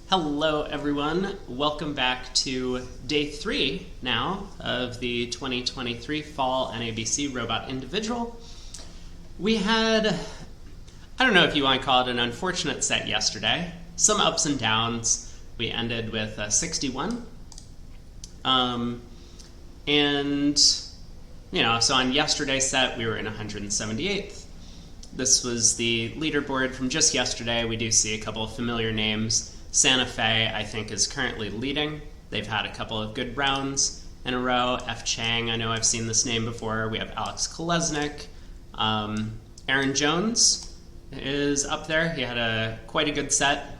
Hello everyone, welcome back to day 3 now of the 2023 Fall NABC Robot Individual. We had, I don't know if you want to call it an unfortunate set yesterday, some ups and downs. We ended with 61. So on yesterday's set we were in 178th. This was the leaderboard from just yesterday. We do see a couple of familiar names. Santa Fe, I think, is currently leading. They've had a couple of good rounds in a row. F. Chang, I know I've seen this name before. We have Alex Kolesnik. Aaron Jones is up there. He had quite a good set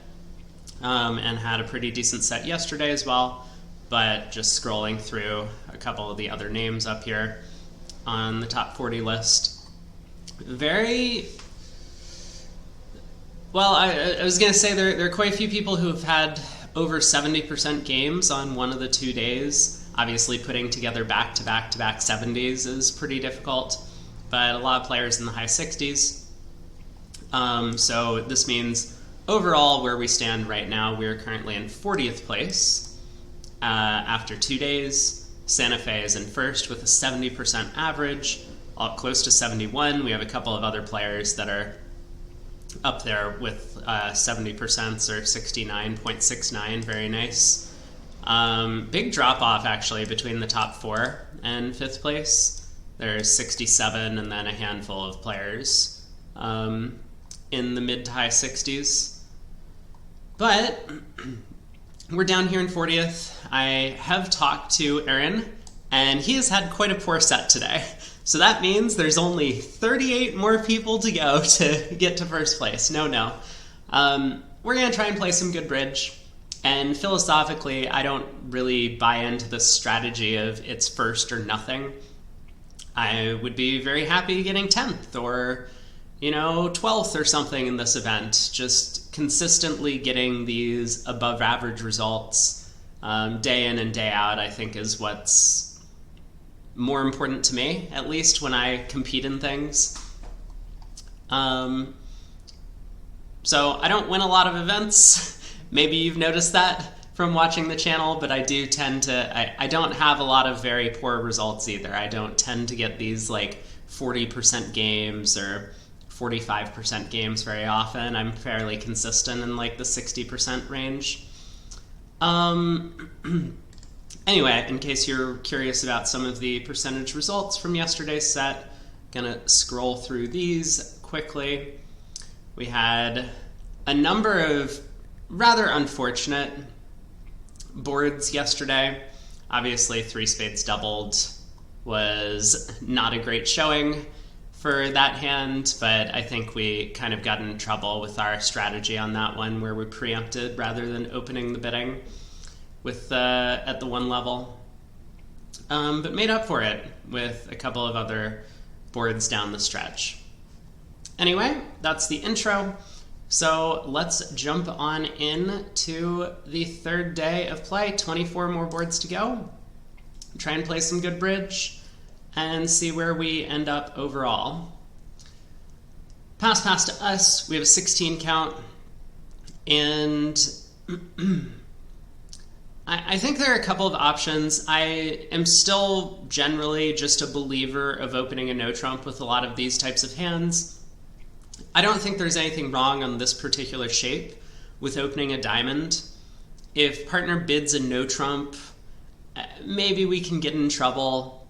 and had a pretty decent set yesterday as well. But just scrolling through a couple of the other names up here on the top 40 list. Well, I was going to say there are quite a few people who have had over 70% games on one of the 2 days. Obviously, putting together back-to-back-to-back 70s is pretty difficult, but a lot of players in the high 60s. So this means overall where we stand right now, we're currently in 40th place after 2 days. Santa Fe is in first with a 70% average, close to 71. We have a couple of other players that are up there with 70% or 69.69, very nice. Big drop off actually between the top 4 and 5th place. There's 67 and then a handful of players in the mid to high 60s. But we're down here in 40th. I have talked to Aaron and he has had quite a poor set today. So that means there's only 38 more people to go to get to first place. No. We're going to try and play some good bridge. And philosophically, I don't really buy into the strategy of it's first or nothing. I would be very happy getting 10th or, 12th or something in this event. Just consistently getting these above average results day in and day out, I think, is what's more important to me, at least when I compete in things. So I don't win a lot of events. Maybe you've noticed that from watching the channel, but I do tend to, I don't have a lot of very poor results either. I don't tend to get these like 40% games or 45% games very often. I'm fairly consistent in like the 60% range. Anyway, in case you're curious about some of the percentage results from yesterday's set, gonna scroll through these quickly. We had a number of rather unfortunate boards yesterday. Obviously, 3 spades doubled was not a great showing for that hand, but I think we kind of got in trouble with our strategy on that one where we preempted rather than opening the bidding with at the 1 level, but made up for it with a couple of other boards down the stretch. Anyway, that's the intro. So let's jump on in to the 3rd day of play. 24 more boards to go. Try and play some good bridge and see where we end up overall. Pass to us. We have a 16 count, and I think there are a couple of options. I am still generally just a believer of opening a no trump with a lot of these types of hands. I don't think there's anything wrong on this particular shape with opening a diamond. If partner bids a no trump, maybe we can get in trouble.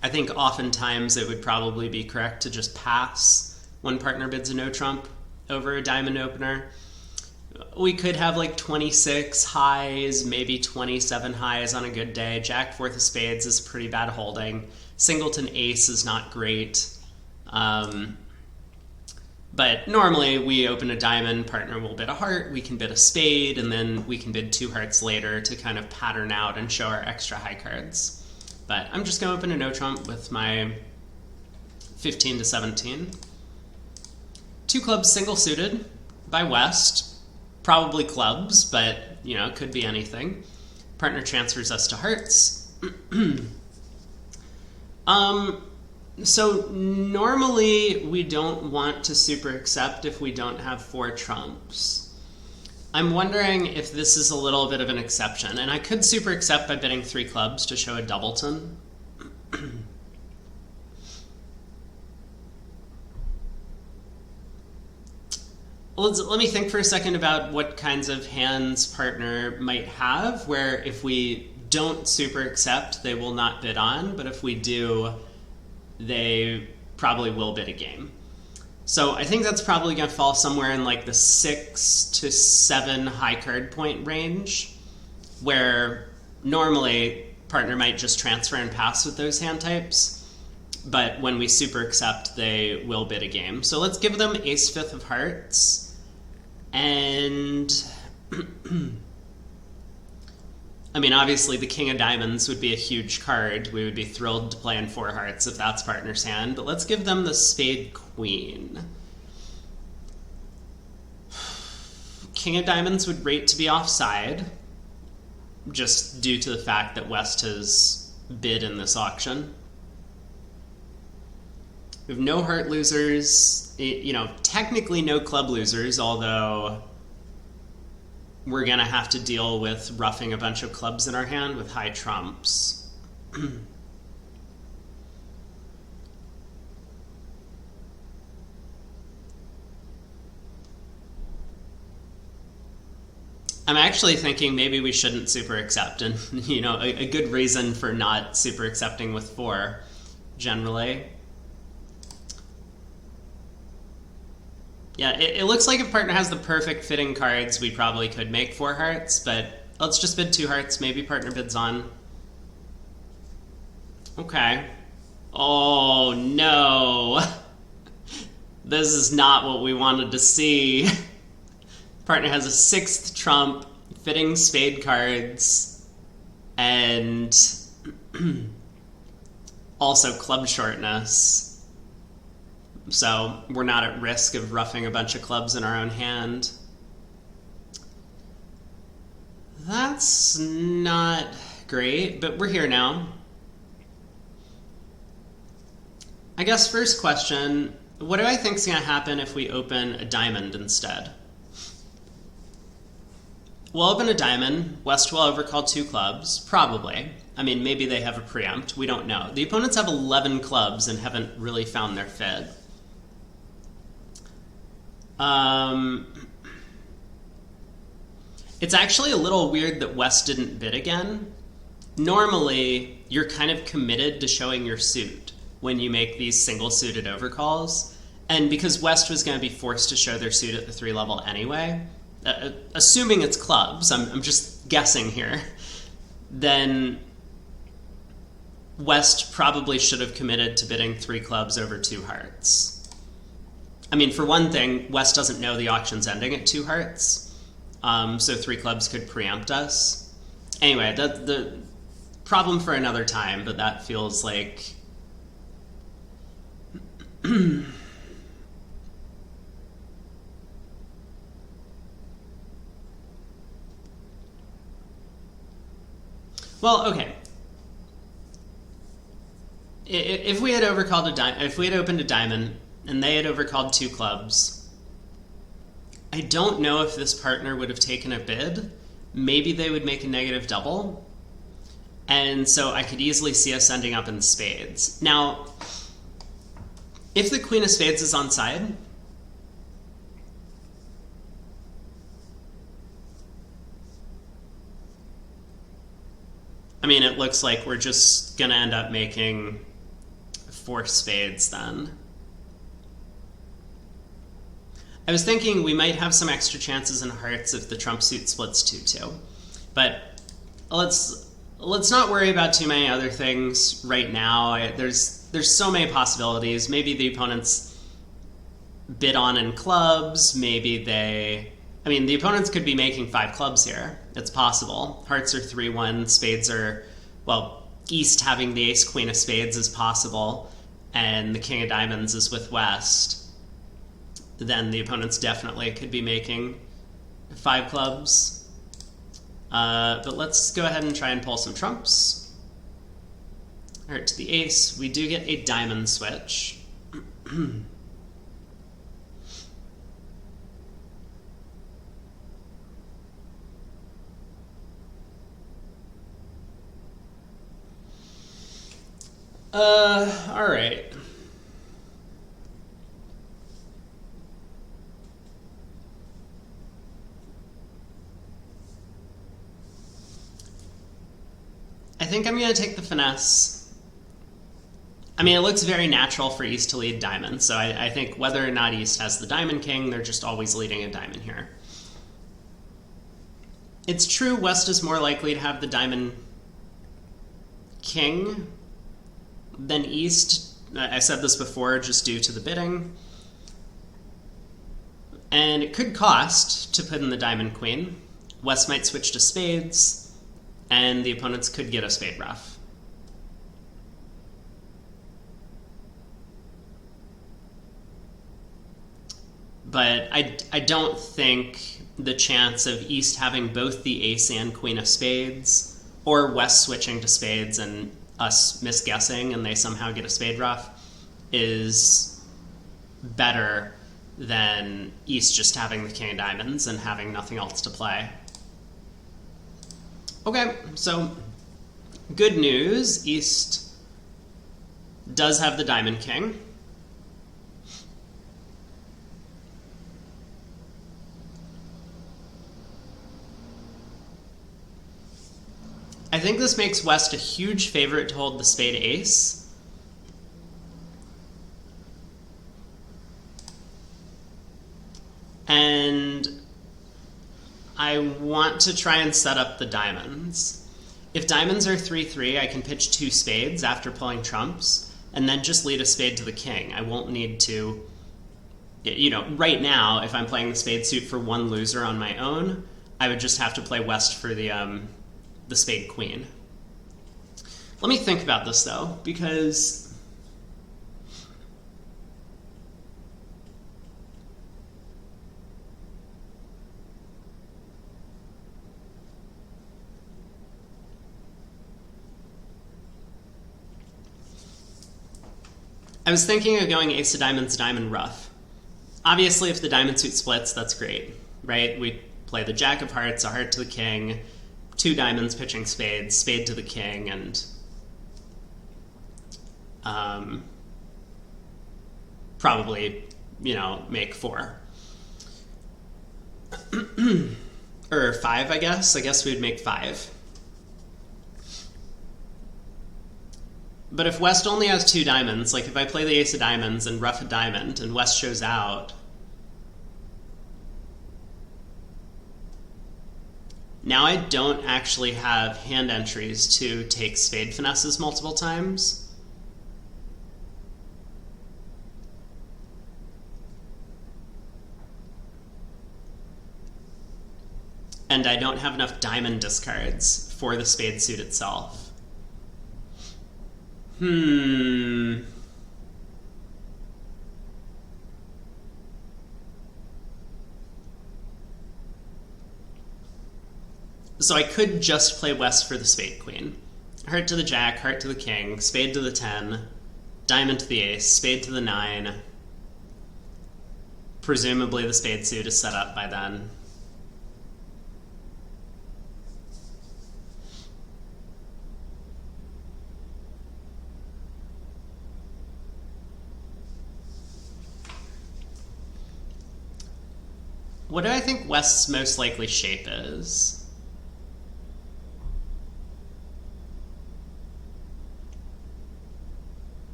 I think oftentimes it would probably be correct to just pass when partner bids a no trump over a diamond opener. We could have like 26 highs, maybe 27 highs on a good day. Jack 4th of spades is pretty bad holding. Singleton ace is not great. But normally we open a diamond, partner will bid a heart, we can bid a spade, and then we can bid 2 hearts later to kind of pattern out and show our extra high cards. But I'm just going to open a no trump with my 15 to 17. 2 clubs single suited by West. Probably clubs, but, could be anything. Partner transfers us to hearts. So normally we don't want to super accept if we don't have 4 trumps. I'm wondering if this is a little bit of an exception, and I could super accept by bidding 3 clubs to show a doubleton. Let me think for a second about what kinds of hands partner might have, where if we don't super accept, they will not bid on, but if we do, they probably will bid a game. So I think that's probably going to fall somewhere in like the 6 to 7 high card point range, where normally partner might just transfer and pass with those hand types, but when we super accept, they will bid a game. So let's give them ace fifth of hearts, and I mean, obviously the king of diamonds would be a huge card. We would be thrilled to play in 4 hearts if that's partner's hand, but let's give them the spade queen. King of diamonds would rate to be offside, just due to the fact that West has bid in this auction. We have no heart losers, you know, technically no club losers, although we're gonna have to deal with roughing a bunch of clubs in our hand with high trumps. I'm actually thinking maybe we shouldn't super accept, and you know, a good reason for not super accepting with 4 generally. Yeah, it looks like if partner has the perfect fitting cards, we probably could make 4 hearts, but let's just bid 2 hearts. Maybe partner bids on. Okay. Oh, no. This is not what we wanted to see. Partner has a 6th trump, fitting spade cards, and also club shortness. So we're not at risk of roughing a bunch of clubs in our own hand. That's not great, but we're here now. I guess first question, what do I think is going to happen if we open a diamond instead? We'll open a diamond. West will overcall 2 clubs, probably. I mean, maybe they have a preempt. We don't know. The opponents have 11 clubs and haven't really found their fit. It's actually a little weird that West didn't bid again. Normally, you're kind of committed to showing your suit when you make these single-suited overcalls. And because West was going to be forced to show their suit at the 3 level anyway, assuming it's clubs, I'm just guessing here, then West probably should have committed to bidding 3 clubs over 2 hearts. I mean, for one thing, West doesn't know the auction's ending at 2 hearts, so 3 clubs could preempt us. Anyway, the problem for another time, but that feels like... Well, okay. If we had overcalled if we had opened a diamond and they had overcalled 2 clubs, I don't know if this partner would have taken a bid. Maybe they would make a negative double. And so I could easily see us ending up in spades. Now, if the queen of spades is on side, I mean, it looks like we're just gonna end up making 4 spades then. I was thinking we might have some extra chances in hearts if the trump suit splits 2-2. But let's not worry about too many other things right now. There's so many possibilities. Maybe the opponents bid on in clubs, maybe they... I mean, the opponents could be making 5 clubs here. It's possible. Hearts are 3-1, spades are... Well, East having the ace queen of spades is possible, and the king of diamonds is with West. Then the opponents definitely could be making 5 clubs. But let's go ahead and try and pull some trumps. Alright, to the ace, we do get a diamond switch. All right. I think I'm going to take the finesse. I mean, it looks very natural for East to lead diamond, so I think whether or not East has the diamond king, they're just always leading a diamond here. It's true West is more likely to have the diamond king than East. I said this before, just due to the bidding. And it could cost to put in the diamond queen. West might switch to spades, and the opponents could get a spade ruff. But I don't think the chance of East having both the ace and queen of spades, or West switching to spades and us misguessing and they somehow get a spade ruff, is better than East just having the king of diamonds and having nothing else to play. Okay, so good news, East does have the diamond king. I think this makes West a huge favorite to hold the spade ace. And I want to try and set up the diamonds. If diamonds are 3-3, I can pitch 2 spades after pulling trumps, and then just lead a spade to the king. I won't need to, you know, right now, if I'm playing the spade suit for one loser on my own, I would just have to play West for the spade queen. Let me think about this though, because I was thinking of going ace of diamonds, diamond ruff. Obviously, if the diamond suit splits, that's great, right? We play the jack of hearts, a heart to the king, 2 diamonds pitching spades, spade to the king, and probably, you know, make 4. Or 5, I guess. I guess we'd make 5. But if West only has 2 diamonds, like if I play the ace of diamonds and ruff a diamond and West shows out, now I don't actually have hand entries to take spade finesses multiple times. And I don't have enough diamond discards for the spade suit itself. So I could just play West for the spade queen. Heart to the jack, heart to the king, spade to the 10, diamond to the ace, spade to the 9. Presumably the spade suit is set up by then. What do I think West's most likely shape is?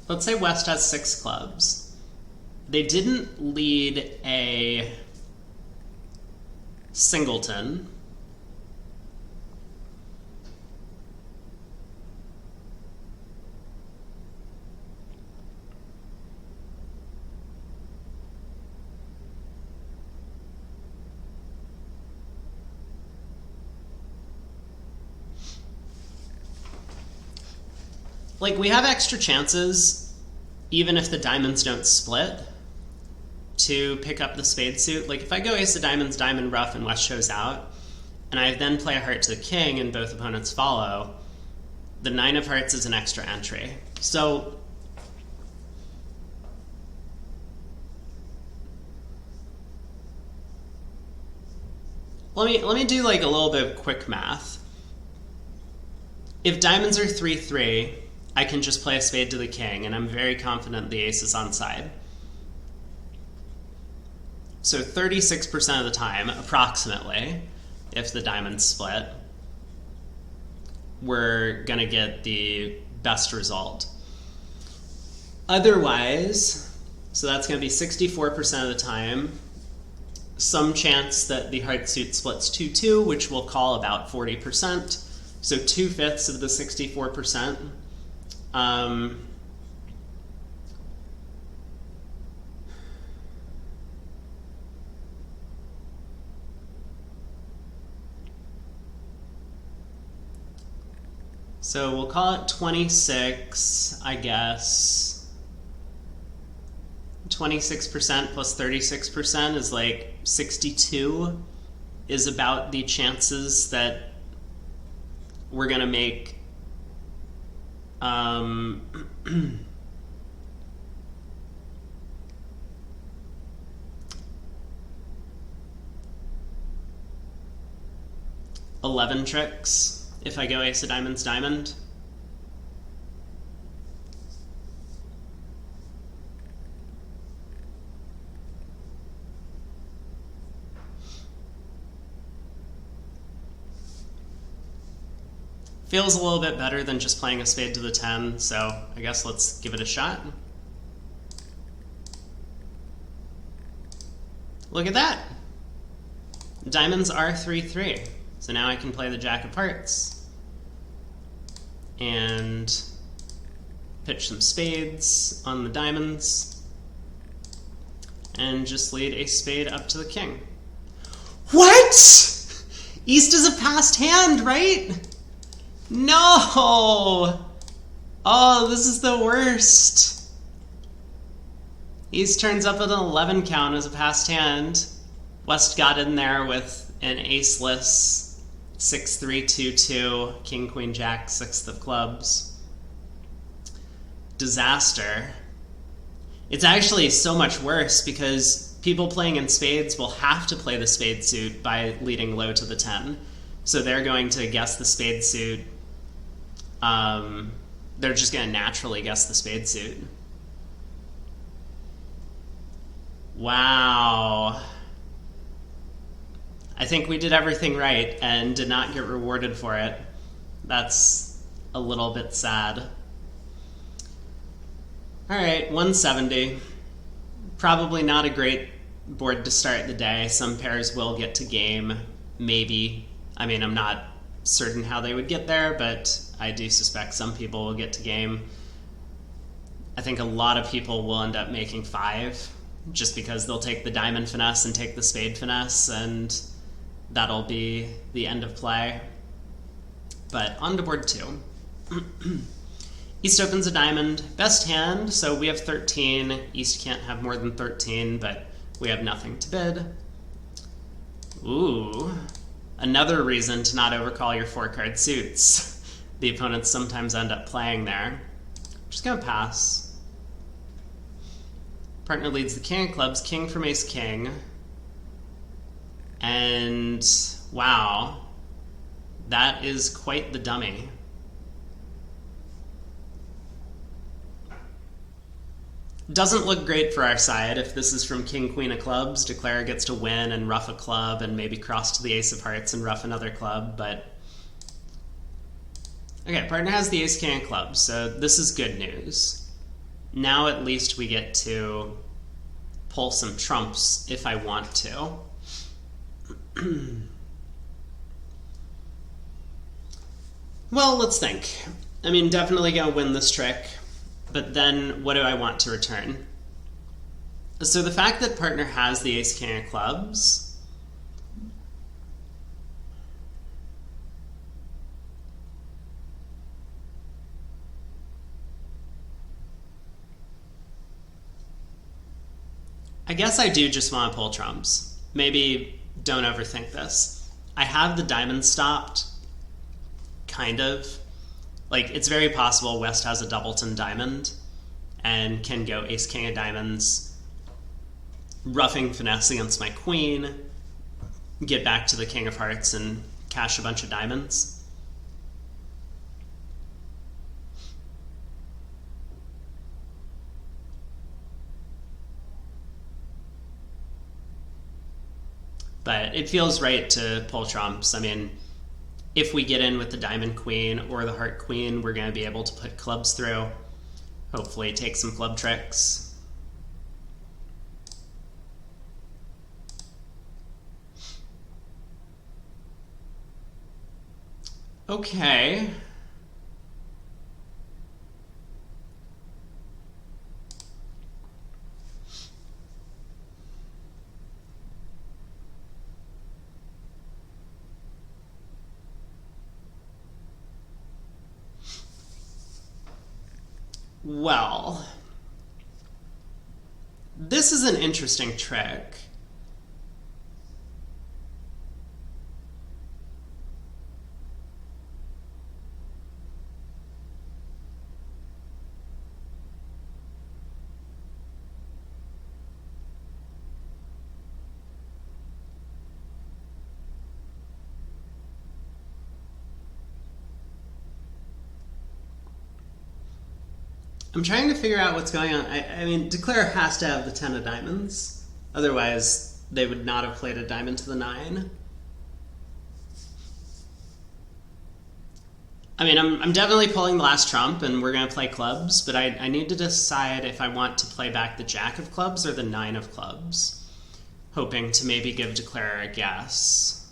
Let's say West has 6 clubs. They didn't lead a singleton. Like, we have extra chances, even if the diamonds don't split, to pick up the spade suit. Like, if I go ace of diamonds, diamond ruff, and West shows out, and I then play a heart to the king and both opponents follow, the 9 of hearts is an extra entry. So let me do like a little bit of quick math. If diamonds are 3-3, I can just play a spade to the king, and I'm very confident the ace is on side. So 36% of the time, approximately, if the diamonds split, we're going to get the best result. Otherwise, so that's going to be 64% of the time, some chance that the heart suit splits 2-2, which we'll call about 40%. So 2/5 of the 64%. 26, I guess. 26% plus 36% is like 62, is about the chances that we're going to make 11 tricks if I go ace of diamonds, diamond. Feels a little bit better than just playing a spade to the 10, so I guess let's give it a shot. Look at that! Diamonds are 3-3, so now I can play the jack of hearts and pitch some spades on the diamonds and just lead a spade up to the king. What? East is a passed hand, right? No! Oh, this is the worst. East turns up at an 11 count as a passed hand. West got in there with an aceless 6-3-2-2, king, queen, jack, 6th of clubs. Disaster. It's actually so much worse because people playing in spades will have to play the spade suit by leading low to the 10. So they're going to guess the spade suit. They're just going to naturally guess the spade suit. Wow. I think we did everything right and did not get rewarded for it. That's a little bit sad. All right, 170. Probably not a great board to start the day. Some pairs will get to game, maybe. I mean, I'm not certain how they would get there, but I do suspect some people will get to game. I think a lot of people will end up making 5, just because they'll take the diamond finesse and take the spade finesse, and that'll be the end of play. But on to board 2. East opens a diamond. Best hand, so we have 13. East can't have more than 13, but we have nothing to bid. Ooh. Another reason to not overcall your 4-card suits. The opponents sometimes end up playing there. I'm just going to pass. Partner leads the king of clubs, king from ace king. And wow, that is quite the dummy. Doesn't look great for our side if this is from king, queen of clubs. Declare gets to win and ruff a club and maybe cross to the ace of hearts and ruff another club, but okay, partner has the ace, king of clubs, so this is good news. Now at least we get to pull some trumps if I want to. Well, let's think. I mean, definitely gonna win this trick, but then what do I want to return? So the fact that partner has the ace, king of clubs, I guess I do just want to pull trumps. Maybe don't overthink this. I have the diamond stopped, kind of. Like, it's very possible West has a doubleton diamond and can go ace, king of diamonds, roughing finesse against my queen, get back to the king of hearts and cash a bunch of diamonds. But it feels right to pull trumps. I mean, if we get in with the diamond queen or the heart queen, we're going to be able to put clubs through. Hopefully take some club tricks. Okay. Well, this is an interesting trick. I'm trying to figure out what's going on. I mean, Declare has to have the 10 of diamonds. Otherwise, they would not have played a diamond to the 9. I mean, I'm definitely pulling the last trump, and we're going to play clubs, but I need to decide if I want to play back the jack of clubs or the 9 of clubs, hoping to maybe give Declare a guess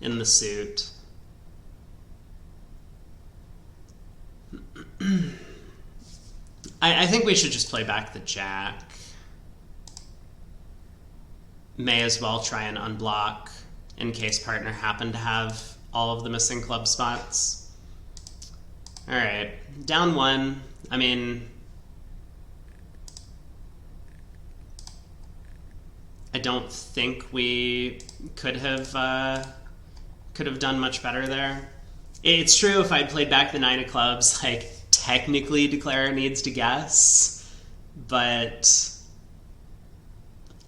in the suit. I think we should just play back the jack. May as well try and unblock in case partner happened to have all of the missing club spots. All right, down 1. I mean, I don't think we could have done much better there. It's true, if I'd played back the 9 of clubs, like, technically Declare needs to guess, but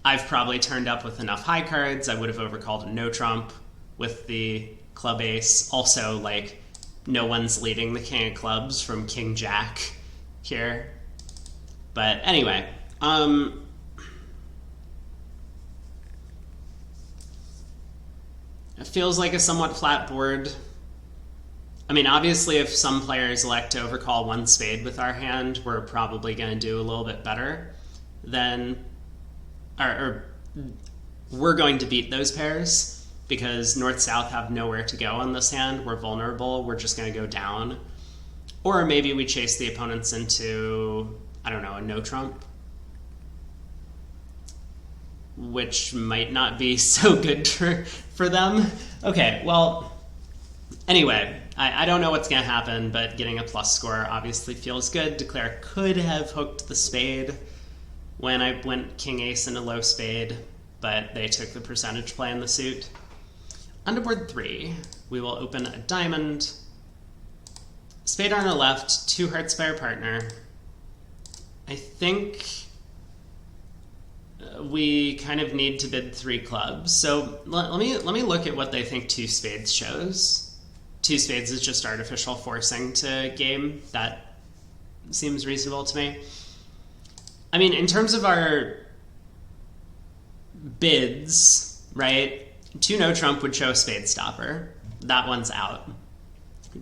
I've probably turned up with enough high cards. I would have overcalled a no trump with the club ace. Also, like, no one's leading the king of clubs from king jack here. But anyway, it feels like a somewhat flat board. I mean, obviously, if some players elect to overcall 1 spade with our hand, we're probably going to do a little bit better than, or we're going to beat those pairs because north-south have nowhere to go on this hand. We're vulnerable. We're just going to go down. Or maybe we chase the opponents into, I don't know, a no trump, which might not be so good for them. Okay, well, anyway, I don't know what's going to happen, but getting a plus score obviously feels good. Declare could have hooked the spade when I went king ace into low spade, but they took the percentage play in the suit. On to board 3, we will open a diamond, spade on our left, 2 hearts by our partner. I think we kind of need to bid 3 clubs. So let me look at what they think 2 spades shows. 2 spades is just artificial forcing to game. That seems reasonable to me. I mean, in terms of our bids, right? 2 no trump would show a spade stopper. That one's out.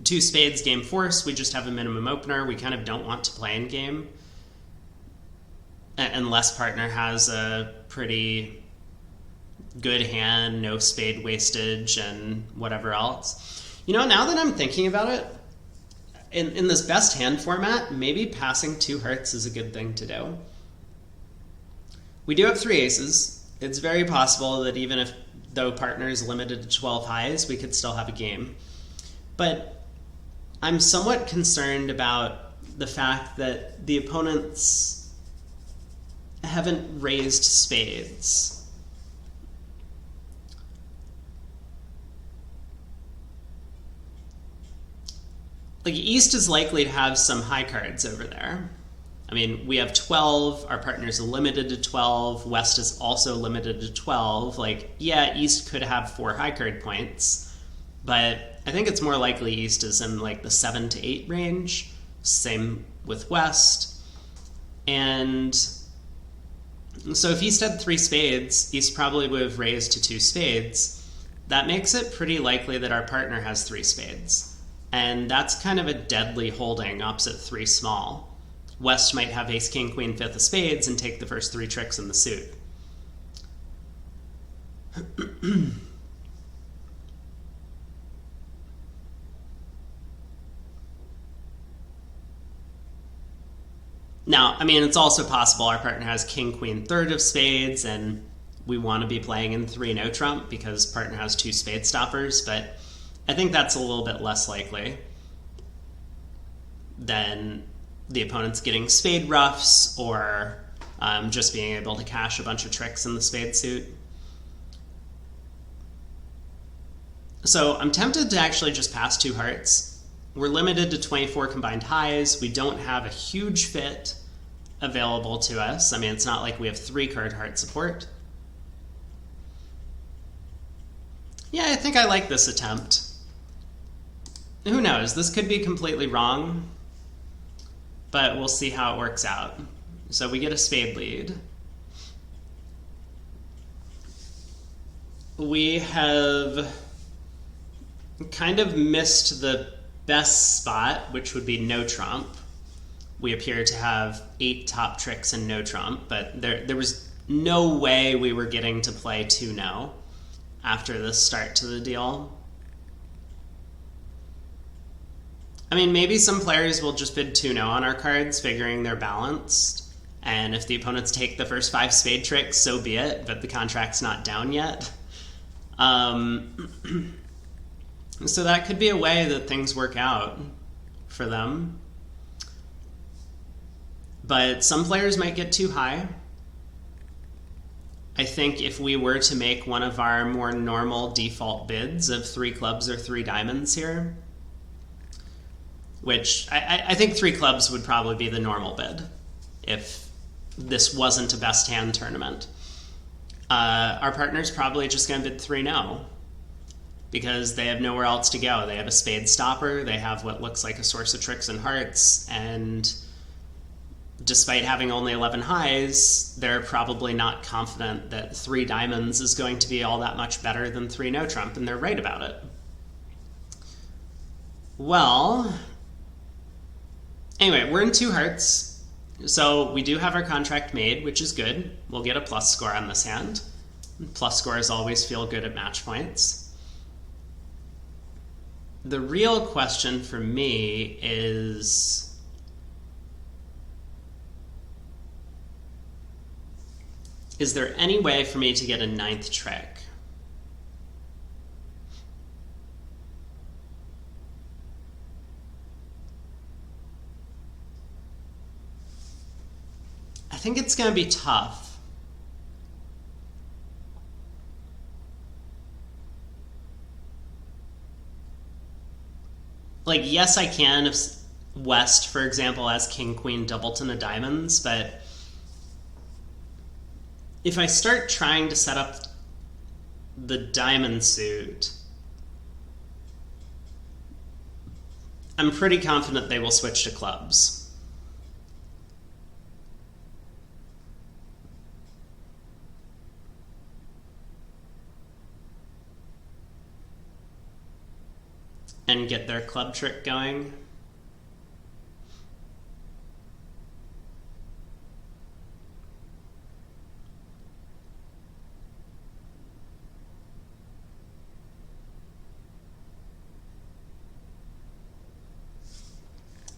2 spades game force. We just have a minimum opener. We kind of don't want to play in game unless partner has a pretty good hand, no spade wastage, and whatever else. You know, now that I'm thinking about it, in this best hand format, maybe passing 2 hearts is a good thing to do. We do have 3 aces. It's very possible that even though partner is limited to 12 highs, we could still have a game. But I'm somewhat concerned about the fact that the opponents haven't raised spades. Like, East is likely to have some high cards over there. I mean, we have 12, our partner's limited to 12, West is also limited to 12. Like, yeah, East could have 4 high card points, but I think it's more likely East is in like the 7 to 8 range. Same with West. And So if East had 3 spades, East probably would have raised to 2 spades. That makes it pretty likely that our partner has 3 spades. And that's kind of a deadly holding opposite 3 small. West might have ace, king, queen, 5th of spades and take the first 3 tricks in the suit. Now, I mean, it's also possible our partner has king, queen, 3rd of spades, and we want to be playing in 3 no trump because partner has 2 spade stoppers, but I think that's a little bit less likely than the opponent's getting spade ruffs or just being able to cash a bunch of tricks in the spade suit. So I'm tempted to actually just pass 2 hearts. We're limited to 24 combined highs. We don't have a huge fit available to us. I mean, it's not like we have 3 card heart support. Yeah, I think I like this attempt. Who knows? This could be completely wrong, but we'll see how it works out. So we get a spade lead. We have kind of missed the best spot, which would be no trump. We appear to have 8 top tricks and no trump, but there was no way we were getting to play 2 no after the start to the deal. I mean, maybe some players will just bid 2 no on our cards, figuring they're balanced, and if the opponents take the first 5 spade tricks, so be it, but the contract's not down yet. So that could be a way that things work out for them. But some players might get too high. I think if we were to make one of our more normal default bids of 3 clubs or 3 diamonds here, which I think 3 clubs would probably be the normal bid if this wasn't a best hand tournament. Our partner's probably just going to bid 3 no because they have nowhere else to go. They have a spade stopper, they have what looks like a source of tricks and hearts, and despite having only 11 highs, they're probably not confident that 3 diamonds is going to be all that much better than 3 no trump, and they're right about it. Well, anyway, we're in 2 hearts, so we do have our contract made, which is good. We'll get a plus score on this hand. Plus scores always feel good at match points. The real question for me is, is there any way for me to get a 9th trick? I think it's going to be tough. Like, yes, I can if West, for example, has king, queen, doubleton of diamonds, but if I start trying to set up the diamond suit, I'm pretty confident they will switch to clubs. And get their club trick going.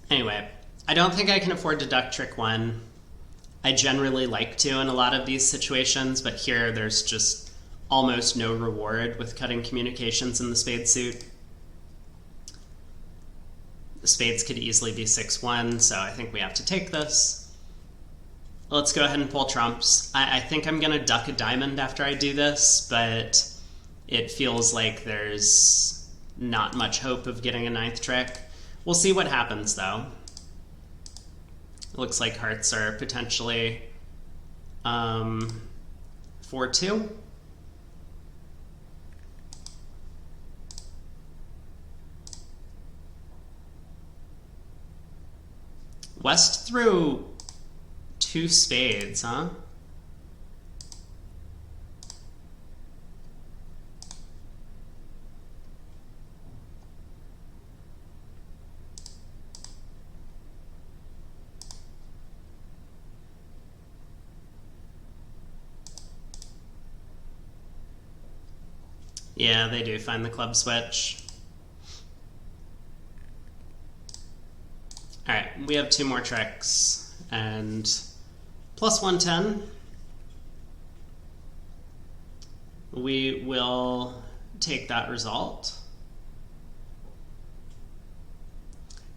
Anyway, I don't think I can afford to duck trick 1. I generally like to in a lot of these situations, but here there's just almost no reward with cutting communications in the spade suit. The spades could easily be 6-1, so I think we have to take this. Let's go ahead and pull trumps. I think I'm going to duck a diamond after I do this, but it feels like there's not much hope of getting a 9th trick. We'll see what happens, though. It looks like hearts are potentially 4-2. West threw 2 spades, huh? Yeah, they do find the club switch. All right, we have 2 more tricks, and plus 110. We will take that result.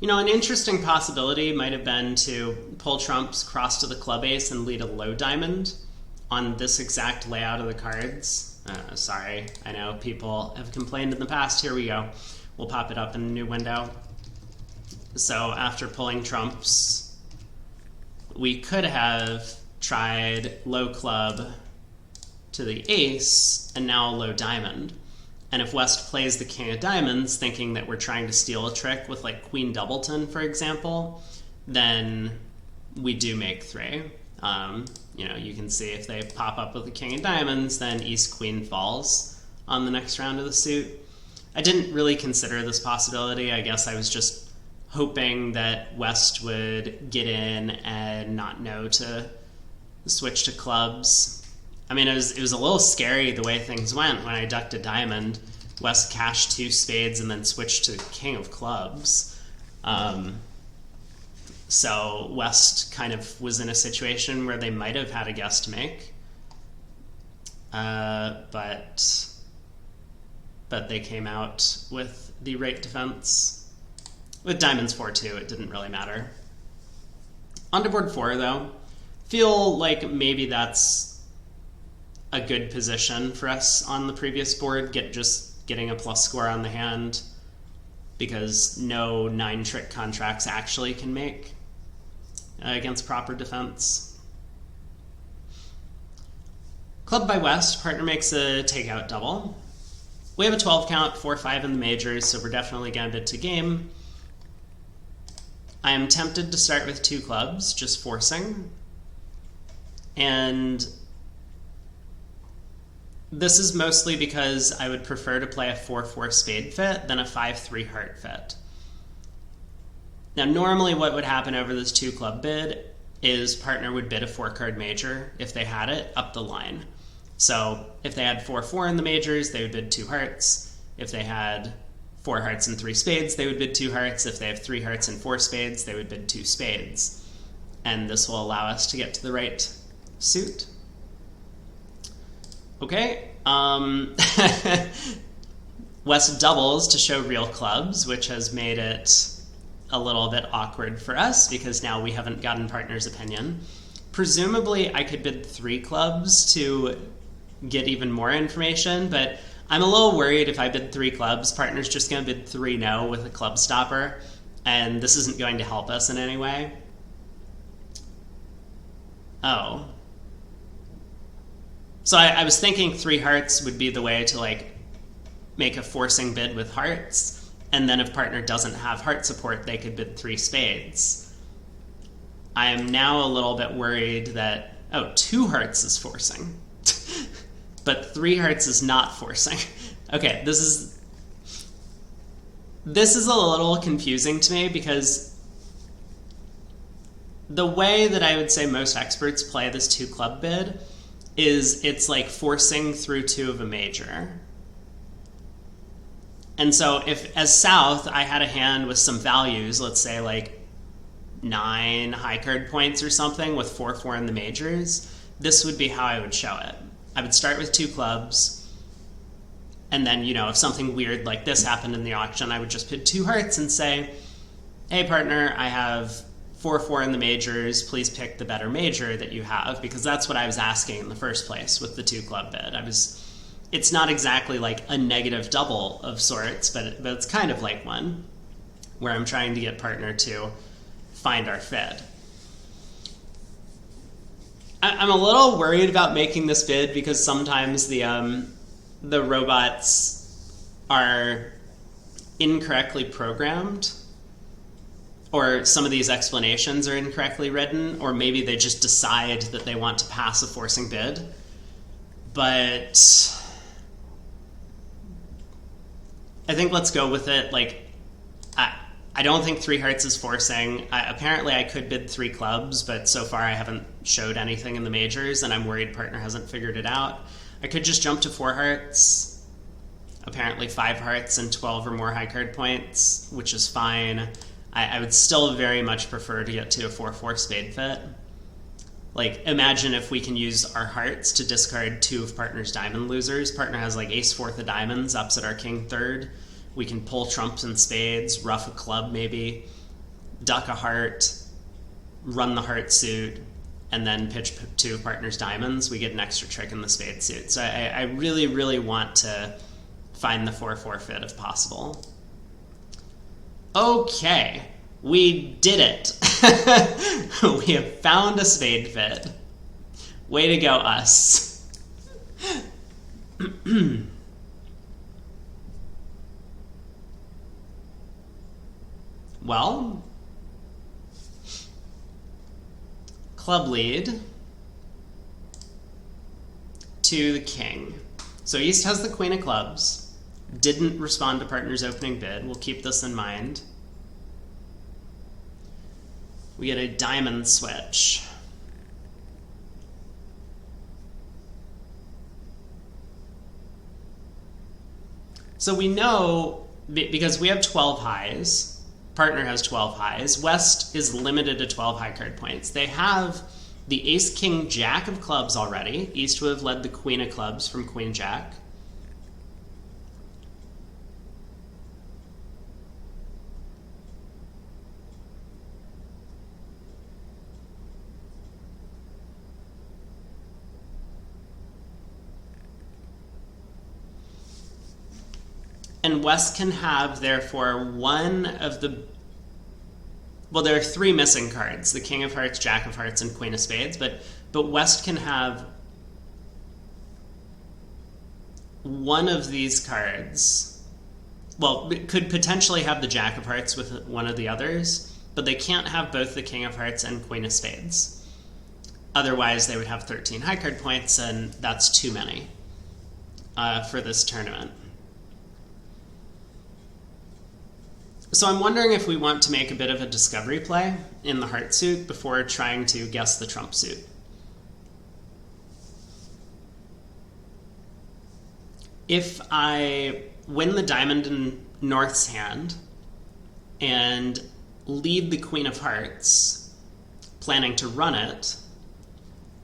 You know, an interesting possibility might have been to pull trumps, cross to the club ace, and lead a low diamond on this exact layout of the cards. Sorry, I know people have complained in the past. Here we go. We'll pop it up in a new window. So after pulling trumps, we could have tried low club to the ace and now low diamond. And if West plays the king of diamonds, thinking that we're trying to steal a trick with like Queen Doubleton, for example, then we do make 3. You know, you can see if they pop up with the king of diamonds, then East Queen falls on the next round of the suit. I didn't really consider this possibility. I guess I was just hoping that West would get in and not know to switch to clubs. I mean, it was a little scary the way things went when I ducked a diamond. West cashed 2 spades and then switched to king of clubs. So West kind of was in a situation where they might have had a guess to make. But they came out with the right defense. With diamonds 4-2, it didn't really matter. On to board 4, though. Feel like maybe that's a good position for us on the previous board, just getting a plus score on the hand, because no 9-trick contracts actually can make against proper defense. Club by West, partner makes a takeout double. We have a 12 count, 4-5 in the majors, so we're definitely going to bid to game. I am tempted to start with 2 clubs, just forcing. And this is mostly because I would prefer to play a 4-4 spade fit than a 5-3 heart fit. Now, normally what would happen over this 2 club bid is partner would bid a 4-card major if they had it up the line. So if they had 4-4 in the majors, they would bid 2 hearts. If they had 4 hearts and 3 spades, they would bid 2 hearts. If they have 3 hearts and 4 spades, they would bid 2 spades. And this will allow us to get to the right suit. Okay. West doubles to show real clubs, which has made it a little bit awkward for us because now we haven't gotten partner's opinion. Presumably, I could bid 3 clubs to get even more information, but I'm a little worried if I bid 3 clubs, partner's just going to bid 3 no with a club stopper, and this isn't going to help us in any way. Oh. So I was thinking 3 hearts would be the way to like make a forcing bid with hearts, and then if partner doesn't have heart support, they could bid 3 spades. I am now a little bit worried that, 2 hearts is forcing, but 3 hearts is not forcing. Okay, this is a little confusing to me because the way that I would say most experts play this 2 club bid is it's like forcing through 2 of a major. And so if, as South, I had a hand with some values, let's say like 9 high card points or something with 4-4 in the majors, this would be how I would show it. I would start with 2 clubs, and then, you know, if something weird like this happened in the auction, I would just bid 2 hearts and say, hey partner, I have 4-4 in the majors, please pick the better major that you have, because that's what I was asking in the first place with the 2 club bid. It's not exactly like a negative double of sorts, but it's kind of like one, where I'm trying to get partner to find our fid. I'm a little worried about making this bid because sometimes the robots are incorrectly programmed, or some of these explanations are incorrectly written, or maybe they just decide that they want to pass a forcing bid. But I think let's go with it. Like, I don't think 3 hearts is forcing. Apparently I could bid 3 clubs, but so far I haven't showed anything in the majors, and I'm worried partner hasn't figured it out. I could just jump to 4 hearts. apparently 5 hearts and 12 or more high card points, which is fine. I would still very much prefer to get to a 4-4 spade fit. Like, imagine if we can use our hearts to discard 2 of partner's diamond losers. Partner has like ace fourth of diamonds, upset our king third. We can pull trumps and spades, ruff a club maybe, duck a heart, run the heart suit, and then pitch 2 of partner's diamonds. We get an extra trick in the spade suit. So I really, really want to find the 4-4 fit if possible. Okay, we did it. We have found a spade fit. Way to go, us. Well, club lead to the king. So East has the queen of clubs. Didn't respond to partner's opening bid. We'll keep this in mind. We get a diamond switch. So we know, because we have 12 highs, partner has 12 highs, West is limited to 12 high card points. They have the ace, king, jack of clubs already. East would have led the queen of clubs from queen, jack. And West can have, therefore, one of the... Well, there are 3 missing cards, the king of hearts, jack of hearts, and queen of spades, but West can have one of these cards. Well, it could potentially have the jack of hearts with one of the others, but they can't have both the king of hearts and queen of spades. Otherwise, they would have 13 high card points, and that's too many for this tournament. So I'm wondering if we want to make a bit of a discovery play in the heart suit before trying to guess the trump suit. If I win the diamond in North's hand and lead the queen of hearts, planning to run it,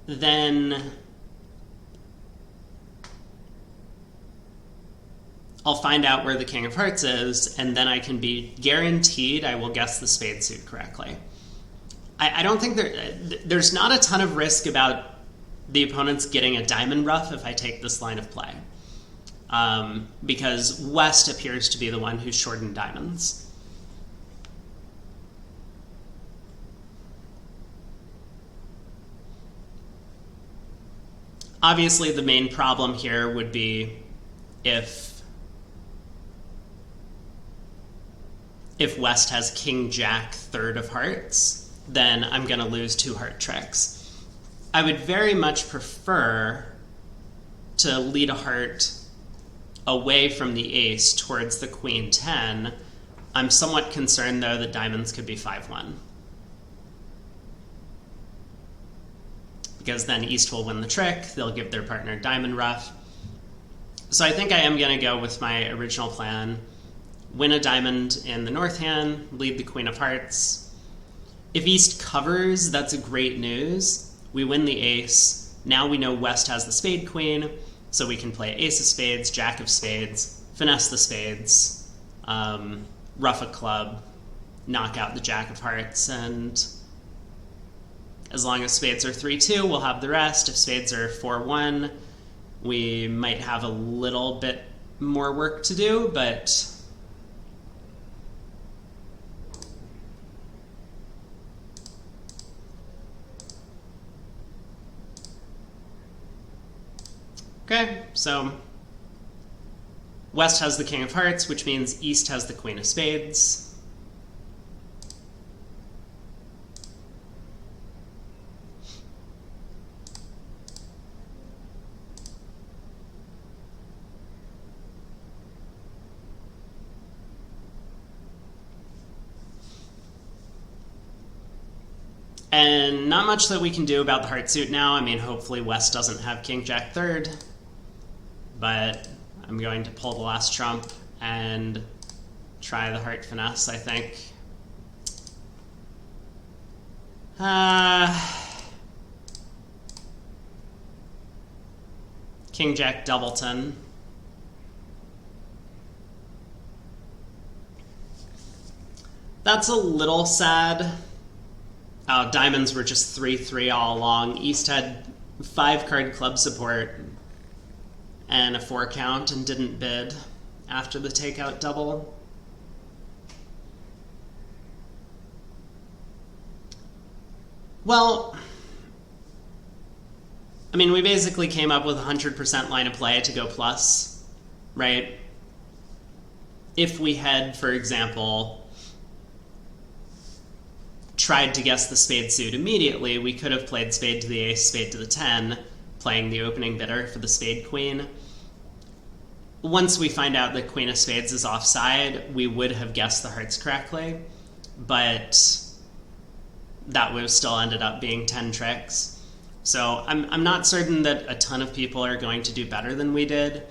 then I'll find out where the king of hearts is, and then I can be guaranteed I will guess the spade suit correctly. I don't think there's not a ton of risk about the opponents getting a diamond ruff if I take this line of play, because West appears to be the one who's short in diamonds. Obviously, the main problem here would be if West has king, jack, third of hearts, then I'm going to lose 2 heart tricks. I would very much prefer to lead a heart away from the ace towards the queen 10. I'm somewhat concerned, though, that diamonds could be 5-1. Because then East will win the trick, they'll give their partner diamond ruff. So I think I am going to go with my original plan. Win a diamond in the north hand, lead the queen of hearts. If East covers, that's great news. We win the ace. Now we know West has the spade queen, so we can play ace of spades, jack of spades, finesse the spades, ruff a club, knock out the jack of hearts, and as long as spades are 3-2, we'll have the rest. If spades are 4-1, we might have a little bit more work to do, but okay, so West has the king of hearts, which means East has the queen of spades. And not much that we can do about the heart suit now. I mean, hopefully West doesn't have king, jack, third. But I'm going to pull the last trump and try the heart finesse, I think. King Jack Doubleton. That's a little sad. Oh, diamonds were just 3-3 all along. East had 5-card club support and a 4 count and didn't bid after the takeout double. Well, I mean, we basically came up with 100% line of play to go plus, right? If we had, for example, tried to guess the spade suit immediately, we could have played spade to the ace, spade to the 10, playing the opening bidder for the spade queen. Once we find out that queen of spades is offside, we would have guessed the hearts correctly, but that would have still ended up being 10 tricks. So I'm not certain that a ton of people are going to do better than we did.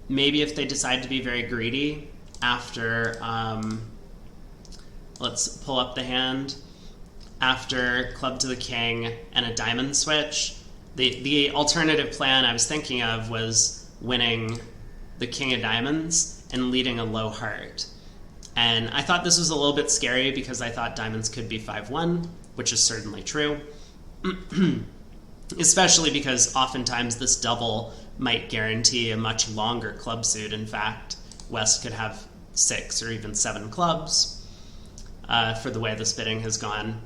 Maybe if they decide to be very greedy after, let's pull up the hand, after club to the king and a diamond switch. The alternative plan I was thinking of was winning the king of diamonds and leading a low heart. And I thought this was a little bit scary because I thought diamonds could be 5-1, which is certainly true. Especially because oftentimes this double might guarantee a much longer club suit. In fact, West could have 6 or even 7 clubs for the way this bidding has gone.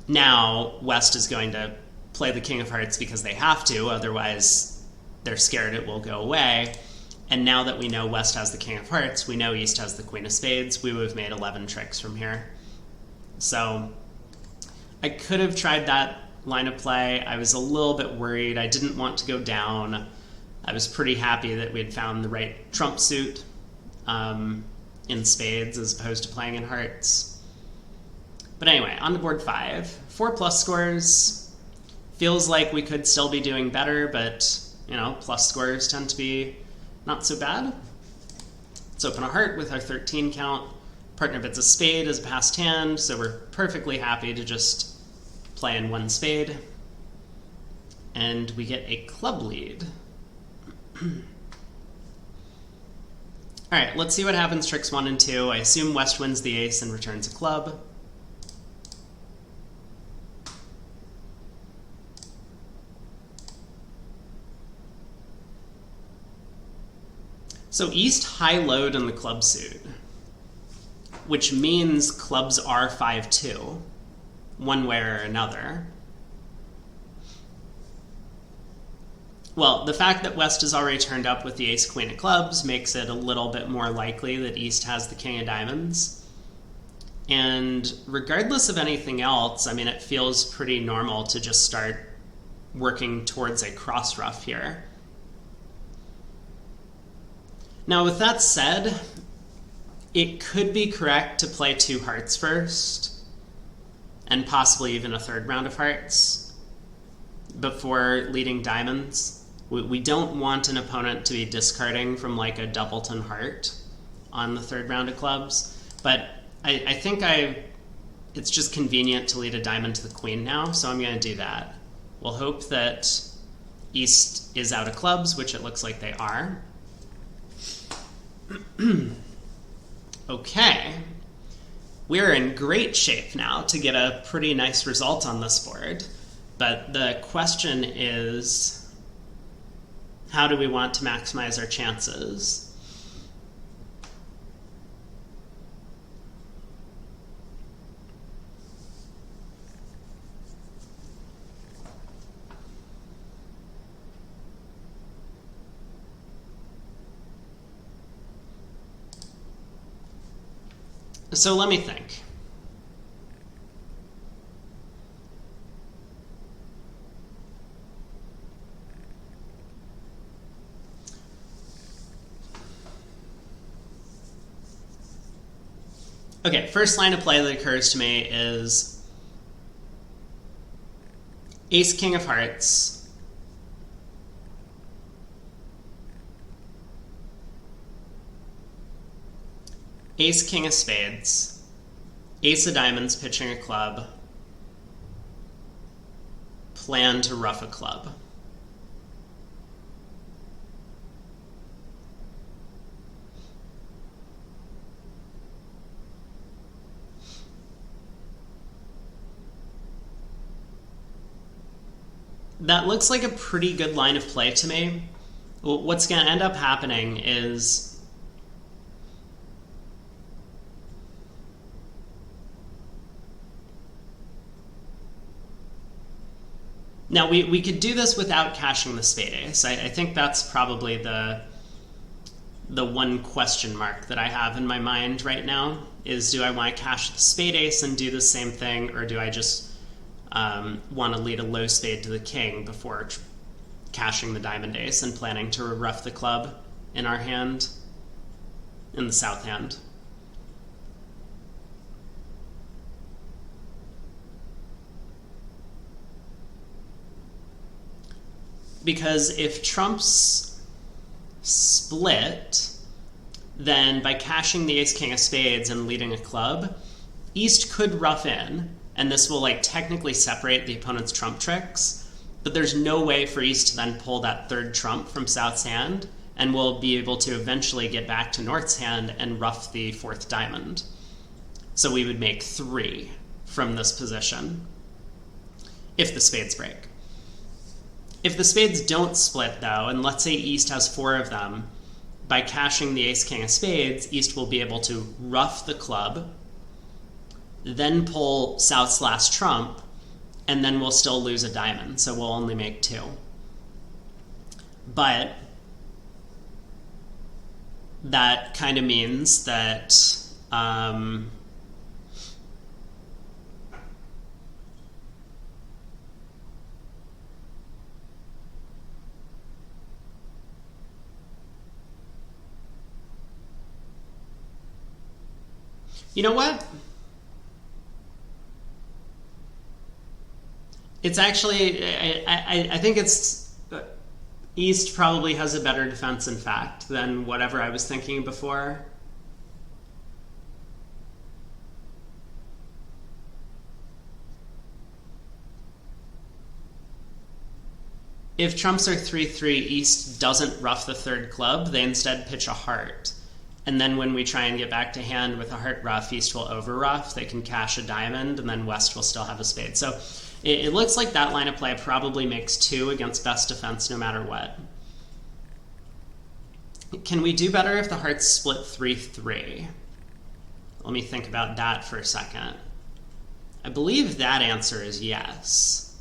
Now, West is going to play the king of hearts because they have to, otherwise they're scared it will go away. And now that we know West has the king of hearts, we know East has the queen of spades, we would have made 11 tricks from here. So I could have tried that line of play. I was a little bit worried. I didn't want to go down. I was pretty happy that we had found the right trump suit in spades as opposed to playing in hearts. But anyway, on to board 5. 4+ scores. Feels like we could still be doing better, but, you know, plus scores tend to be not so bad. Let's open a heart with our 13 count. Partner bids a spade as a passed hand, so we're perfectly happy to just play in 1 spade. And we get a club lead. Alright, let's see what happens tricks 1 and 2. I assume West wins the ace and returns a club. So East high-load in the club suit, which means clubs are 5-2, one way or another. Well, the fact that West has already turned up with the ace-queen of clubs makes it a little bit more likely that East has the king of diamonds. And regardless of anything else, I mean, it feels pretty normal to just start working towards a cross ruff here. Now, with that said, it could be correct to play 2 hearts first, and possibly even a 3rd round of hearts, before leading diamonds. We don't want an opponent to be discarding from like a doubleton heart on the 3rd round of clubs, but I think it's just convenient to lead a diamond to the queen now, so I'm going to do that. We'll hope that East is out of clubs, which it looks like they are. Okay, we're in great shape now to get a pretty nice result on this board, but the question is, how do we want to maximize our chances? So let me think. Okay, first line of play that occurs to me is ace, king of hearts, Ace, king of spades, ace of diamonds pitching a club, plan to ruff a club. That looks like a pretty good line of play to me. What's going to end up happening is now we could do this without cashing the spade ace. I think that's probably the one question mark that I have in my mind right now is, do I want to cash the spade ace and do the same thing, or do I just want to lead a low spade to the king before cashing the diamond ace and planning to ruff the club in our hand, in the south hand? Because if trumps split, then by cashing the ace king of spades and leading a club, East could ruff in, and this will like technically separate the opponent's trump tricks, but there's no way for East to then pull that third trump from South's hand, and we'll be able to eventually get back to North's hand and ruff the fourth diamond. So we would make 3 from this position if the spades break. If the spades don't split though, and let's say East has 4 of them, by cashing the ace king of spades, East will be able to ruff the club, then pull South's last trump, and then we'll still lose a diamond, so we'll only make 2. But that kind of means that you know what? It's actually, I think it's, East probably has a better defense, in fact, than whatever I was thinking before. If trumps are 3-3, East doesn't ruff the third club, they instead pitch a heart. And then when we try and get back to hand with a heart ruff, East will over ruff, they can cash a diamond, and then West will still have a spade. So it looks like that line of play probably makes 2 against best defense no matter what. Can we do better if the hearts split 3-3? Let me think about that for a second. I believe that answer is yes.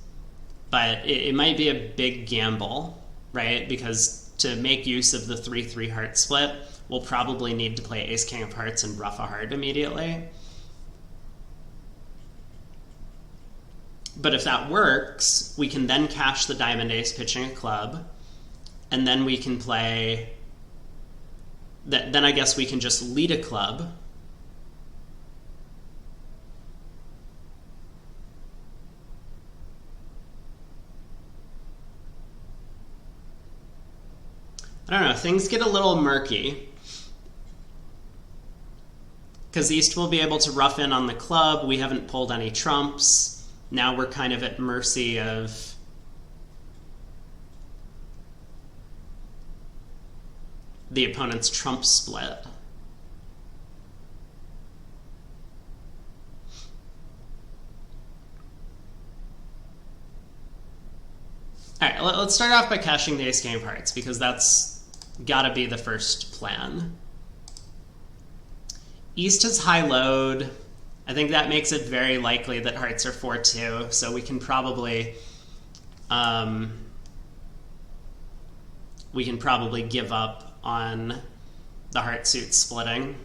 But it might be a big gamble, right? Because to make use of the 3-3 heart split, we'll probably need to play ace king of hearts and ruff a heart immediately. But if that works, we can then cash the diamond ace pitching a club, and then we can play, then I guess we can just lead a club, I don't know, things get a little murky, because East will be able to ruff in on the club, we haven't pulled any trumps. Now we're kind of at mercy of the opponent's trump split. All right, let's start off by cashing the ace king of hearts, because that's gotta be the first plan. East has high load. I think that makes it very likely that hearts are 4-2, so we can probably give up on the heart suit splitting.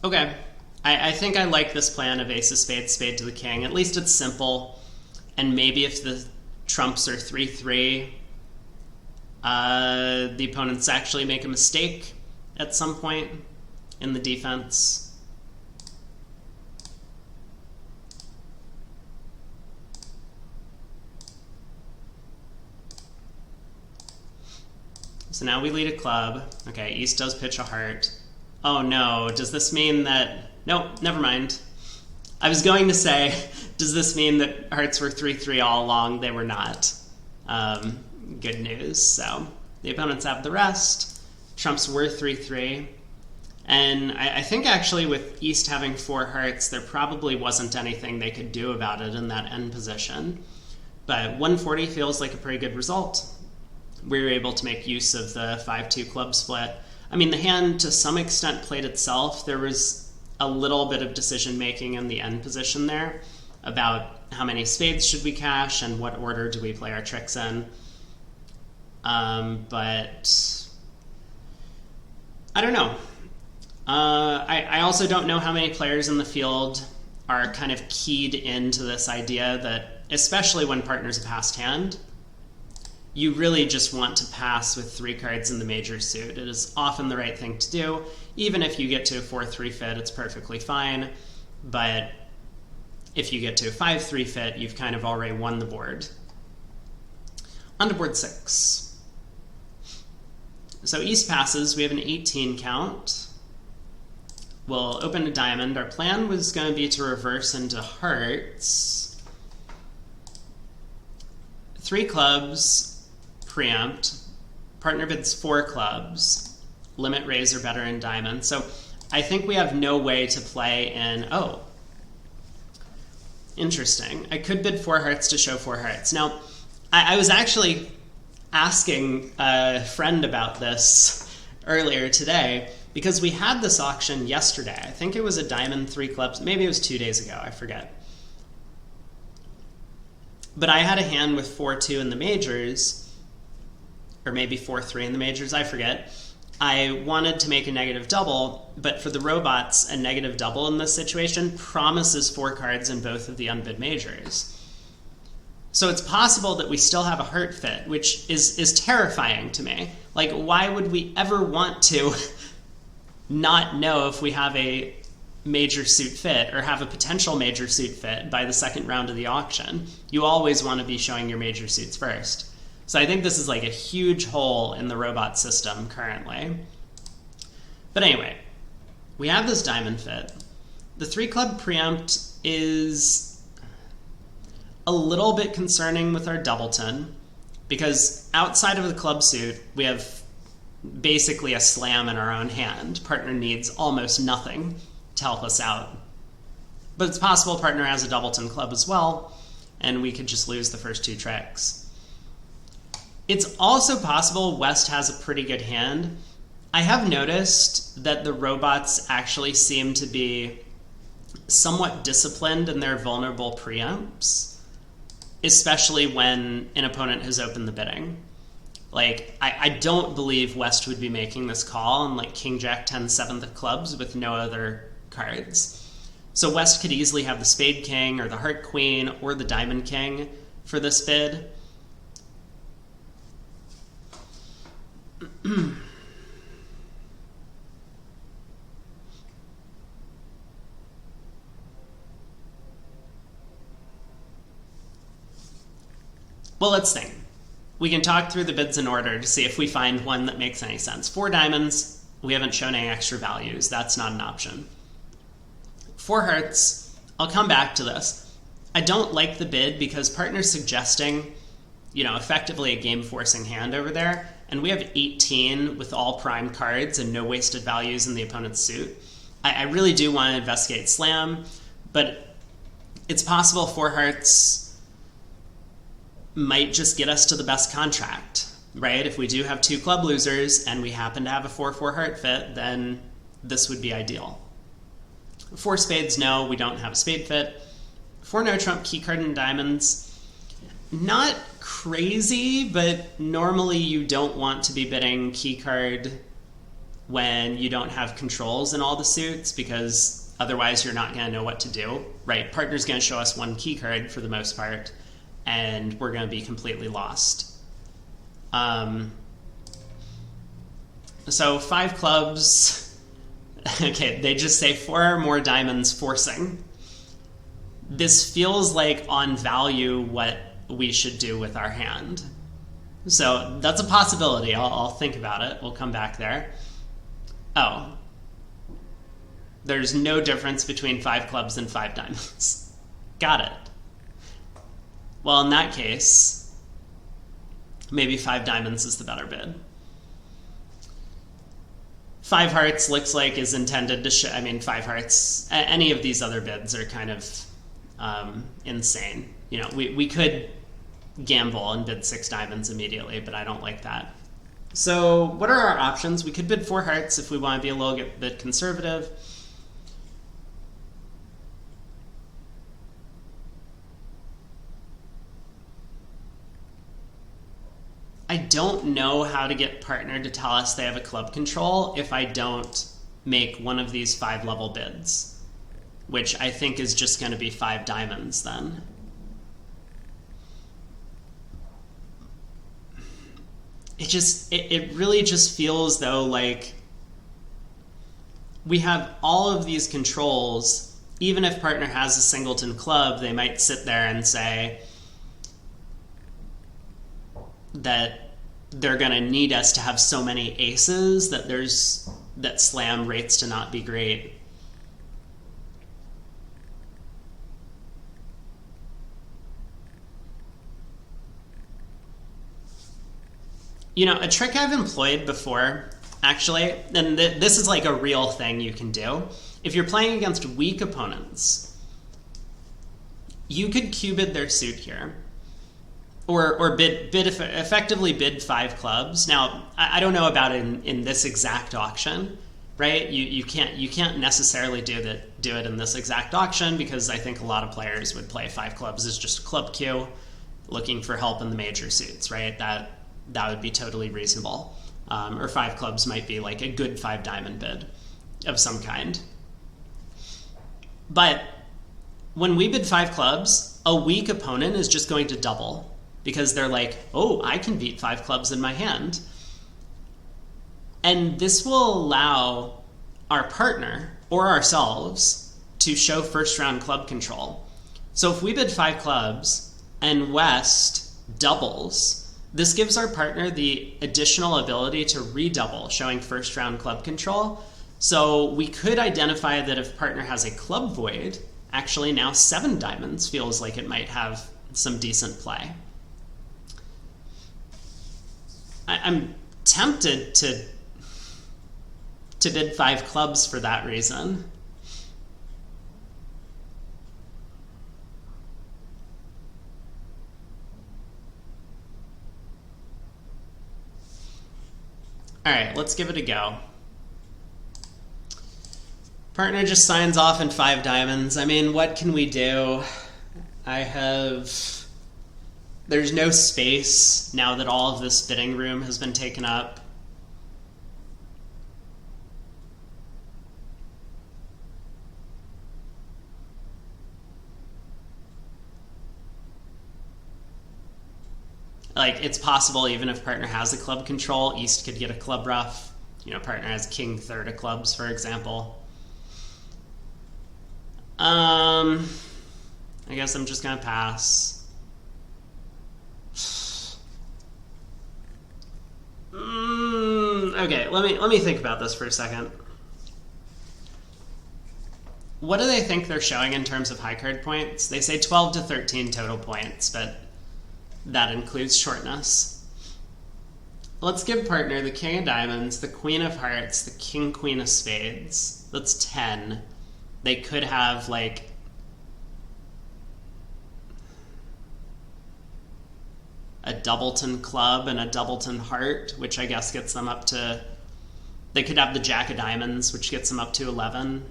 Okay. I think I like this plan of ace of spades, spade to the king. At least it's simple. And maybe if the trumps are 3-3, the opponents actually make a mistake at some point in the defense. So now we lead a club. Okay, East does pitch a heart. Oh no, does this mean that... Nope, never mind. I was going to say, does this mean that hearts were 3-3 all along? They were not. Good news. So the opponents have the rest. Trumps were 3-3. And I think actually with East having 4 hearts, there probably wasn't anything they could do about it in that end position. But 140 feels like a pretty good result. We were able to make use of the 5-2 club split. I mean, the hand to some extent played itself. There was a little bit of decision making in the end position there about how many spades should we cash and what order do we play our tricks in. But I don't know. I also don't know how many players in the field are kind of keyed into this idea that, especially when partners a passed hand, you really just want to pass with 3 cards in the major suit. It is often the right thing to do. Even if you get to a 4-3 fit, it's perfectly fine. But if you get to a 5-3 fit, you've kind of already won the board. On to board 6. So East passes. We have an 18 count. We'll open a diamond. Our plan was going to be to reverse into hearts. 3 clubs. Preempt, partner bids 4 clubs, limit raise or better in diamond. So I think we have no way to play in, oh, interesting. I could bid 4 hearts to show 4 hearts. Now, I was actually asking a friend about this earlier today because we had this auction yesterday. I think it was a diamond 3 clubs, maybe it was 2 days ago, I forget. But I had a hand with 4-2 in the majors, or maybe 4-3 in the majors, I forget. I wanted to make a negative double, but for the robots, a negative double in this situation promises 4 cards in both of the unbid majors. So it's possible that we still have a heart fit, which is terrifying to me. Like, why would we ever want to not know if we have a major suit fit or have a potential major suit fit by the second round of the auction? You always want to be showing your major suits first. So I think this is like a huge hole in the robot system currently. But anyway, we have this diamond fit. The 3 club preempt is a little bit concerning with our doubleton because outside of the club suit, we have basically a slam in our own hand. Partner needs almost nothing to help us out. But it's possible partner has a doubleton club as well, and we could just lose the first 2 tricks. It's also possible West has a pretty good hand. I have noticed that the robots actually seem to be somewhat disciplined in their vulnerable preempts, especially when an opponent has opened the bidding. Like, I don't believe West would be making this call on like King, Jack, 10, 7th of clubs with no other cards. So West could easily have the Spade King or the Heart Queen or the Diamond King for this bid. Well, let's think. We can talk through the bids in order to see if we find one that makes any sense. 4 diamonds, we haven't shown any extra values. That's not an option. 4 hearts, I'll come back to this. I don't like the bid because partner's suggesting, effectively a game-forcing hand over there, and we have 18 with all prime cards and no wasted values in the opponent's suit. I really do want to investigate slam, but it's possible 4 hearts might just get us to the best contract, right? If we do have 2 club losers and we happen to have a 4-4 heart fit, then this would be ideal. 4 spades, no, we don't have a spade fit. 4 no trump, key card and diamonds. Not crazy, but normally you don't want to be bidding key card when you don't have controls in all the suits because otherwise you're not going to know what to do, right? Partner's going to show us 1 key card for the most part, and we're going to be completely lost. So 5 clubs. Okay, they just say 4 or more diamonds forcing. This feels like on value what we should do with our hand. So that's a possibility. I'll think about it. We'll come back there. Oh, there's no difference between 5 clubs and 5 diamonds. Got it. Well, in that case, maybe 5 diamonds is the better bid. 5 hearts looks like is intended to show, I mean, 5 hearts, any of these other bids are kind of insane. You know, we could gamble and bid 6 diamonds immediately, but I don't like that. So what are our options? We could bid 4 hearts if we want to be a little bit conservative. I don't know how to get partner to tell us they have a club control if I don't make one of these 5 level bids, which I think is just going to be 5 diamonds then. It really just feels though like we have all of these controls. Even if partner has a singleton club, they might sit there and say that they're going to need us to have so many aces that slam rates to not be great. You know, a trick I've employed before, actually, and this is like a real thing you can do. If you're playing against weak opponents, you could Q-bid their suit here. Or effectively bid 5 clubs. Now, I don't know about in this exact auction, right? You can't necessarily do it in this exact auction because I think a lot of players would play 5 clubs as just a club queue, looking for help in the major suits, right? That would be totally reasonable. Or 5 clubs might be like a good 5 diamond bid of some kind. But when we bid 5 clubs, a weak opponent is just going to double. Because they're like, oh, I can beat 5 clubs in my hand. And this will allow our partner or ourselves to show first round club control. So if we bid 5 clubs and West doubles, this gives our partner the additional ability to redouble, showing first round club control. So we could identify that if partner has a club void, actually now 7 diamonds feels like it might have some decent play. I'm tempted to bid 5 clubs for that reason. All right, let's give it a go. Partner just signs off in 5 diamonds. I mean, what can we do? There's no space now that all of this bidding room has been taken up. Like, it's possible even if partner has a club control, East could get a club ruff. You know, partner has king third of clubs, for example. I guess I'm just gonna pass. Okay, let me think about this for a second. What do they think they're showing in terms of high card points? They say 12 to 13 total points, but that includes shortness. Let's give partner the king of diamonds, the queen of hearts, the king queen of spades. That's 10. They could have like a doubleton club and a doubleton heart, which I guess gets them up to, they could have the jack of diamonds, which gets them up to 11.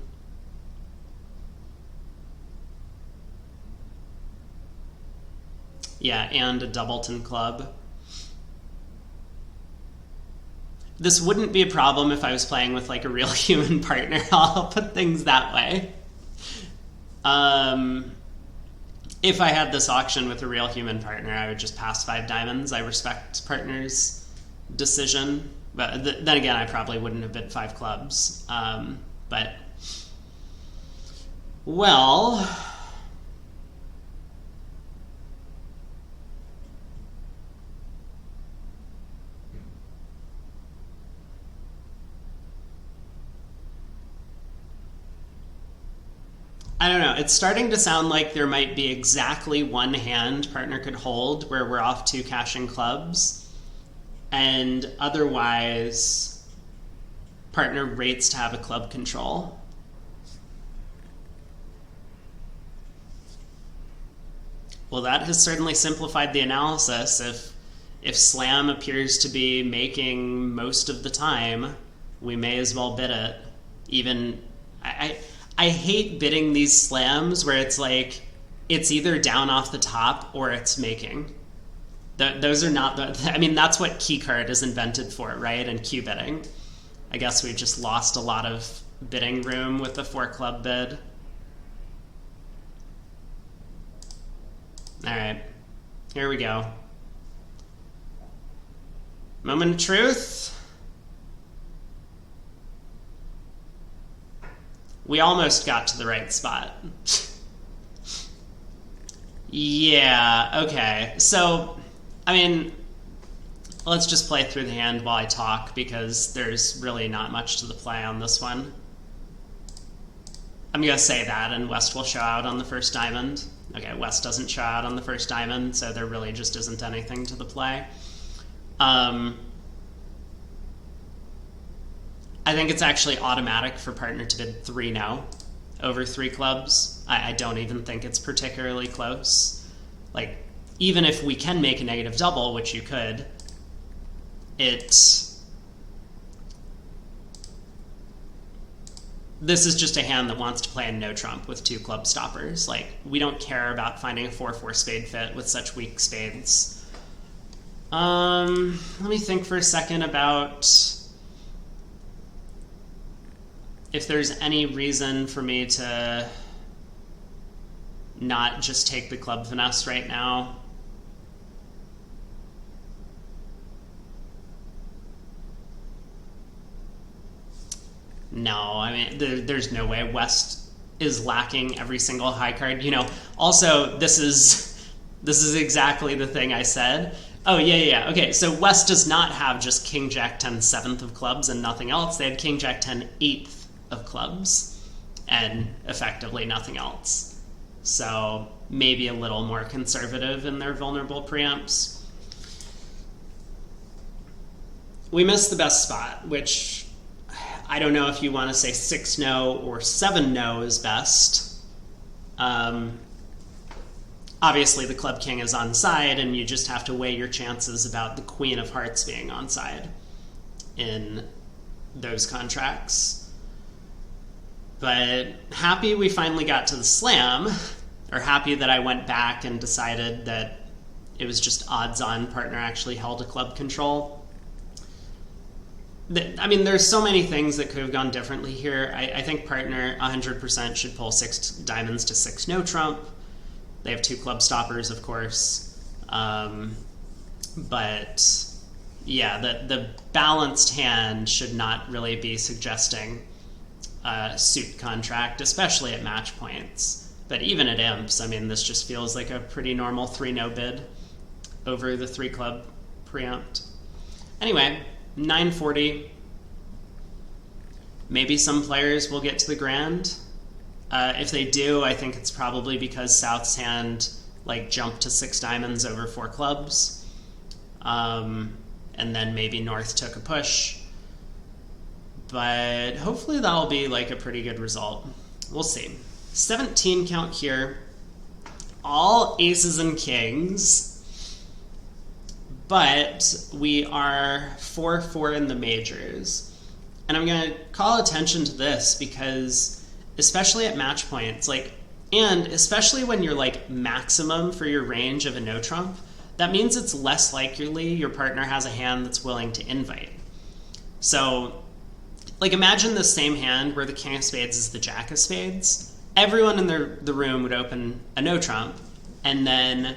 Yeah, and a doubleton club. This wouldn't be a problem if I was playing with like a real human partner. I'll put things that way. If I had this auction with a real human partner, I would just pass 5 diamonds. I respect partner's decision. But then again, I probably wouldn't have bid 5 clubs. But, well, I don't know. It's starting to sound like there might be exactly one hand partner could hold where we're off 2 cashing clubs, and otherwise partner rates to have a club control. Well, that has certainly simplified the analysis. If slam appears to be making most of the time, we may as well bid it. Even I hate bidding these slams where it's like it's either down off the top or it's making. Those are not I mean, that's what keycard is invented for, right? And cue bidding. I guess we've just lost a lot of bidding room with the 4 club bid. All right, here we go. Moment of truth. We almost got to the right spot. Yeah, okay. So, I mean, let's just play through the hand while I talk, because there's really not much to the play on this one. I'm going to say that, and West will show out on the first diamond. Okay, West doesn't show out on the first diamond, so there really just isn't anything to the play. I think it's actually automatic for partner to bid 3-no over 3 clubs. I don't even think it's particularly close. Like, even if we can make a negative double, which you could, this is just a hand that wants to play a no trump with 2 club stoppers. Like, we don't care about finding a 4-4 spade fit with such weak spades. Let me think for a second about if there's any reason for me to not just take the club finesse right now. No, I mean, there's no way. West is lacking every single high card. You know, also, this is exactly the thing I said. Oh, yeah. Okay, so West does not have just King Jack 10 7th of clubs and nothing else. They had King Jack 10 8th of clubs and effectively nothing else. So maybe a little more conservative in their vulnerable preamps. We missed the best spot, which I don't know if you want to say 6-no or 7-no is best. Obviously the club king is on side, and you just have to weigh your chances about the queen of hearts being on side in those contracts. But happy we finally got to the slam, or happy that I went back and decided that it was just odds-on partner actually held a club control. I mean, there's so many things that could have gone differently here. I think partner 100% should pull 6 diamonds to 6 no trump. They have 2 club stoppers, of course. But yeah, the balanced hand should not really be suggesting suit contract, especially at match points. But even at imps, I mean, this just feels like a pretty normal 3-no bid over the 3 club preempt. Anyway, 940. Maybe some players will get to the grand. If they do, I think it's probably because South's hand like jumped to 6 diamonds over 4 clubs. And then maybe North took a push. But hopefully that'll be like a pretty good result. We'll see. 17 count here. All aces and kings. But we are 4-4 in the majors. And I'm going to call attention to this because especially at match points, and especially when you're like maximum for your range of a no trump, that means it's less likely your partner has a hand that's willing to invite. So like imagine the same hand where the king of spades is the jack of spades. Everyone in the room would open a no trump, and then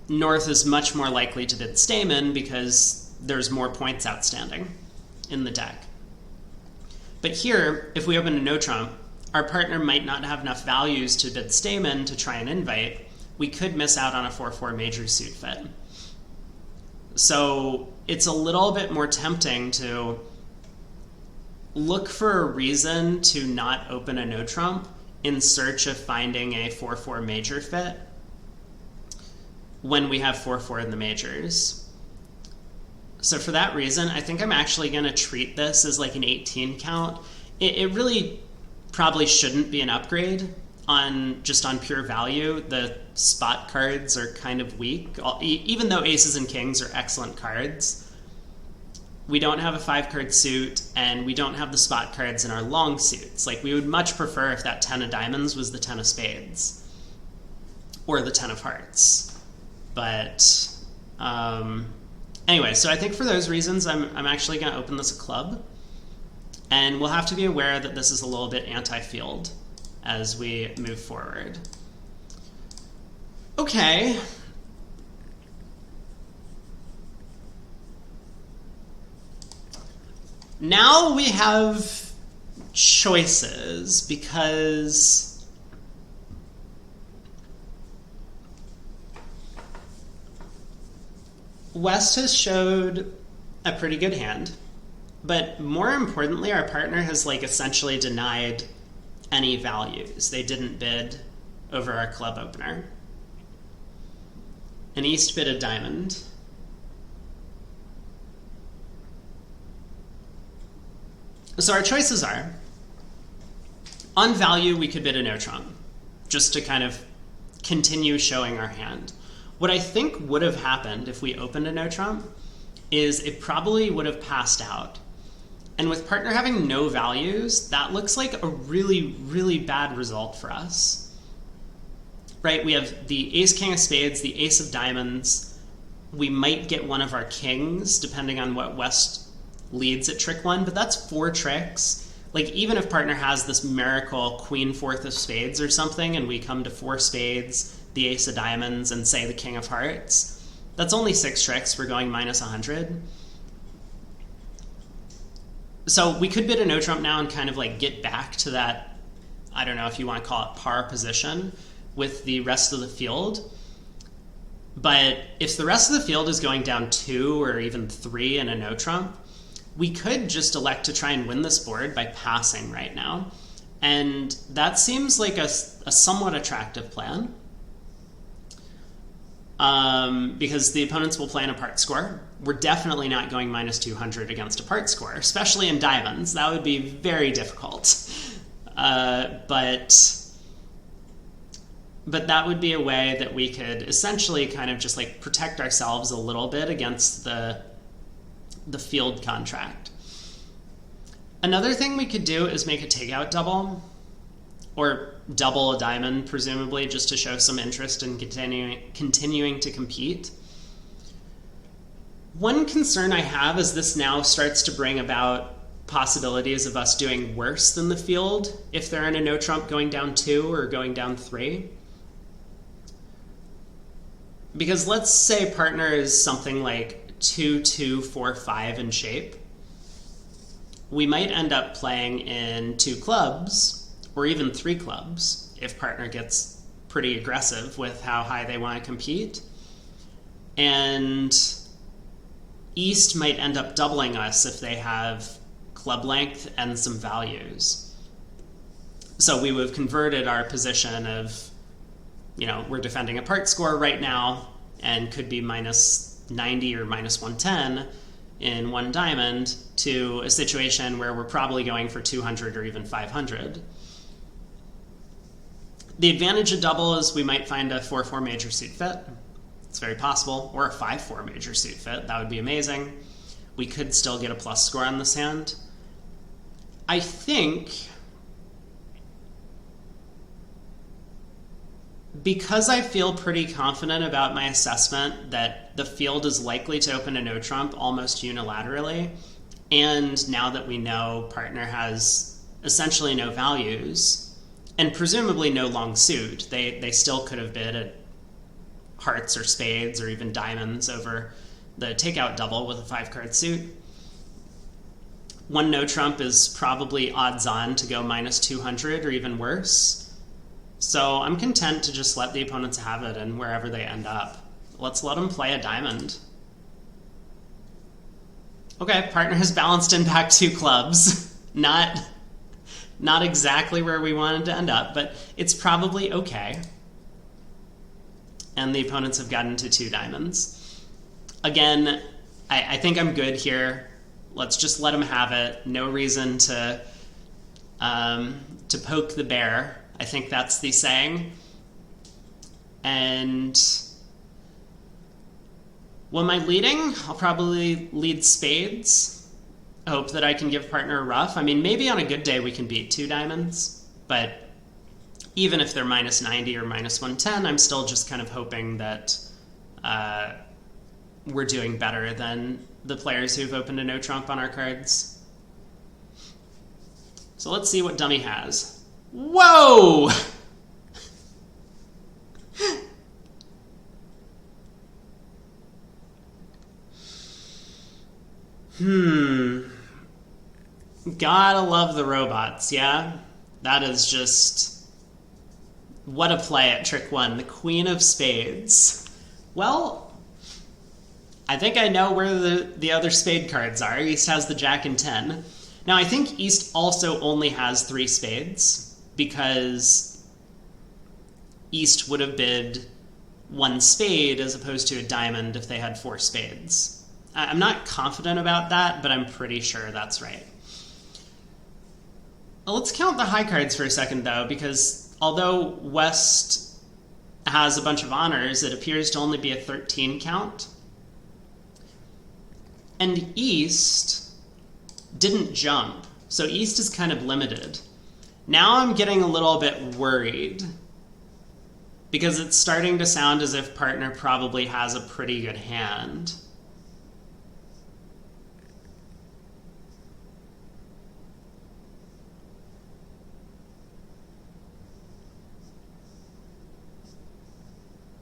North is much more likely to bid Stamen because there's more points outstanding in the deck. But here, if we open a no trump, our partner might not have enough values to bid Stamen to try and invite. We could miss out on a 4-4 major suit fit. So it's a little bit more tempting to look for a reason to not open a no trump in search of finding a 4-4 major fit when we have 4-4 in the majors. So for that reason, I think I'm actually going to treat this as like an 18 count. It really probably shouldn't be an upgrade just on pure value. The spot cards are kind of weak. Even though aces and kings are excellent cards, we don't have a 5-card suit, and we don't have the spot cards in our long suits. Like, we would much prefer if that 10 of diamonds was the 10 of spades or the 10 of hearts. But anyway, so I think for those reasons, I'm actually going to open this a club. And we'll have to be aware that this is a little bit anti-field as we move forward. Okay. Now we have choices, because West has showed a pretty good hand, but more importantly, our partner has like essentially denied any values. They didn't bid over our club opener. And East bid a diamond. So our choices are, on value, we could bid a no trump, just to kind of continue showing our hand. What I think would have happened if we opened a no trump is it probably would have passed out. And with partner having no values, that looks like a really, really bad result for us. Right? We have the ace, king of spades, the ace of diamonds. We might get one of our kings, depending on what West leads at trick 1, but that's 4 tricks. Like, even if partner has this miracle queen 4th of spades or something, and we come to 4 spades, the ace of diamonds, and say the king of hearts, that's only 6 tricks. We're going minus 100. So we could bid a no trump now and kind of like get back to that, I don't know if you want to call it par position with the rest of the field. But if the rest of the field is going down 2 or even 3 in a no trump, we could just elect to try and win this board by passing right now. And that seems like a somewhat attractive plan. Because the opponents will play an apart score. We're definitely not going minus 200 against a part score, especially in diamonds. That would be very difficult. But that would be a way that we could essentially kind of just like protect ourselves a little bit against the field contract. Another thing we could do is make a takeout double, or double a diamond, presumably, just to show some interest in continuing to compete. One concern I have is this now starts to bring about possibilities of us doing worse than the field if they're in a no trump going down 2 or going down 3. Because let's say partner is something like 2, 2, 4, 5 in shape. We might end up playing in 2 clubs, or even 3 clubs, if partner gets pretty aggressive with how high they want to compete. And East might end up doubling us if they have club length and some values. So we would have converted our position of, we're defending a part score right now and could be minus 90 or minus 110 in 1 diamond to a situation where we're probably going for 200 or even 500. The advantage of double is we might find a 4-4 major suit fit. It's very possible. Or a 5-4 major suit fit. That would be amazing. We could still get a plus score on this hand. I think because I feel pretty confident about my assessment that the field is likely to open a no trump almost unilaterally, and now that we know partner has essentially no values, and presumably no long suit, they still could have bid at hearts or spades or even diamonds over the takeout double with a 5-card suit. 1 no trump is probably odds on to go minus 200 or even worse. So I'm content to just let the opponents have it, and wherever they end up, let's let them play a diamond. Okay, partner has balanced in back 2 clubs. Not not exactly where we wanted to end up, but it's probably okay. And the opponents have gotten to 2 diamonds. Again, I think I'm good here. Let's just let them have it. No reason to poke the bear. I think that's the saying. And when am I leading? I'll probably lead spades. Hope that I can give partner a rough. I mean, maybe on a good day we can beat 2 diamonds, but even if they're minus 90 or minus 110, I'm still just kind of hoping that we're doing better than the players who've opened a no trump on our cards. So let's see what dummy has. Whoa! Gotta love the robots, yeah? That is just... what a play at trick 1. The Queen of Spades. Well, I think I know where the other spade cards are. East has the Jack and 10. Now, I think East also only has 3 spades, because East would have bid 1 spade as opposed to a diamond if they had 4 spades. I'm not confident about that, but I'm pretty sure that's right. Let's count the high cards for a second, though, because although West has a bunch of honors, it appears to only be a 13 count. And East didn't jump, so East is kind of limited. Now I'm getting a little bit worried, because it's starting to sound as if partner probably has a pretty good hand.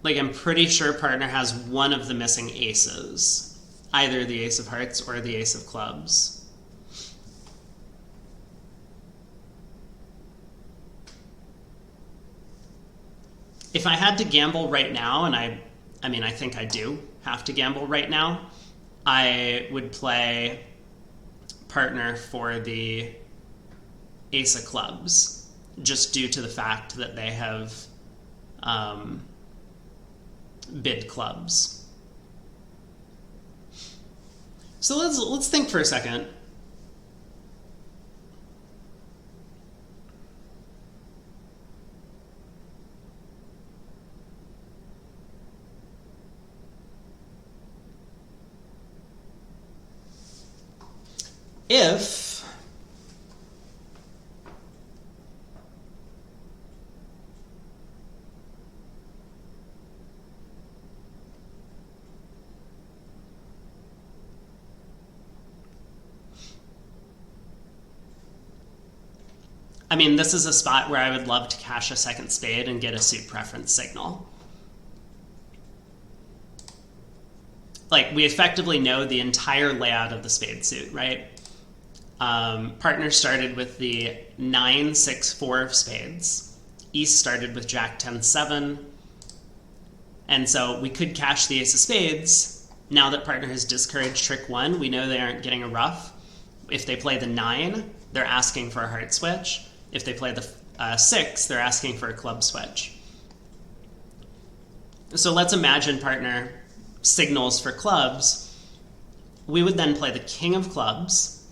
Like, I'm pretty sure partner has one of the missing aces. Either the ace of hearts or the ace of clubs. If I had to gamble right now, and I mean, I think I do have to gamble right now, I would play partner for the ace of clubs, just due to the fact that they have bid clubs. So let's think for a second. If I mean, this is a spot where I would love to cash a second spade and get a suit preference signal. Like, we effectively know the entire layout of the spade suit, right? Partner started with the 9-6-4 of spades. East started with Jack 10-7. And so we could cash the ace of spades. Now that partner has discouraged trick 1, we know they aren't getting a rough. If they play the 9, they're asking for a heart switch. If they play the 6, they're asking for a club switch. So let's imagine partner signals for clubs. We would then play the king of clubs,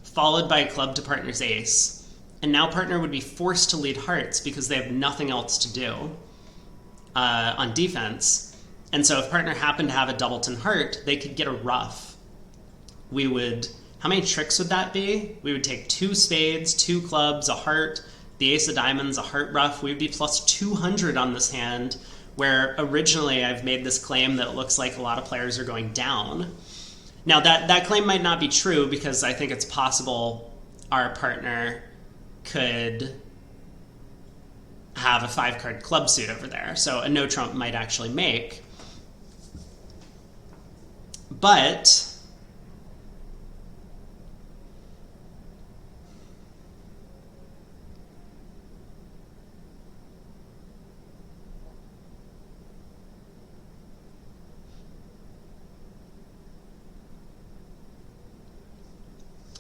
followed by a club to partner's ace. And now partner would be forced to lead hearts because they have nothing else to do on defense. And so if partner happened to have a doubleton heart, they could get a rough. We would... how many tricks would that be? We would take 2 spades, 2 clubs, a heart, the ace of diamonds, a heart rough. We would be plus 200 on this hand, where originally I've made this claim that it looks like a lot of players are going down. Now, that claim might not be true, because I think it's possible our partner could have a 5-card club suit over there, so a no trump might actually make. But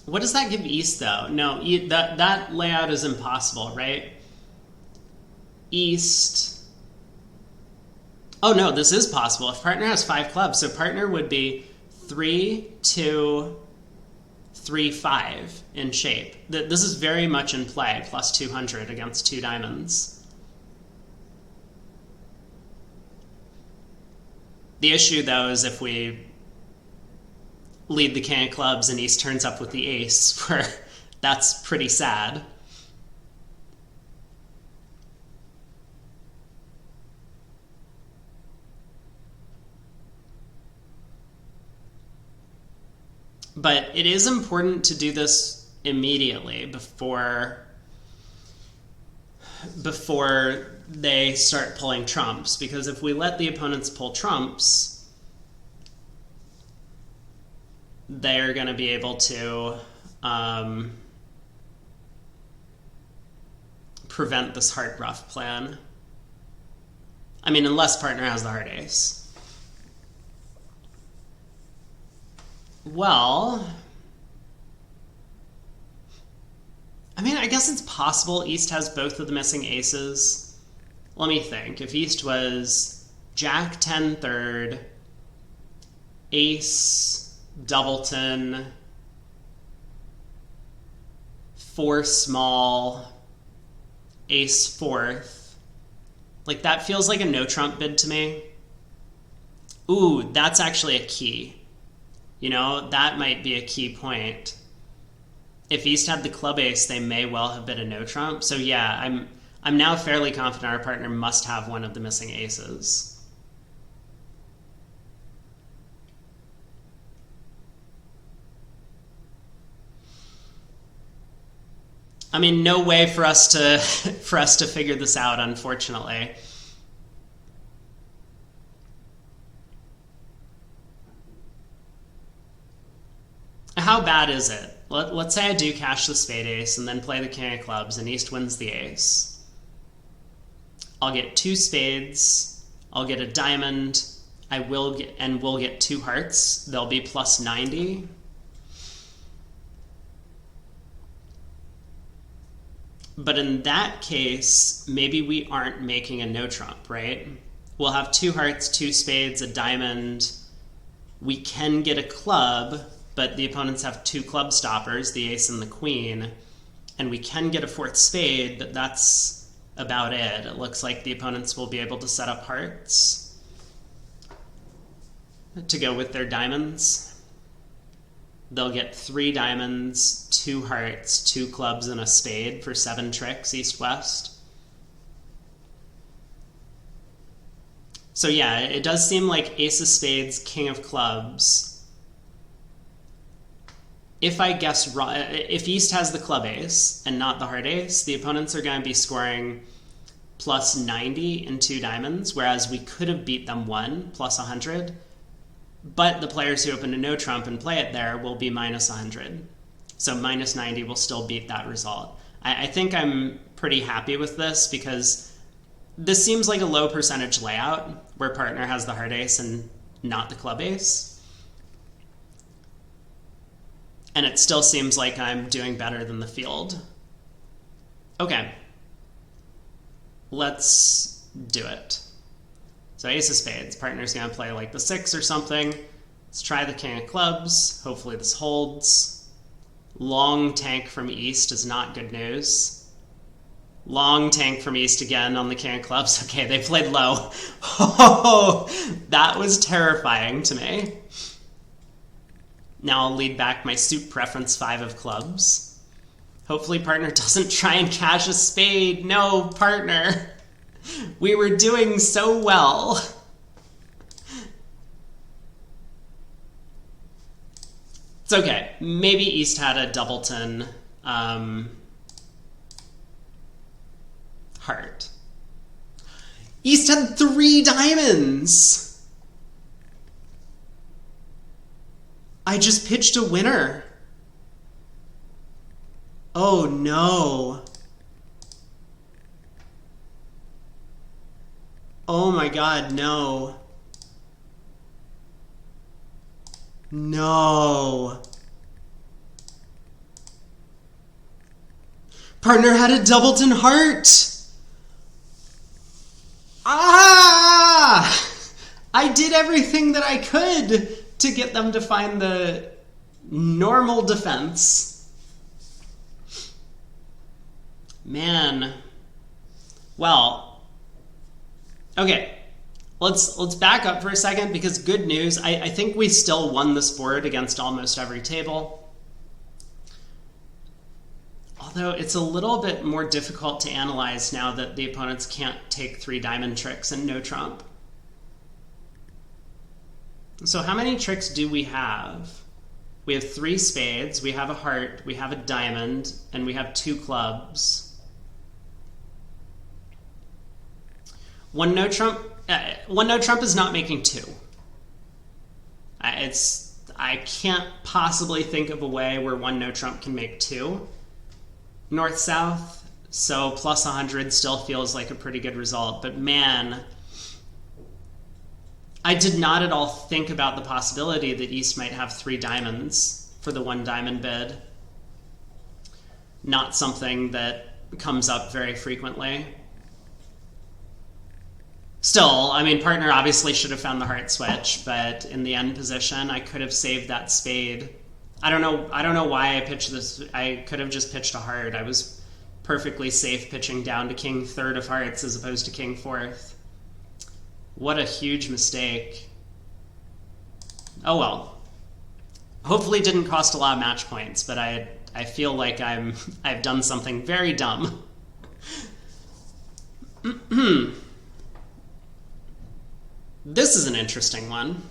What does that give East, though? No, that layout is impossible, right? East... Oh, no, this is possible. If partner has 5 clubs, so partner would be 3, 2, 3, 5 in shape. This is very much in play, plus 200 against 2 diamonds. The issue, though, is if we lead the king of clubs and East turns up with the ace, where that's pretty sad. But it is important to do this immediately before they start pulling trumps, because if we let the opponents pull trumps, they're going to be able to prevent this heart rough plan. I mean, unless partner has the heart ace. Well, I mean, I guess it's possible East has both of the missing aces. Let me think. If East was Jack 10 third, Ace, Doubleton, 4 small, Ace 4th, like that feels like a no trump bid to me. Ooh, that's actually a key. You know, that might be a key point. If East had the club ace, they may well have been a no trump. So yeah, I'm now fairly confident our partner must have one of the missing aces. I mean, no way for us to figure this out, unfortunately. How bad is it? Let's say I do cash the spade ace and then play the king of clubs and East wins the ace. I'll get 2 spades, I'll get a diamond, we'll get 2 hearts. They'll be plus 90. But in that case, maybe we aren't making a no trump, right? We'll have 2 hearts, 2 spades, a diamond. We can get a club, but the opponents have 2 club stoppers, the ace and the queen, and we can get a 4th spade, but that's about it. It looks like the opponents will be able to set up hearts to go with their diamonds. They'll get 3 diamonds, 2 hearts, 2 clubs, and a spade for 7 tricks, east-west. So yeah, it does seem like ace of spades, king of clubs. If I guess wrong, if East has the club ace and not the heart ace, the opponents are going to be scoring plus 90 in 2 diamonds, whereas we could have beat them 1 plus 100. But the players who open a no trump and play it there will be minus 100. So minus 90 will still beat that result. I think I'm pretty happy with this because this seems like a low percentage layout where partner has the heart ace and not the club ace. And it still seems like I'm doing better than the field. Okay. Let's do it. So ace of spades. Partner's going to play like the 6 or something. Let's try the king of clubs. Hopefully this holds. Long tank from East is not good news. Long tank from East again on the king of clubs. Okay, they played low. Oh, that was terrifying to me. Now I'll lead back my suit preference 5 of clubs. Hopefully partner doesn't try and cash a spade. No, partner. We were doing so well. It's okay. Maybe East had a Doubleton heart. East had 3 diamonds. I just pitched a winner. Oh no. Oh my god, no. No. Partner had a doubleton heart. Ah! I did everything that I could to get them to find the normal defense. Man. Well, okay. Let's back up for a second, because good news, I think we still won this board against almost every table. Although it's a little bit more difficult to analyze now that the opponents can't take 3 diamond tricks and no trump. So how many tricks do we have? We have 3 spades, we have a heart, we have a diamond, and we have 2 clubs. One no trump is not making 2. I can't possibly think of a way where one no trump can make 2. North-south, so plus 100 still feels like a pretty good result. But man, I did not at all think about the possibility that East might have 3 diamonds for the 1 diamond bid. Not something that comes up very frequently. Still, I mean, partner obviously should have found the heart switch, but in the end position, I could have saved that spade. I don't know why I pitched this. I could have just pitched a heart. I was perfectly safe pitching down to king 3rd of hearts as opposed to king 4th. What a huge mistake. Oh well. Hopefully it didn't cost a lot of match points, but I feel like I've done something very dumb. This is an interesting one.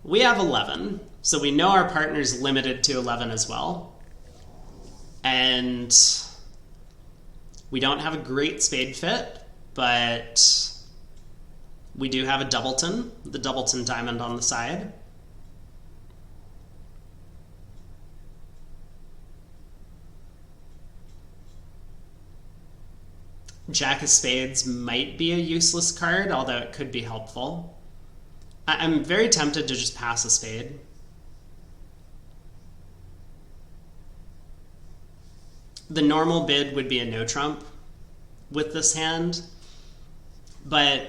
We have 11. So we know our partner's limited to 11 as well. And we don't have a great spade fit, but we do have a doubleton, the doubleton diamond on the side. Jack of spades might be a useless card, although it could be helpful. I'm very tempted to just pass a spade. The normal bid would be a no trump with this hand, but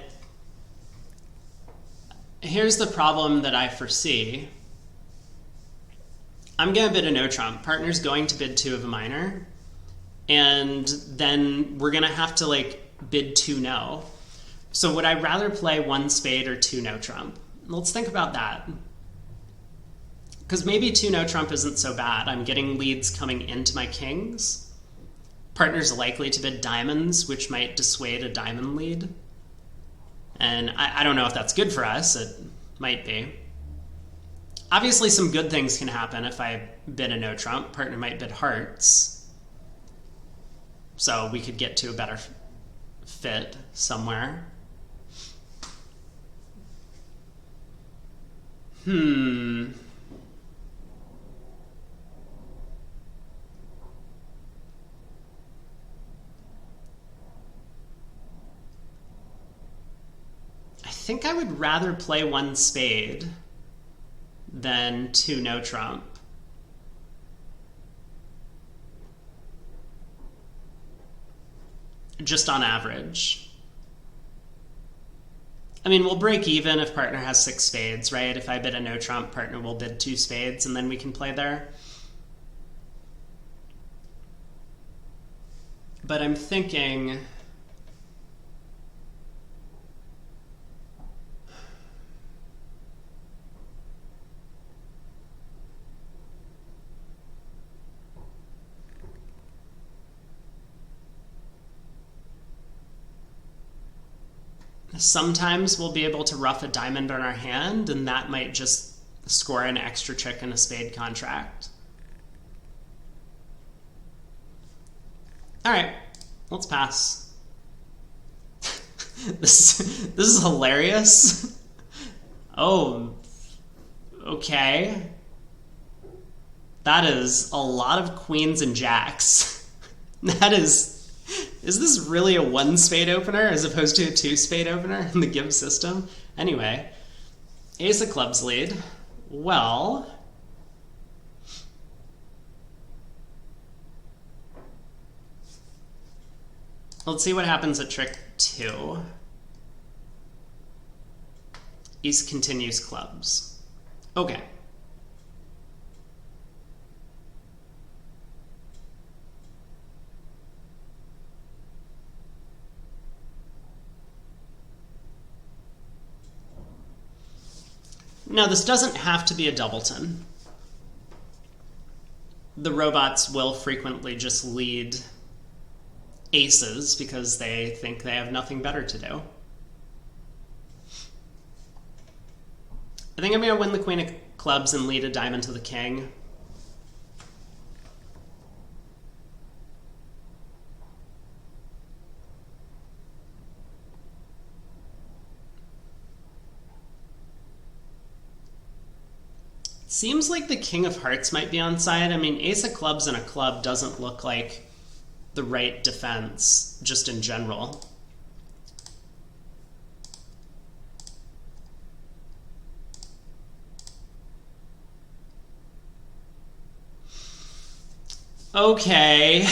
here's the problem that I foresee. I'm going to bid a no trump. Partner's going to bid 2 of a minor, and then we're going to have to like bid 2 no. So would I rather play 1 spade or 2 no trump? Let's think about that. Because maybe 2 no trump isn't so bad. I'm getting leads coming into my kings. Partner's likely to bid diamonds, which might dissuade a diamond lead. And I don't know if that's good for us. It might be. Obviously, some good things can happen if I bid a no trump. Partner might bid hearts. So we could get to a better fit somewhere. I think I would rather play 1 spade than 2 no trump. Just on average. I mean, we'll break even if partner has 6 spades, right? If I bid a no trump, partner will bid 2 spades, and then we can play there. But I'm thinking... Sometimes we'll be able to ruff a diamond on our hand, and that might just score an extra trick in a spade contract. All right, let's pass. This is hilarious. Oh, okay. That is a lot of queens and jacks. That is this really a 1 spade opener as opposed to a 2 spade opener in the give system? Anyway, ace of clubs lead. Well, Let's see what happens at trick 2. Ace continues clubs. Okay. Now, this doesn't have to be a doubleton. The robots will frequently just lead aces because they think they have nothing better to do. I think I'm going to win the queen of clubs and lead a diamond to the king. Seems like the king of hearts might be on side. I mean, ace of clubs and a club doesn't look like the right defense, just in general. Okay.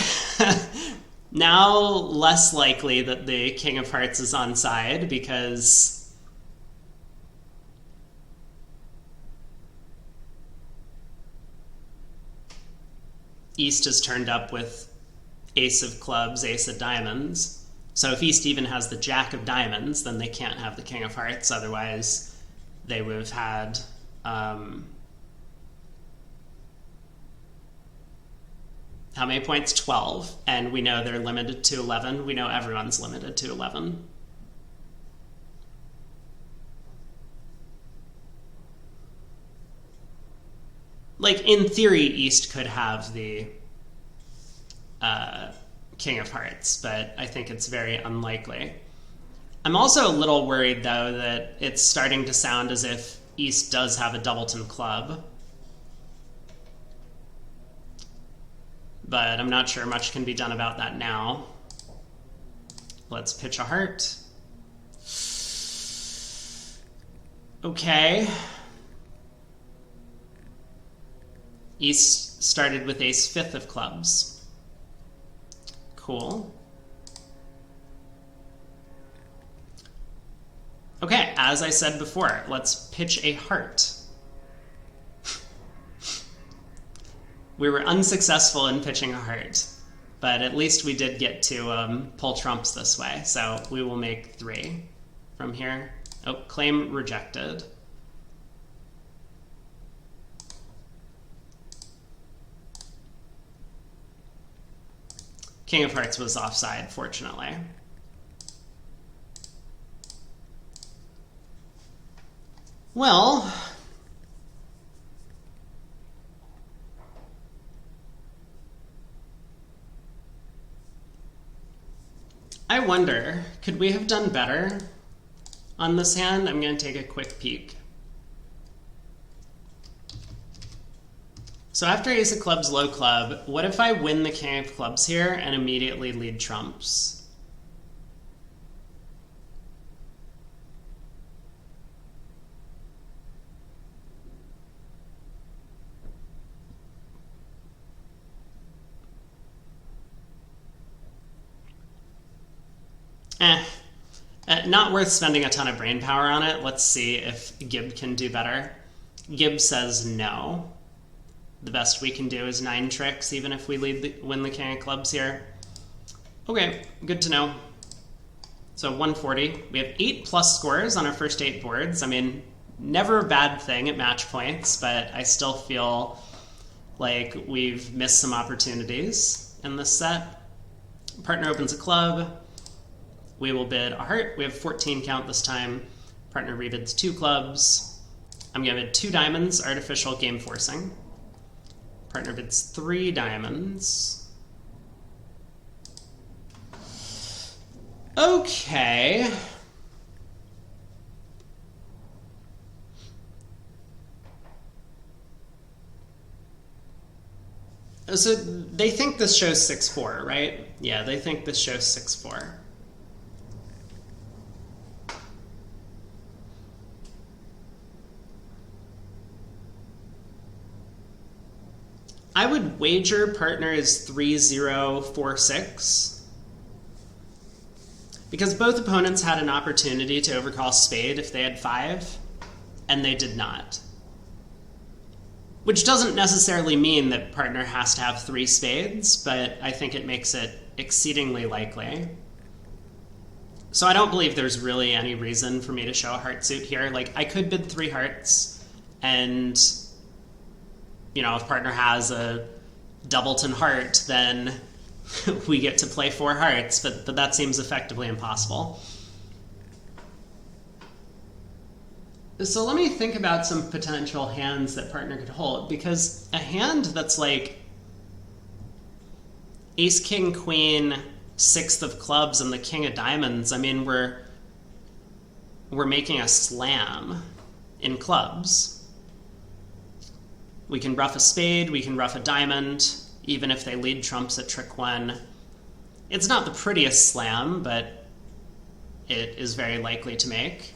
Now less likely that the king of hearts is on side because East is turned up with ace of clubs, ace of diamonds. So if East even has the jack of diamonds, then they can't have the king of hearts. Otherwise, they would have had how many points? 12. And we know they're limited to 11. We know everyone's limited to 11. Like, in theory, East could have the king of hearts, but I think it's very unlikely. I'm also a little worried, though, that it's starting to sound as if East does have a doubleton club. But I'm not sure much can be done about that now. Let's pitch a heart. Okay. East started with ace fifth of clubs. Cool. Okay, as I said before, let's pitch a heart. We were unsuccessful in pitching a heart, but at least we did get to pull trumps this way, so we will make 3 from here. Oh, claim rejected. King of hearts was offside, fortunately. Well, I wonder, could we have done better on this hand? I'm going to take a quick peek. So after ace of clubs, low club, what if I win the king of clubs here and immediately lead trumps? Not worth spending a ton of brain power on it. Let's see if Gib can do better. Gib says no. The best we can do is 9 tricks, even if we win the king of clubs here. Okay, good to know. So 140. We have 8 plus scores on our first 8 boards. I mean, never a bad thing at match points, but I still feel like we've missed some opportunities in this set. Partner opens a club. We will bid a heart. We have 14 count this time. Partner rebids 2 clubs. I'm going to bid 2 diamonds, artificial game forcing. Partner bids 3 diamonds. Okay. So they think this shows 6-4, right? Yeah, they think this shows 6-4. I would wager partner is 3046. Because both opponents had an opportunity to overcall spade if they had 5, and they did not. Which doesn't necessarily mean that partner has to have 3 spades, but I think it makes it exceedingly likely. So I don't believe there's really any reason for me to show a heart suit here. Like, I could bid 3 hearts, and, you know, if partner has a doubleton heart, then we get to play 4 hearts, but that seems effectively impossible. So let me think about some potential hands that partner could hold, because a hand that's like ace, king, queen, 6th of clubs, and the king of diamonds, I mean, we're making a slam in clubs. We can ruff a spade, we can ruff a diamond, even if they lead trumps at trick 1. It's not the prettiest slam, but it is very likely to make.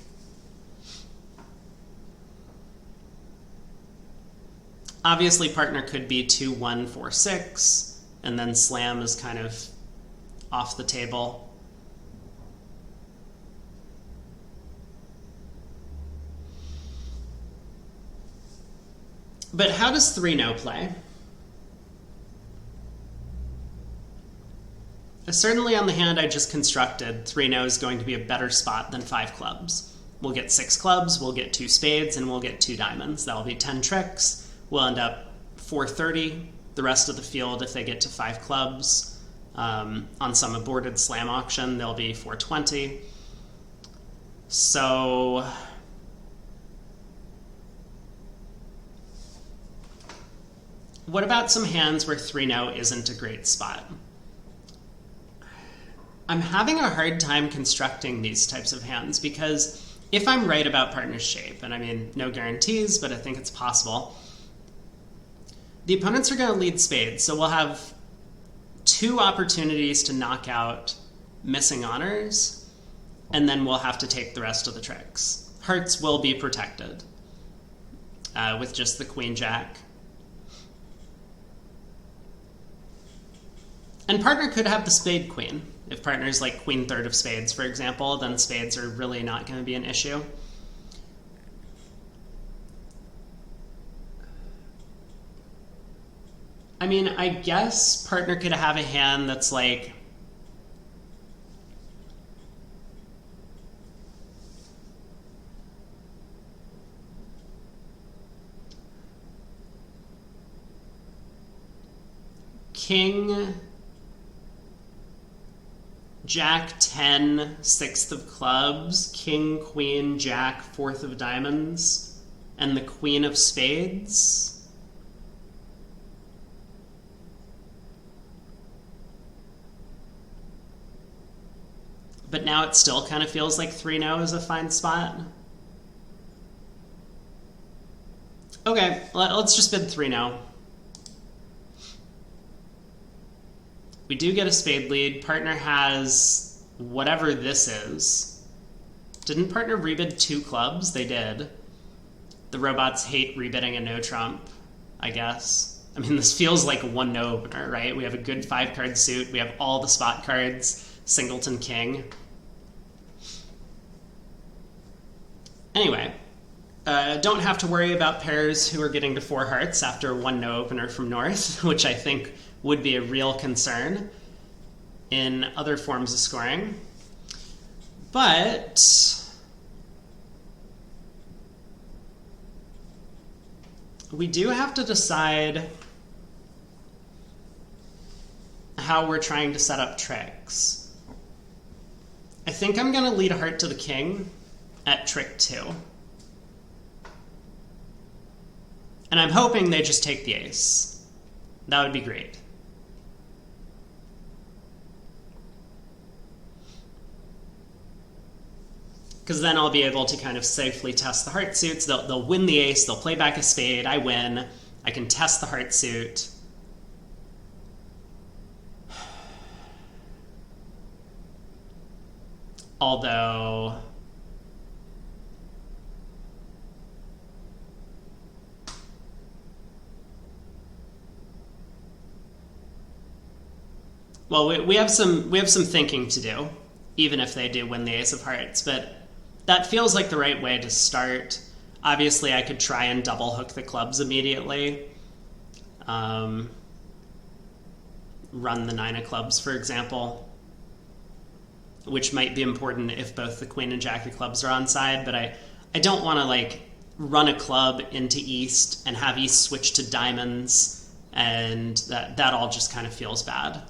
Obviously, partner could be 2, 1, 4, 6, and then slam is kind of off the table. But how does 3-no play? Certainly on the hand I just constructed, 3-no is going to be a better spot than 5 clubs. We'll get 6 clubs, we'll get 2 spades, and we'll get 2 diamonds. That'll be 10 tricks. We'll end up 430. The rest of the field, if they get to 5 clubs, on some aborted slam auction, they'll be 420. So what about some hands where 3-no isn't a great spot? I'm having a hard time constructing these types of hands, because if I'm right about partner's shape, and I mean, no guarantees, but I think it's possible, the opponents are going to lead spades, so we'll have 2 opportunities to knock out missing honors, and then we'll have to take the rest of the tricks. Hearts will be protected with just the queen-jack. And partner could have the spade queen. If partner's like queen third of spades, for example, then spades are really not going to be an issue. I mean, I guess partner could have a hand that's like king, jack 10, 6th of clubs, king, queen, jack, 4th of diamonds, and the queen of spades. But now it still kind of feels like 3-no is a fine spot. Okay, let's just bid 3-no. We do get a spade lead. Partner has whatever this is. Didn't partner rebid 2 clubs? They did. The robots hate rebidding a no trump, I guess. I mean, this feels like a 1-no opener, right? We have a good 5-card suit. We have all the spot cards. Singleton king. Anyway, don't have to worry about pairs who are getting to 4 hearts after a 1-no opener from North, which I think would be a real concern in other forms of scoring. But we do have to decide how we're trying to set up tricks. I think I'm going to lead a heart to the king at trick 2. And I'm hoping they just take the ace. That would be great. Because then I'll be able to kind of safely test the heart suits. They'll win the ace, they'll play back a spade, I win, I can test the heart suit. Although well, we have some thinking to do. even if they do win the ace of hearts. But that feels like the right way to start. Obviously, I could try and double hook the clubs immediately. Run the 9 of clubs, for example, which might be important if both the queen and jack of clubs are on side, but I don't want to like run a club into east and have east switch to diamonds, and that all just kind of feels bad,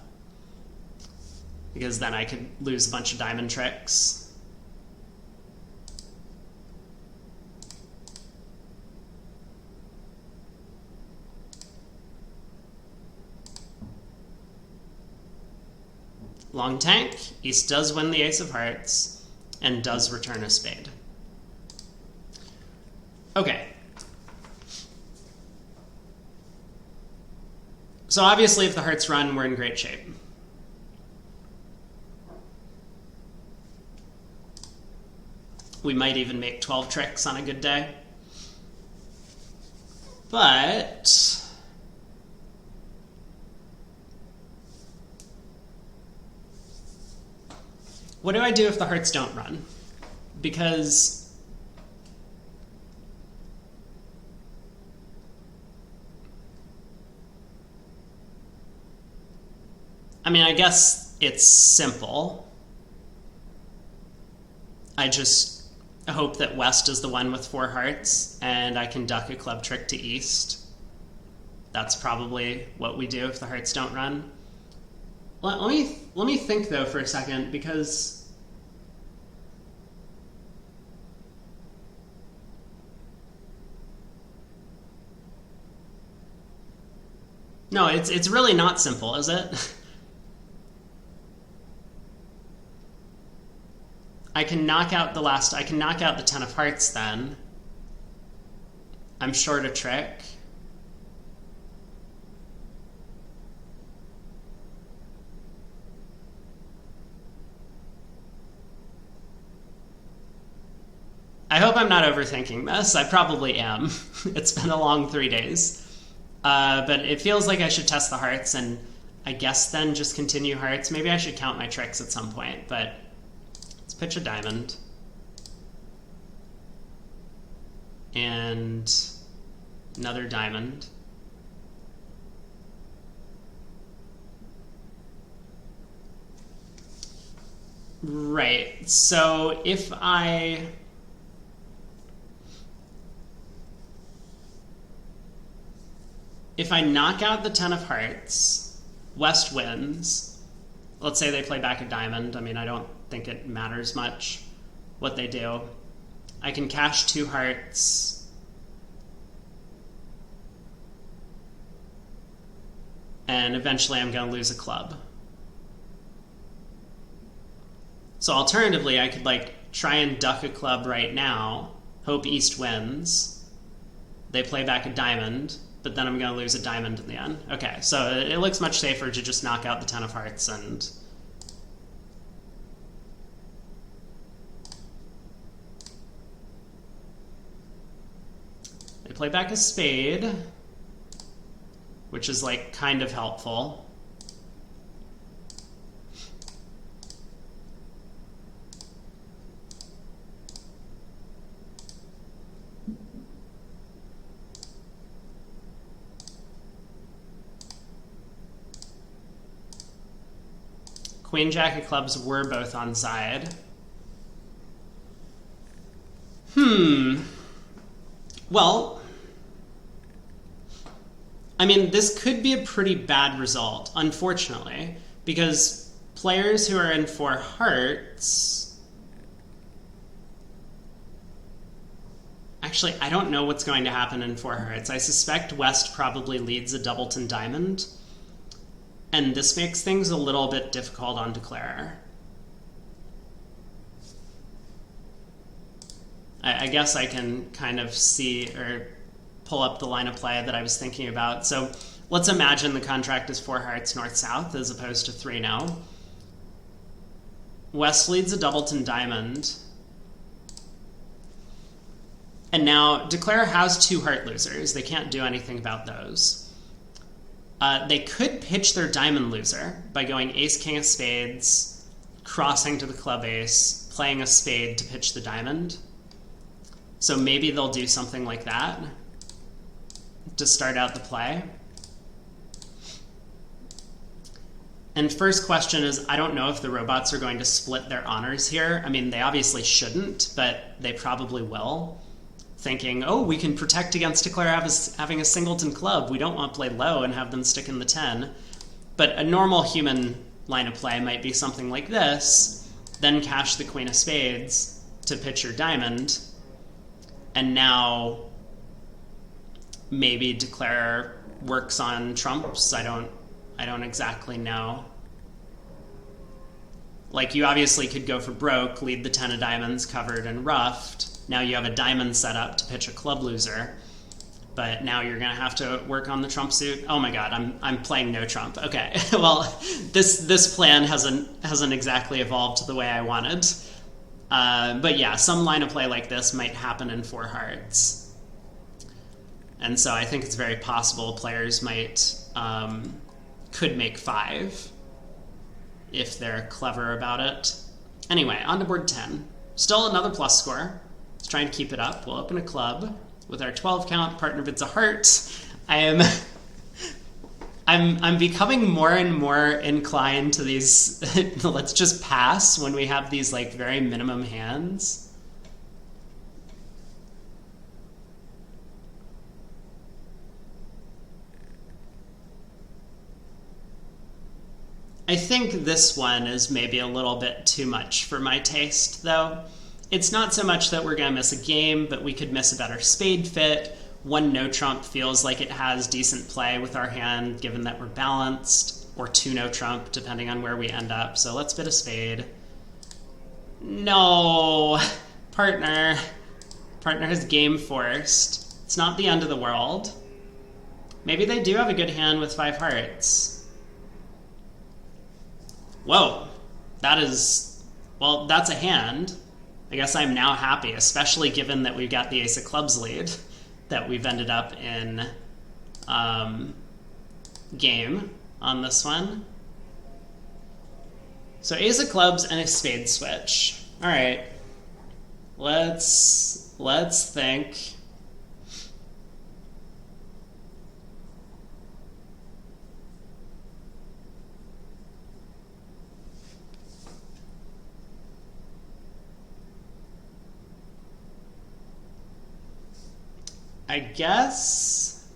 because then I could lose a bunch of diamond tricks. Long tank, east does win the ace of hearts and does return a spade. Okay. So obviously if the hearts run, we're in great shape. We might even make 12 tricks on a good day. But what do I do if the hearts don't run? Because I mean, I guess it's simple. I just hope that West is the one with 4 hearts and I can duck a club trick to East. That's probably what we do if the hearts don't run. Let me think though for a second, because no, it's really not simple, is it? I can knock out the 10 of hearts then. I'm short a trick. I hope I'm not overthinking this. I probably am. It's been a long 3 days. But it feels like I should test the hearts and I guess then just continue hearts. Maybe I should count my tricks at some point, but let's pitch a diamond. And another diamond. Right, so if I knock out the 10 of hearts, West wins. Let's say they play back a diamond. I mean, I don't think it matters much what they do. I can cash 2 hearts. And eventually I'm going to lose a club. So alternatively, I could like try and duck a club right now, hope East wins. They play back a diamond, but then I'm going to lose a diamond in the end. Okay, so it looks much safer to just knock out the 10 of hearts and they play back a spade, which is like kind of helpful. Queen, jack of clubs were both on side. Well, I mean, this could be a pretty bad result, unfortunately, because players who are in 4 hearts... Actually, I don't know what's going to happen in 4 hearts. I suspect West probably leads a doubleton diamond. And this makes things a little bit difficult on Declare. I guess I can kind of see or pull up the line of play that I was thinking about. So let's imagine the contract is 4 hearts north-south as opposed to 3-0. West leads a doubleton diamond. And now Declare has 2 heart losers. They can't do anything about those. They could pitch their diamond loser by going ace, king of spades, crossing to the club ace, playing a spade to pitch the diamond. So maybe they'll do something like that to start out the play. And first question is, I don't know if the robots are going to split their honors here. I mean, they obviously shouldn't, but they probably will. Thinking, oh, we can protect against Declare having a singleton club. We don't want to play low and have them stick in the 10. But a normal human line of play might be something like this, then cash the queen of spades to pitch your diamond, and now maybe Declare works on trumps. I don't exactly know. Like, you obviously could go for broke, lead the 10 of diamonds covered and roughed. Now you have a diamond set up to pitch a club loser, but now you're gonna have to work on the trump suit. Oh my god, I'm playing no trump. Okay, well, this plan hasn't exactly evolved to the way I wanted. But yeah, some line of play like this might happen in 4 hearts. And so I think it's very possible players might could make 5 if they're clever about it. Anyway, on to board 10. Still another plus score. Let's try and keep it up. We'll open a club with our 12 count. Partner bids a heart. I'm becoming more and more inclined to these let's just pass when we have these like very minimum hands. I think this one is maybe a little bit too much for my taste, though. It's not so much that we're going to miss a game, but we could miss a better spade fit. 1 no trump feels like it has decent play with our hand, given that we're balanced, or 2 no trump, depending on where we end up. So let's bid a spade. No, partner. Partner has game forced. It's not the end of the world. Maybe they do have a good hand with 5 hearts. Whoa, that is, well, that's a hand. I guess I'm now happy, especially given that we've got the ace of clubs lead, that we've ended up in game on this one. So ace of clubs and a spade switch. All right, let's think. I guess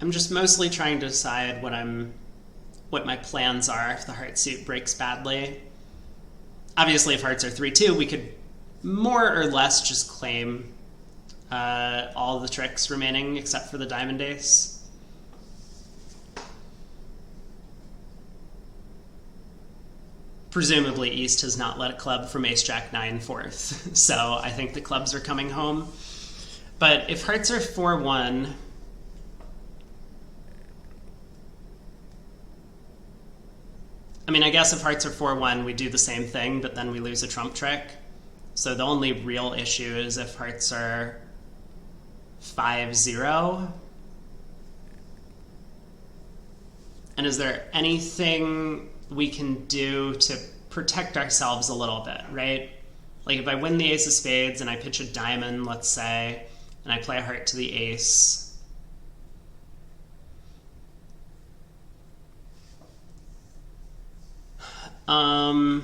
I'm just mostly trying to decide what my plans are if the heart suit breaks badly. Obviously, if hearts are 3-2, we could more or less just claim all the tricks remaining except for the diamond ace. Presumably, East has not let a club from ace jack 9 fourth, so I think the clubs are coming home. But if hearts are 4-1, I mean, I guess if hearts are 4-1, we do the same thing, but then we lose a trump trick. So the only real issue is if hearts are 5-0. And is there anything we can do to protect ourselves a little bit, right? Like if I win the ace of spades and I pitch a diamond, let's say, and I play a heart to the ace, I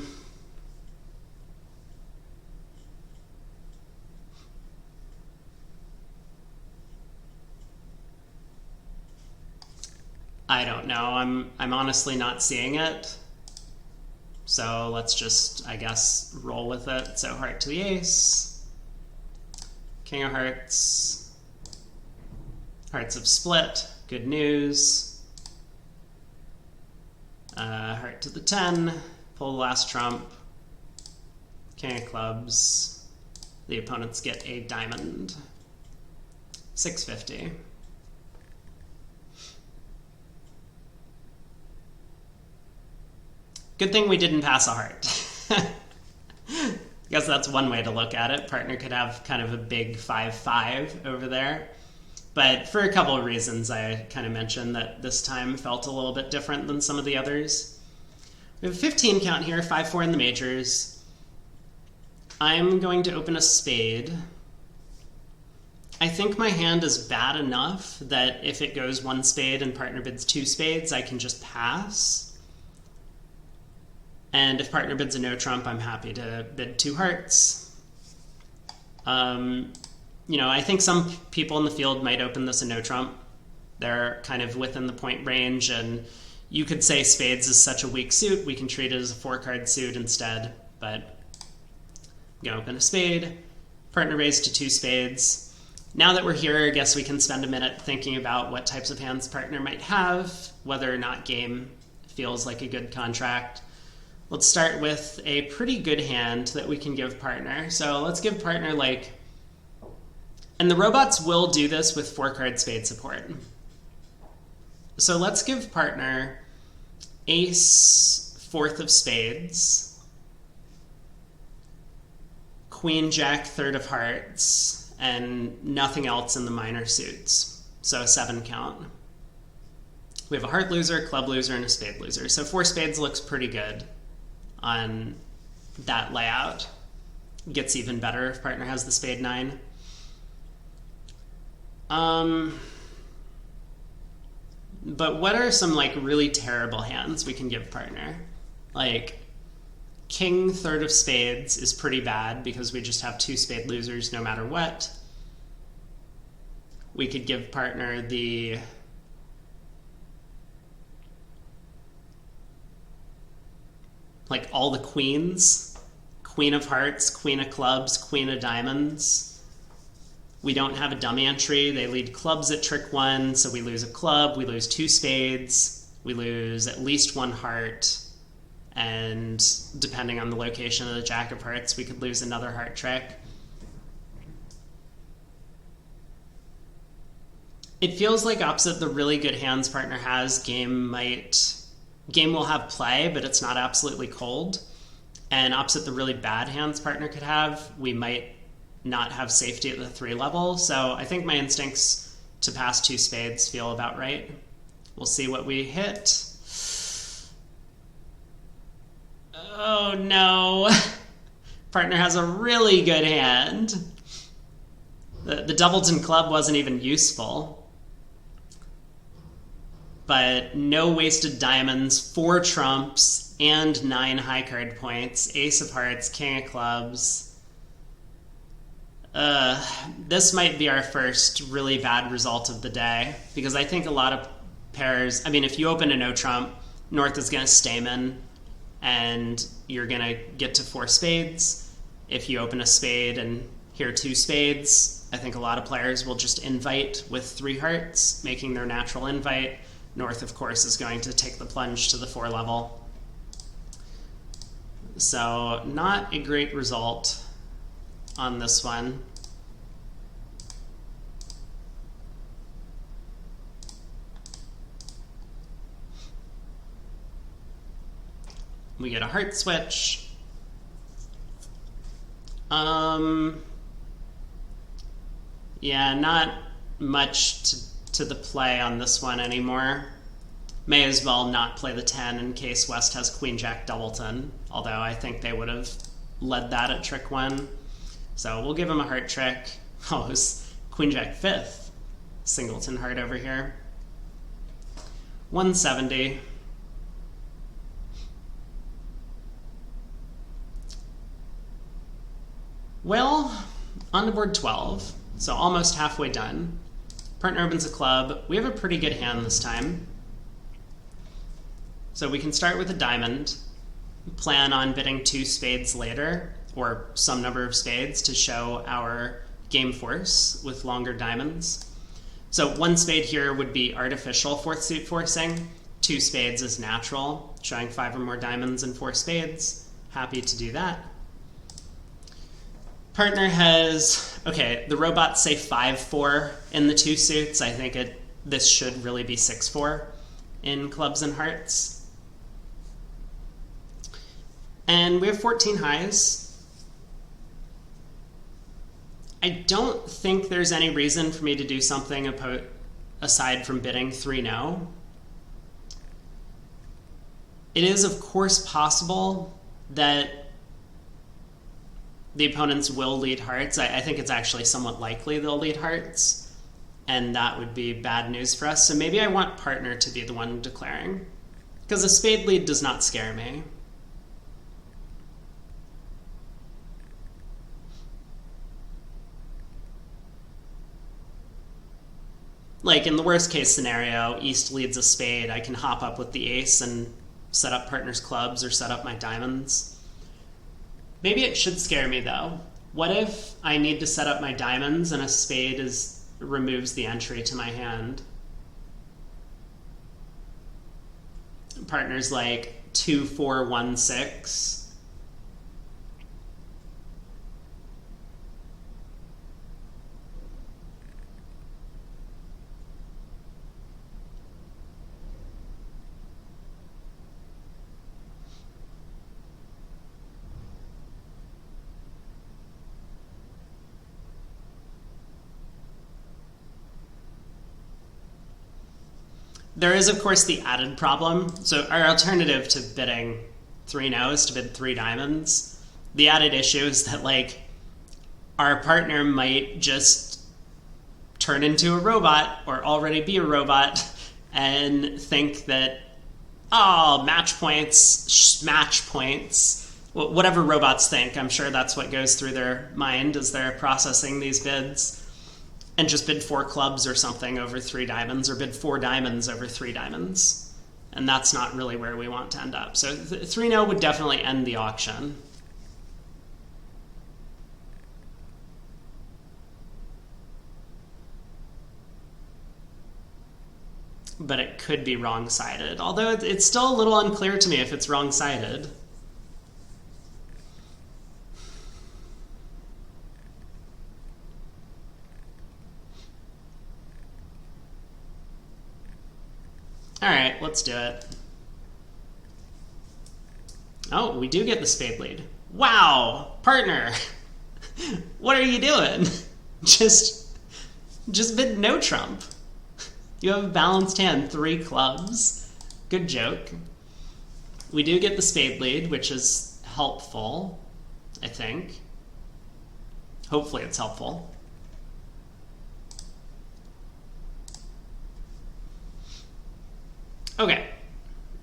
don't know. I'm honestly not seeing it. So let's just, I guess, roll with it. So heart to the ace, king of hearts, hearts have split, good news. Heart to the 10, pull the last trump, king of clubs, the opponents get a diamond, 650. Good thing we didn't pass a heart. I guess that's one way to look at it. Partner could have kind of a big 5-5 over there. But for a couple of reasons, I kind of mentioned that this time felt a little bit different than some of the others. We have a 15 count here, 5-4 in the majors. I'm going to open a spade. I think my hand is bad enough that if it goes one spade and partner bids two spades, I can just pass. And if partner bids a no trump, I'm happy to bid two hearts. You know, I think some people in the field might open this a no trump. They're kind of within the point range, and you could say spades is such a weak suit, we can treat it as a 4-card suit instead, but I'm gonna open a spade, partner raised to 2 spades. Now that we're here, I guess we can spend a minute thinking about what types of hands partner might have, whether or not game feels like a good contract. Let's start with a pretty good hand that we can give partner. So let's give partner like, and the robots will do this with 4-card spade support. So let's give partner ace, 4th of spades, queen, jack, 3rd of hearts, and nothing else in the minor suits. So a 7 count. We have a heart loser, club loser, and a spade loser. So 4 spades looks pretty good on that layout. Gets even better if partner has the spade 9. But what are some like really terrible hands we can give partner? Like king, 3rd of spades is pretty bad because we just have 2 spade losers no matter what. We could give partner the like all the queens, queen of hearts, queen of clubs, queen of diamonds. We don't have a dummy entry. They lead clubs at trick 1, so we lose a club, we lose 2 spades, we lose at least 1 heart, and depending on the location of the jack of hearts, we could lose another heart trick. It feels like opposite the really good hands partner has, game will have play, but it's not absolutely cold. And opposite the really bad hands partner could have, we might not have safety at the 3 level. So I think my instincts to pass 2 spades feel about right. We'll see what we hit. Oh no. Partner has a really good hand. The Doubleton club wasn't even useful. But no wasted diamonds, 4 trumps, and 9 high card points, ace of hearts, king of clubs. This might be our first really bad result of the day, because I think a lot of pairs, I mean, if you open a no trump, North is going to stamen, and you're going to get to 4 spades. If you open a spade and here 2 spades, I think a lot of players will just invite with 3 hearts, making their natural invite. North, of course, is going to take the plunge to the 4 level. So not a great result on this one. We get a heart switch. Yeah, not much to the play on this one anymore. May as well not play the 10 in case West has Queen Jack Doubleton, although I think they would have led that at trick 1. So we'll give him a heart trick. Oh, it was Queen Jack 5th. Singleton heart over here. 170. Well, on to board 12, so almost halfway done. Partner opens a club. We have a pretty good hand this time. So we can start with a diamond, plan on bidding 2 spades later, or some number of spades to show our game force with longer diamonds. So 1 spade here would be artificial 4th suit forcing. 2 spades is natural, showing 5 or more diamonds and 4 spades. Happy to do that. Partner has, okay, the robots say 5-4 in the 2 suits. I think this should really be 6-4 in clubs and hearts. And we have 14 highs. I don't think there's any reason for me to do something aside from bidding 3-no. It is, of course, possible that the opponents will lead hearts. I think it's actually somewhat likely they'll lead hearts, and that would be bad news for us. So maybe I want partner to be the one declaring, because a spade lead does not scare me. Like, in the worst case scenario, East leads a spade, I can hop up with the ace and set up partner's clubs or set up my diamonds. Maybe it should scare me, though. What if I need to set up my diamonds and a spade removes the entry to my hand? Partner's like 2, 4, 1, 6. There is, of course, the added problem. So our alternative to bidding 3-no is to bid 3 diamonds. The added issue is that, like, our partner might just turn into a robot or already be a robot and think that, oh, match points, whatever robots think. I'm sure that's what goes through their mind as they're processing these bids. And just bid 4 clubs or something over 3 diamonds, or bid 4 diamonds over 3 diamonds. And that's not really where we want to end up. So 3-no would definitely end the auction. But it could be wrong-sided, although it's still a little unclear to me if it's wrong-sided. All right, let's do it. Oh, we do get the spade lead. Wow, partner, what are you doing? Just bid no trump. You have a balanced hand, 3 clubs. Good joke. We do get the spade lead, which is helpful, I think. Hopefully it's helpful. Okay,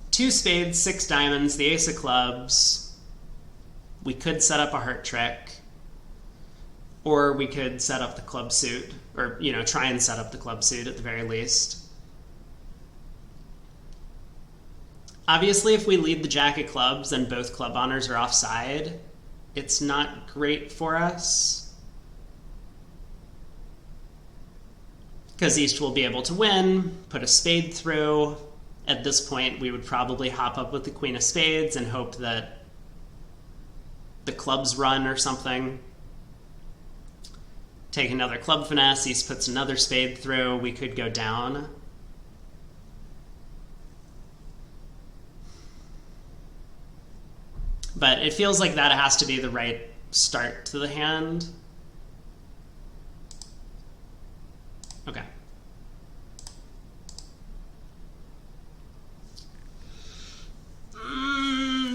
2 spades, 6 diamonds, the ace of clubs. We could set up a heart trick, or we could set up the club suit, or, you know, try and set up the club suit at the very least. Obviously, if we lead the jack of clubs and both club honors are offside, it's not great for us, because East will be able to win, put a spade through. At this point, we would probably hop up with the queen of spades and hope that the clubs run or something. Take another club finesse, East puts another spade through, we could go down. But it feels like that has to be the right start to the hand. Okay.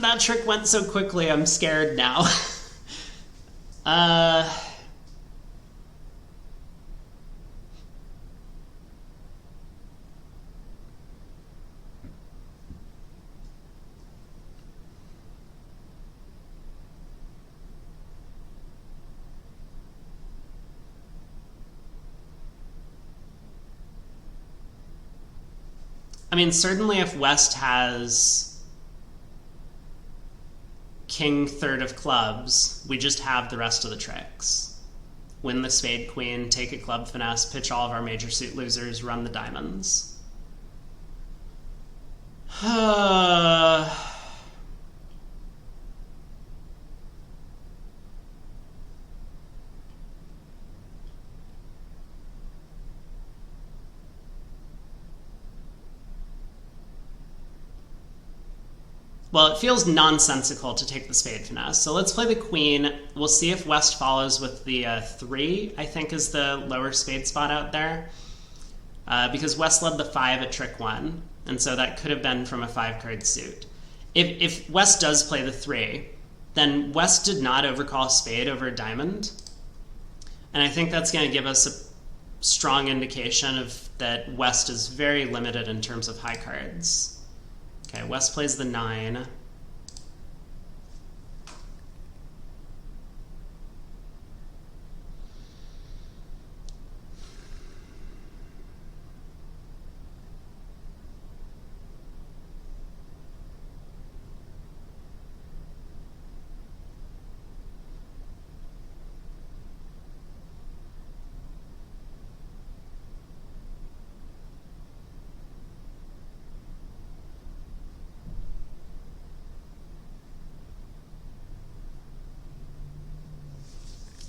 That trick went so quickly, I'm scared now. I mean, certainly if West has king third of clubs, we just have the rest of the tricks. Win the spade queen, take a club finesse, pitch all of our major suit losers, run the diamonds. Well, it feels nonsensical to take the spade finesse. So let's play the queen. We'll see if West follows with the 3, I think is the lower spade spot out there. Because West led the 5 at trick 1, and so that could have been from a 5-card suit. If West does play the 3, then West did not overcall spade over a diamond. And I think that's going to give us a strong indication of that West is very limited in terms of high cards. Okay, West plays the 9.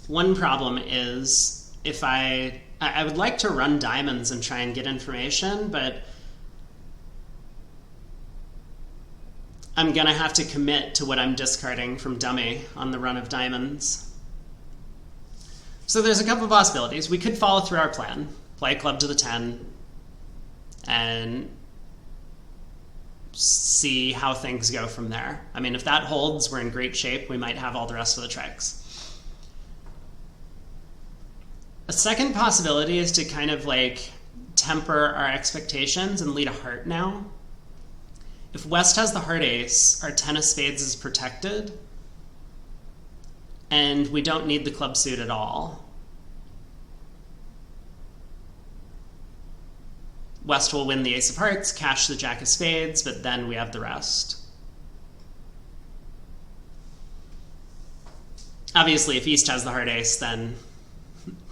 One problem is if I would like to run diamonds and try and get information, but I'm going to have to commit to what I'm discarding from dummy on the run of diamonds. So there's a couple of possibilities. We could follow through our plan, play club to the 10, and see how things go from there. I mean, if that holds, we're in great shape. We might have all the rest of the tricks. A second possibility is to kind of like temper our expectations and lead a heart now. If West has the heart ace, our 10 of spades is protected, and we don't need the club suit at all. West will win the ace of hearts, cash the jack of spades, but then we have the rest. Obviously, if East has the heart ace, then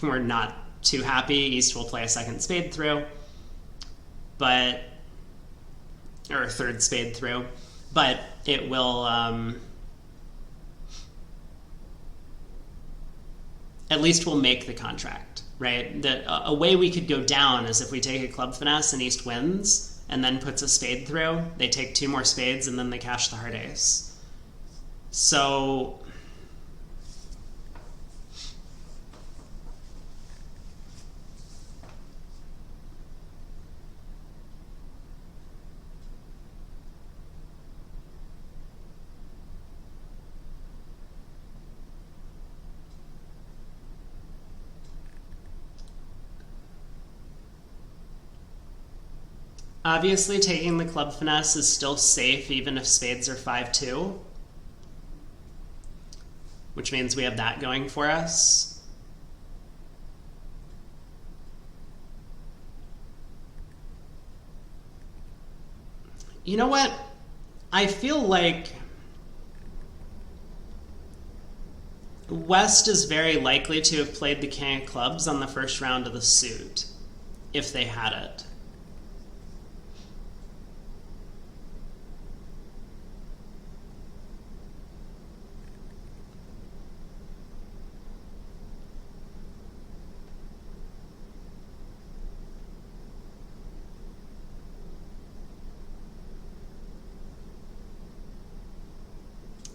we're not too happy. East will play a second spade through, or a third spade through, but it will at least we'll make the contract, right? A way we could go down is if we take a club finesse and East wins and then puts a spade through. They take 2 more spades and then they cash the heart ace. So obviously, taking the club finesse is still safe even if spades are 5-2, which means we have that going for us. You know what? I feel like West is very likely to have played the king of clubs on the first round of the suit, if they had it.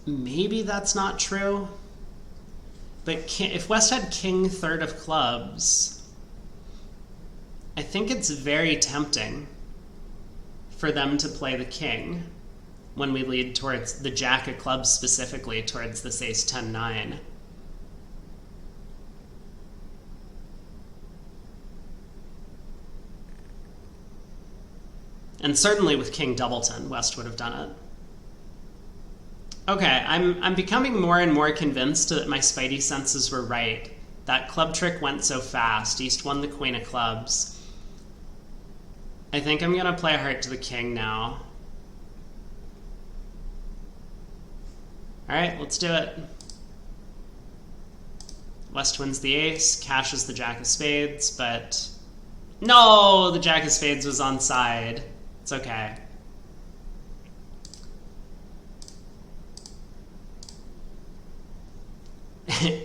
Maybe that's not true. But if West had king third of clubs, I think it's very tempting for them to play the king when we lead towards the jack of clubs, specifically towards this ace 10-9. And certainly with king doubleton, West would have done it. Okay, I'm becoming more and more convinced that my spidey senses were right. That club trick went so fast. East won the queen of clubs. I think I'm going to play a heart to the king now. All right, let's do it. West wins the ace, cashes the jack of spades, but no, the jack of spades was onside. It's okay.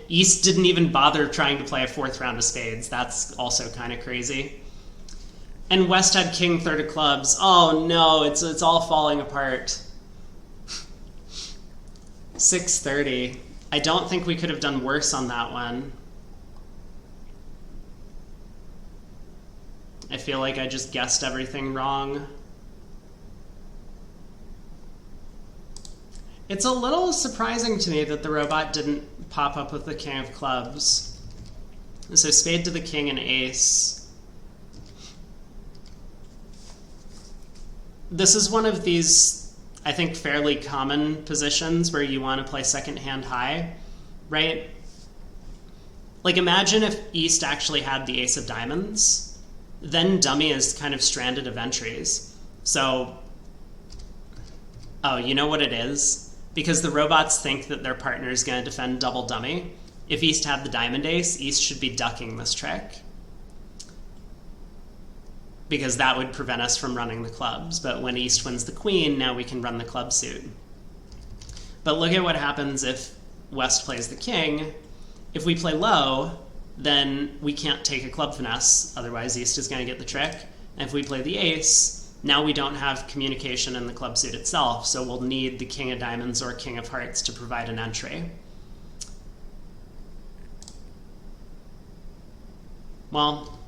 East didn't even bother trying to play a 4th round of spades. That's also kind of crazy. And West had king third of clubs. Oh no, it's all falling apart. 630. I don't think we could have done worse on that one. I feel like I just guessed everything wrong. It's a little surprising to me that the robot didn't pop up with the king of clubs. So spade to the king and ace. This is one of these, I think, fairly common positions where you want to play second hand high, right? Like imagine if East actually had the ace of diamonds, then dummy is kind of stranded of entries. So, oh, you know what it is? Because the robots think that their partner is going to defend double dummy. If East had the diamond ace, East should be ducking this trick, because that would prevent us from running the clubs. But when East wins the queen, now we can run the club suit. But look at what happens if West plays the king. If we play low, then we can't take a club finesse, otherwise East is going to get the trick. And if we play the ace, now we don't have communication in the club suit itself, so we'll need the king of diamonds or king of hearts to provide an entry. Well,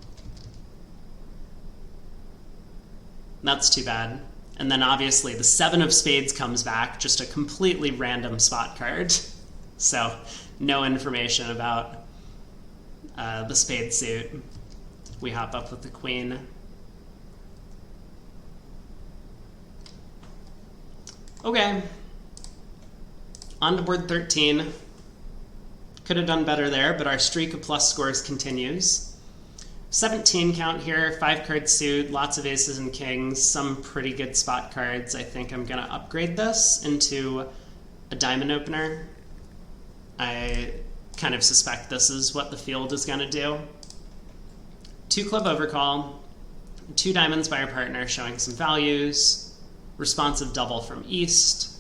that's too bad. And then obviously the 7 of spades comes back, just a completely random spot card. So no information about the spade suit. We hop up with the queen. Okay, on to board 13. Could have done better there, but our streak of plus scores continues. 17 count here, 5 card suit, lots of aces and kings, some pretty good spot cards. I think I'm gonna upgrade this into a diamond opener. I kind of suspect this is what the field is gonna do. 2 club overcall, 2 diamonds by our partner showing some values. Responsive double from East.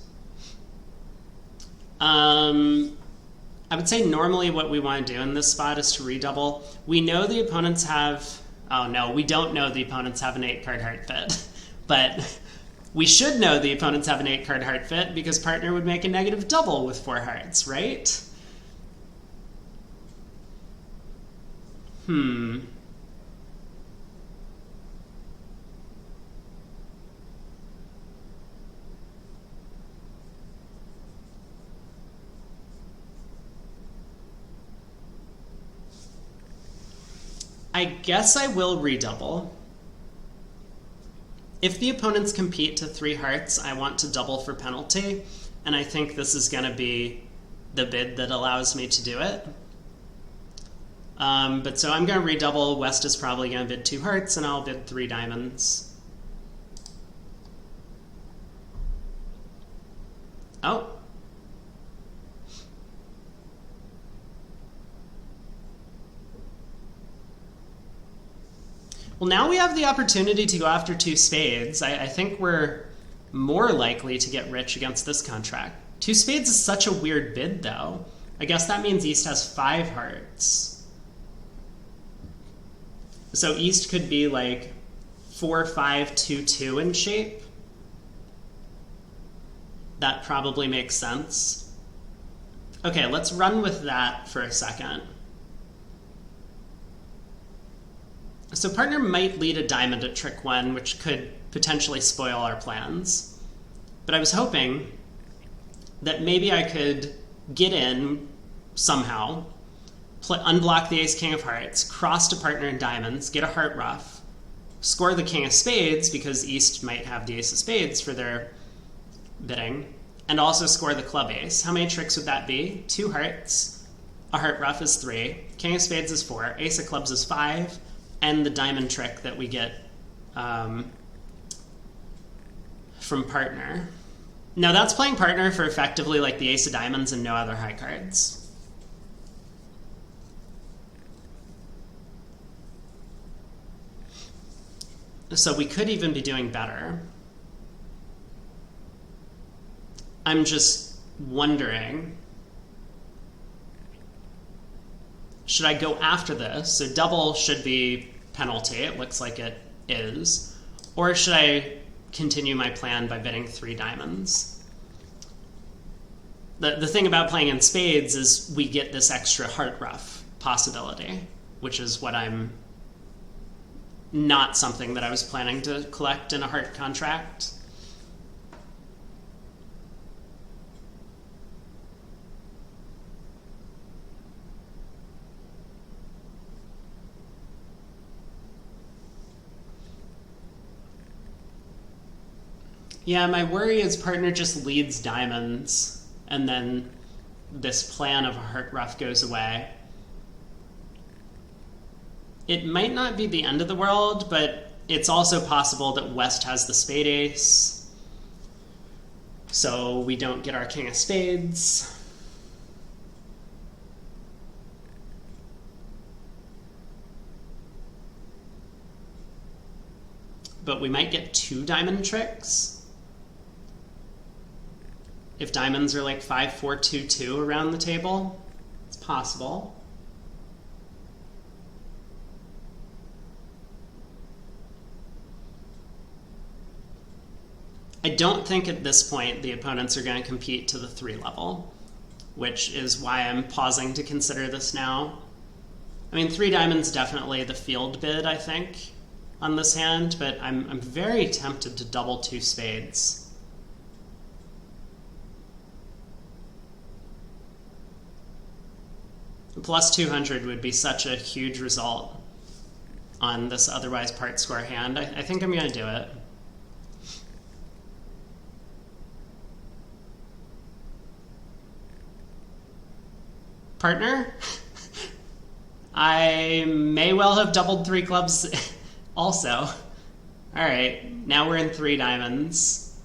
I would say normally what we want to do in this spot is to redouble. We know the opponents have, oh no, we don't know the opponents have an 8 card heart fit, but we should know the opponents have an 8 card heart fit because partner would make a negative double with 4 hearts, right? I guess I will redouble. If the opponents compete to 3 hearts, I want to double for penalty, and I think this is going to be the bid that allows me to do it. But so I'm going to redouble. West is probably going to bid 2 hearts, and I'll bid 3 diamonds. Oh. Well, now we have the opportunity to go after 2 spades. I think we're more likely to get rich against this contract. 2 spades is such a weird bid, though. I guess that means East has 5 hearts. So East could be like 4-5-2-2 in shape. That probably makes sense. Okay, let's run with that for a second. So partner might lead a diamond at trick 1, which could potentially spoil our plans. But I was hoping that maybe I could get in somehow, unblock the ace king of hearts, cross to partner in diamonds, get a heart ruff, score the king of spades because East might have the ace of spades for their bidding, and also score the club ace. How many tricks would that be? 2 hearts, a heart ruff is 3, king of spades is 4, ace of clubs is 5, and the diamond trick that we get from partner. Now that's playing partner for effectively like the ace of diamonds and no other high cards. So we could even be doing better. I'm just wondering, should I go after this? So double should be penalty. It looks like it is. Or should I continue my plan by bidding 3 diamonds? the thing about playing in spades is we get this extra heart ruff possibility, which is what I'm not something that I was planning to collect in a heart contract. Yeah, my worry is partner just leads diamonds, and then this plan of a heart ruff goes away. It might not be the end of the world, but it's also possible that West has the spade ace, so we don't get our king of spades. But we might get 2 diamond tricks. If diamonds are like 5, 4, 2, 2 around the table, it's possible. I don't think at this point the opponents are going to compete to the 3 level, which is why I'm pausing to consider this now. I mean, 3 diamonds definitely the field bid, I think, on this hand, but I'm very tempted to double 2 spades. Plus 200 would be such a huge result on this otherwise part square hand. I think I'm going to do it. Partner? I may well have doubled 3 clubs also. All right, now we're in 3 diamonds.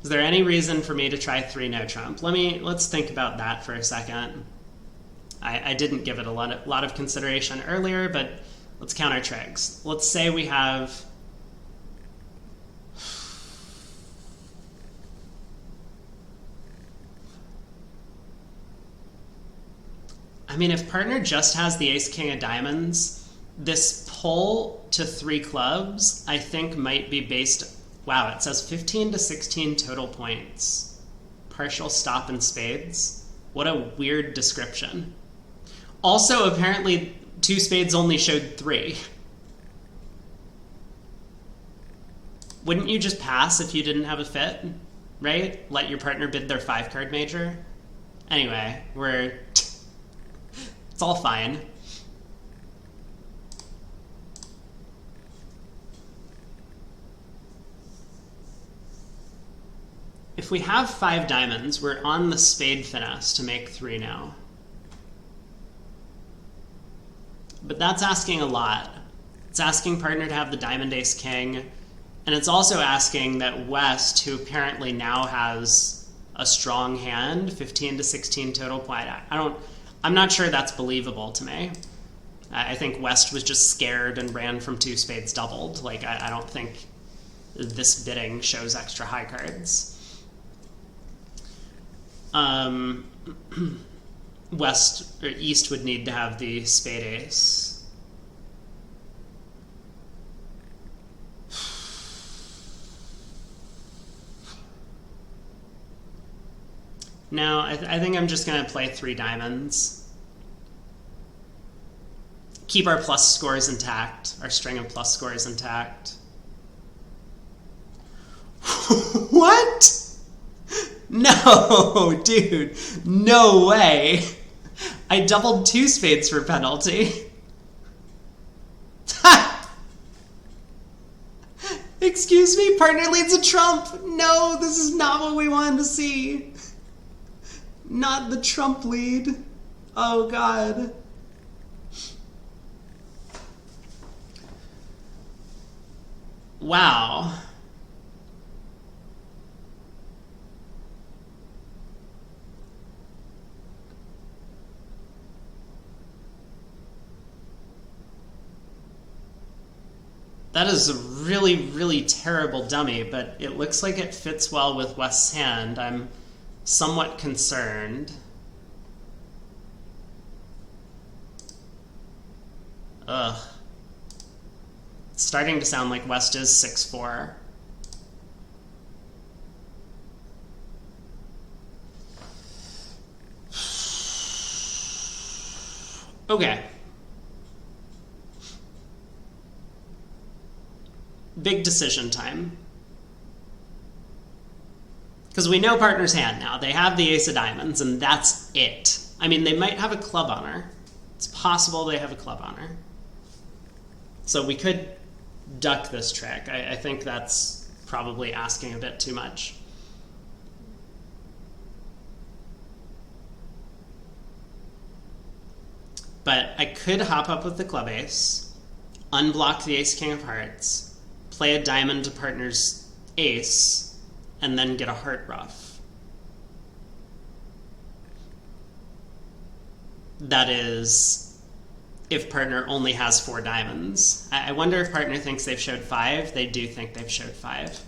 Is there any reason for me to try 3 no trump? Let's think about that for a second. I didn't give it a lot of consideration earlier, but let's count our tricks. Let's say we have I mean, if partner just has the ace king of diamonds, this pull to 3 clubs I think might be based, wow, it says 15 to 16 total points. Partial stop in spades. What a weird description. Also, apparently 2 spades only showed 3. Wouldn't you just pass if you didn't have a fit, right? Let your partner bid their 5-card major? Anyway, it's all fine. If we have 5 diamonds, we're on the spade finesse to make 3 now. But that's asking a lot. It's asking partner to have the diamond ace king, and it's also asking that West, who apparently now has a strong hand, 15 to 16 total point. I'm not sure that's believable to me. I think West was just scared and ran from 2 spades doubled. Like, I don't think this bidding shows extra high cards. West or East would need to have the spade ace. No, I think I'm just going to play 3 diamonds. Keep our plus scores intact, our string of plus scores intact. What? No, dude, no way. I doubled 2 spades for penalty. Excuse me, partner leads a trump. No, this is not what we wanted to see. Not the trump lead. Oh, God. Wow. That is a really, really terrible dummy, but it looks like it fits well with West's hand. I'm somewhat concerned. Ugh. It's starting to sound like West is 6-4. Okay. Big decision time. Because we know partner's hand now. They have the ace of diamonds, and that's it. I mean, they might have a club on her. It's possible they have a club on her. So we could duck this trick. I think that's probably asking a bit too much. But I could hop up with the club ace, unblock the ace king of hearts, play a diamond to partner's ace, and then get a heart ruff. That is, if partner only has 4 diamonds. I wonder if partner thinks they've showed 5. They do think they've showed 5.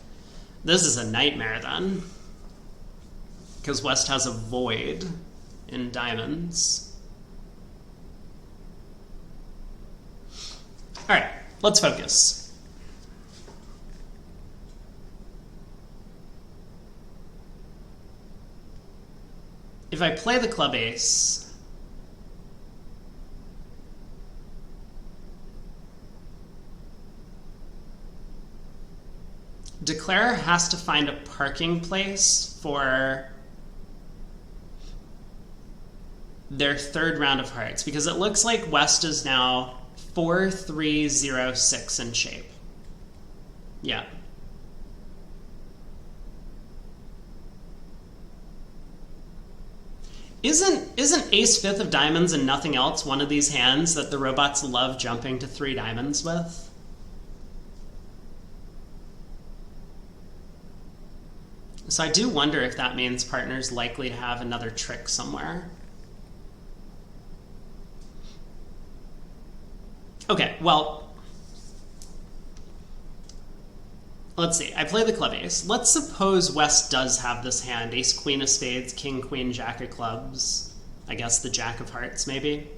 This is a nightmare then, because West has a void in diamonds. All right, let's focus. If I play the club ace, declarer has to find a parking place for their 3rd round of hearts, because it looks like West is now 4-3-0-6 in shape. Yeah. Isn't ace 5th of diamonds and nothing else one of these hands that the robots love jumping to 3 diamonds with? So I do wonder if that means partner's likely to have another trick somewhere. Okay, well, let's see. I play the club ace. Let's suppose West does have this hand. Ace, queen of spades, king, queen, jack of clubs. I guess the jack of hearts, maybe.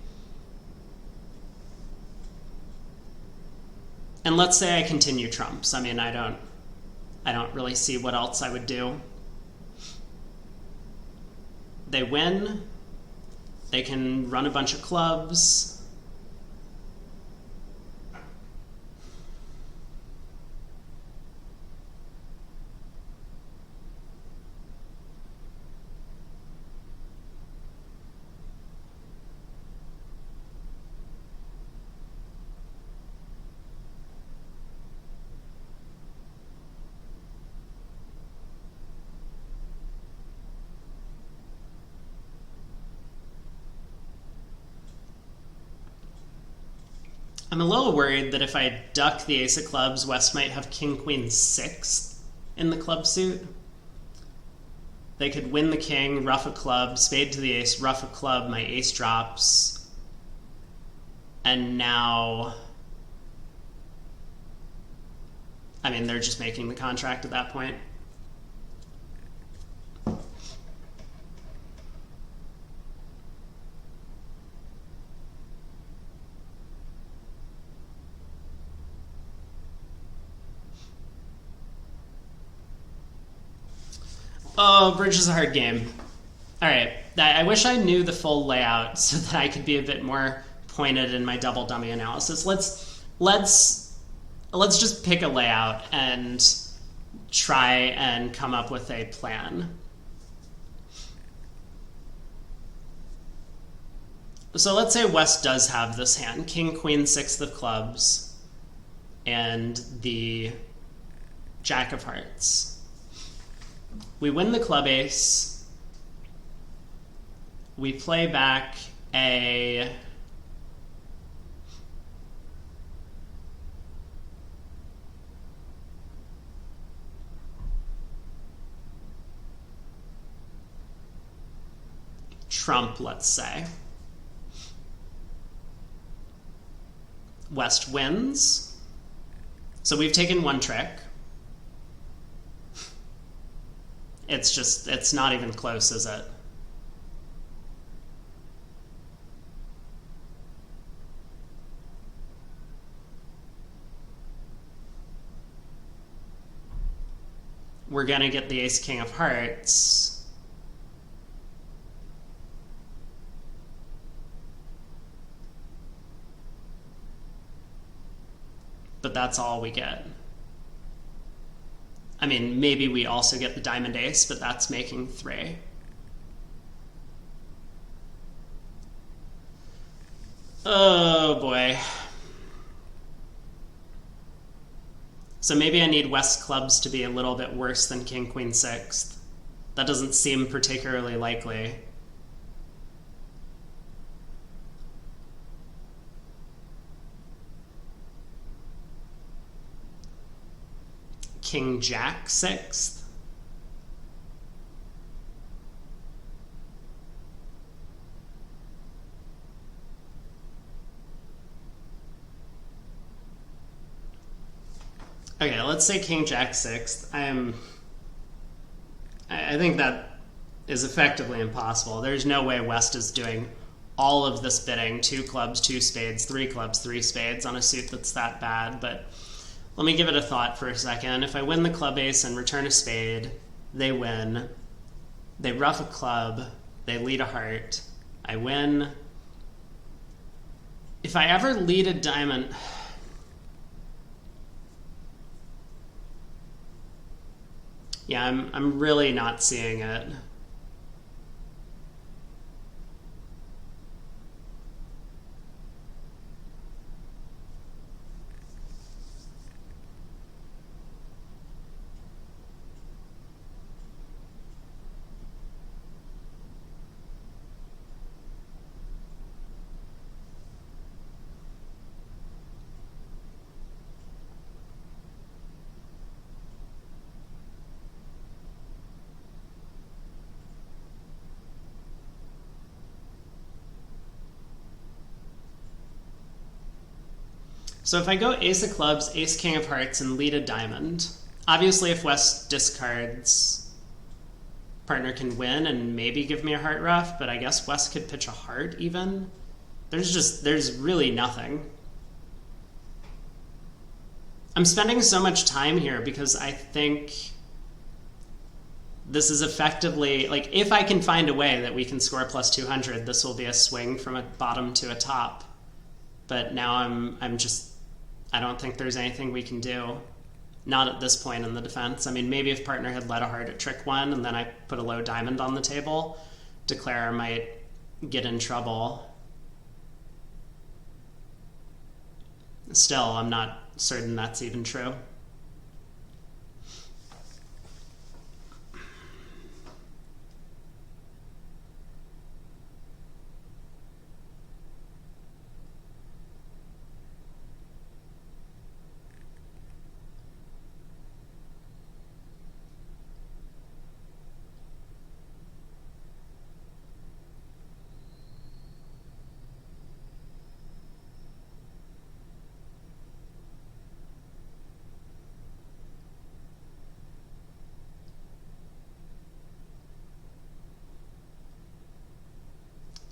And let's say I continue trumps. I mean, I don't really see what else I would do. They win. They can run a bunch of clubs. I'm a little worried that if I duck the ace of clubs, West might have king, queen, 6 in the club suit. They could win the king, ruff a club, spade to the ace, ruff a club, my ace drops. And now, I mean, they're just making the contract at that point. Oh, bridge is a hard game. All right, I wish I knew the full layout so that I could be a bit more pointed in my double dummy analysis. Let's just pick a layout and try and come up with a plan. So let's say West does have this hand, king, queen, 6th of clubs, and the jack of hearts. We win the club ace. We play back a trump, let's say. West wins. So we've taken one trick. It's not even close, is it? We're gonna get the ace king of hearts. but that's all we get. I mean, maybe we also get the diamond ace, but that's making 3. Oh boy. So maybe I need West clubs to be a little bit worse than King Queen sixth. That doesn't seem particularly likely. King Jack sixth. Okay, let's say King Jack sixth. I think that is effectively impossible. There's no way West is doing all of this bidding, 2 clubs, 2 spades, 3 clubs, 3 spades on a suit that's that bad, but let me give it a thought for a second. If I win the club ace and return a spade, they win. They ruff a club, they lead a heart, I win. If I ever lead a diamond... Yeah, I'm really not seeing it. So if I go ace of clubs, ace king of hearts, and lead a diamond, obviously if West discards, partner can win and maybe give me a heart ruff, but I guess West could pitch a heart even. There's really nothing. I'm spending so much time here because I think this is effectively, like, if I can find a way that we can score plus 200, this will be a swing from a bottom to a top. But now I don't think there's anything we can do. Not at this point in the defense. I mean, maybe if partner had led a heart at trick 1 and then I put a low diamond on the table, declare might get in trouble. Still, I'm not certain that's even true.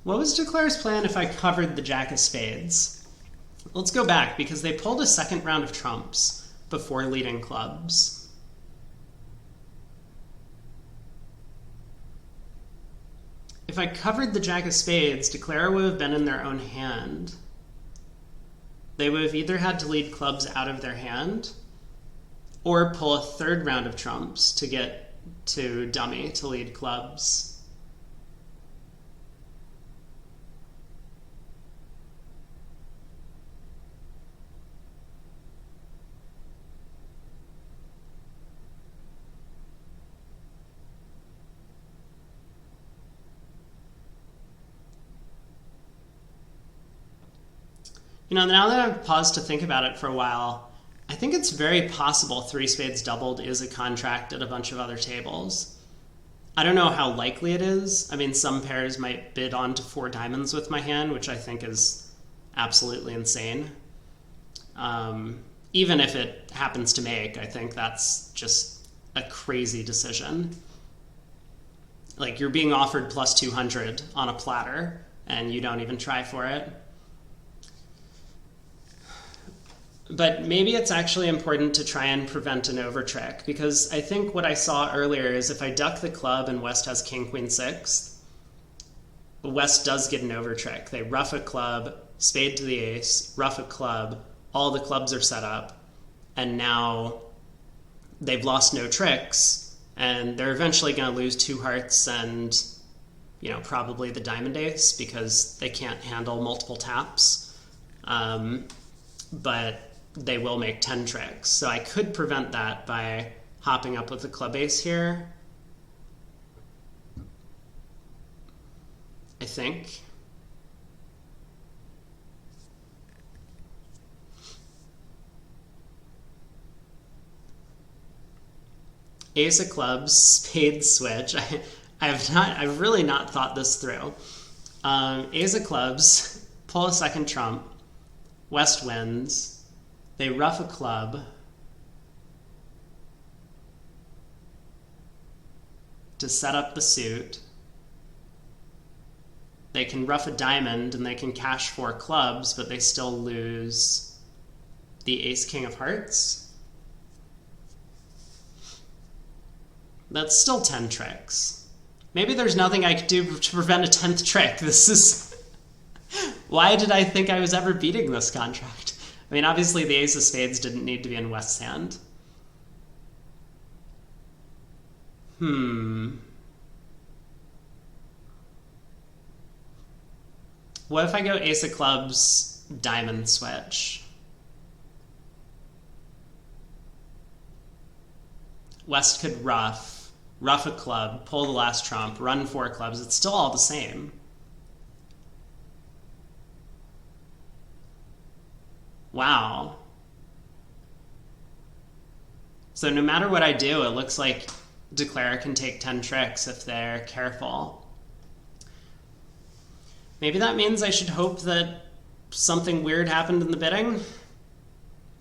What was Declare's plan if I covered the jack of spades? Let's go back, because they pulled a second round of trumps before leading clubs. If I covered the jack of spades, Declare would have been in their own hand. They would have either had to lead clubs out of their hand or pull a third round of trumps to get to dummy to lead clubs. You know, now that I've paused to think about it for a while, I think it's very possible 3 spades doubled is a contract at a bunch of other tables. I don't know how likely it is. I mean, some pairs might bid on to 4 diamonds with my hand, which I think is absolutely insane. Even if it happens to make, I think that's just a crazy decision. Like, you're being offered plus 200 on a platter, and you don't even try for it. But maybe it's actually important to try and prevent an overtrick, because I think what I saw earlier is if I duck the club and West has king, queen, sixth, West does get an overtrick. They ruff a club, spade to the ace, ruff a club, all the clubs are set up, and now they've lost no tricks, and they're eventually going to lose 2 hearts and, you know, probably the diamond ace because they can't handle multiple taps. But they will make 10 tricks. So I could prevent that by hopping up with the club ace here, I think. Ace of clubs, spade switch. I've really not thought this through. Ace of clubs, pull a second trump, West wins, they ruff a club to set up the suit. They can ruff a diamond and they can cash 4 clubs, but they still lose the ace king of hearts. That's still 10 tricks. Maybe there's nothing I could do to prevent a 10th trick. This is... Why did I think I was ever beating this contract? I mean, obviously the ace of spades didn't need to be in West's hand. What if I go ace of clubs, diamond switch? West could ruff a club, pull the last trump, run 4 clubs. It's still all the same. Wow. So no matter what I do, it looks like Declare can take 10 tricks if they're careful. Maybe that means I should hope that something weird happened in the bidding.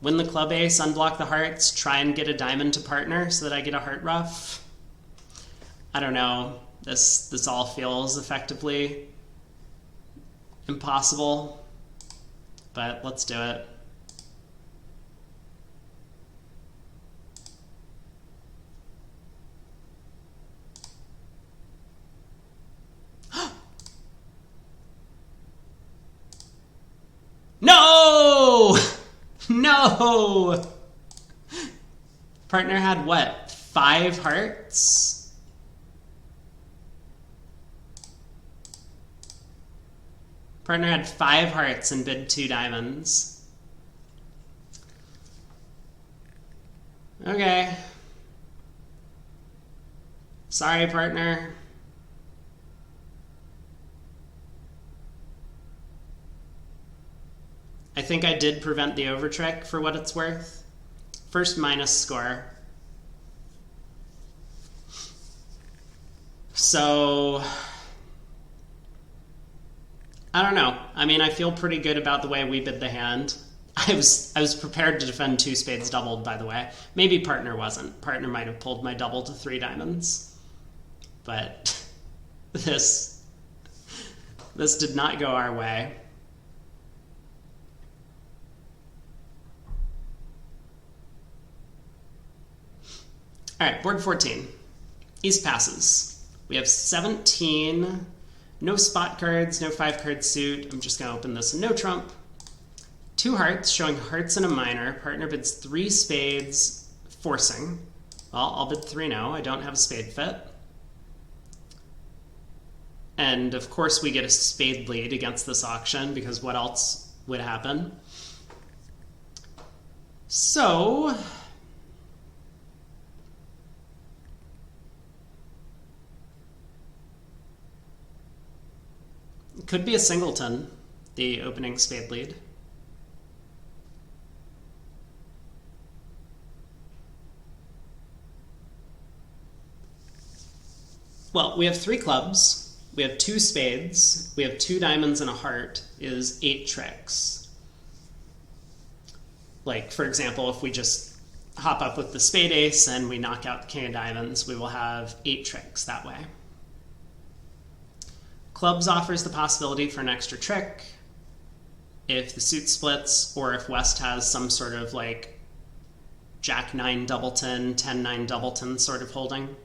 Win the club ace, unblock the hearts, try and get a diamond to partner so that I get a heart ruff. I don't know. This all feels effectively impossible, but let's do it. No! No! Partner had what? 5 hearts? Partner had 5 hearts and bid 2 diamonds. Okay. Sorry, partner. I think I did prevent the overtrick for what it's worth. First minus score. So, I don't know. I mean, I feel pretty good about the way we bid the hand. I was prepared to defend 2 spades doubled, by the way. Maybe partner wasn't. Partner might have pulled my double to 3 diamonds. But this did not go our way. All right, board 14. East passes. We have 17. No spot cards, no 5-card suit. I'm just going to open this no trump. 2 hearts, showing hearts and a minor. Partner bids 3 spades, forcing. Well, I'll bid 3 now. I don't have a spade fit. And of course we get a spade lead against this auction because what else would happen? So... could be a singleton, the opening spade lead. Well, we have 3 clubs, we have 2 spades, we have 2 diamonds and a heart is 8 tricks. Like, for example, if we just hop up with the spade ace and we knock out the king of diamonds, we will have 8 tricks that way. Clubs offers the possibility for an extra trick if the suit splits or if West has some sort of like Jack-9 doubleton, 10-9 doubleton sort of holding.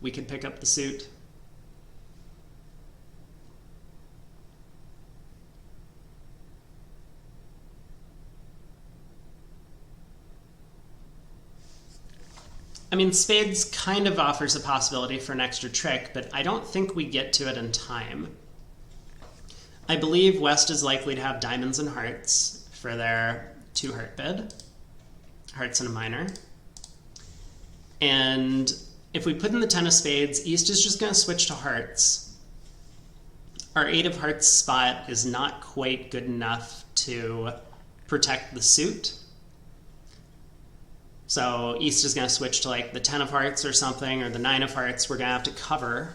We could pick up the suit. I mean, spades kind of offers a possibility for an extra trick, but I don't think we get to it in time. I believe West is likely to have diamonds and hearts for their 2-heart bid. Hearts and a minor. And if we put in the 10 of spades, East is just going to switch to hearts. Our 8 of hearts spot is not quite good enough to protect the suit. So East is going to switch to like the 10 of hearts or something, or the 9 of hearts. We're going to have to cover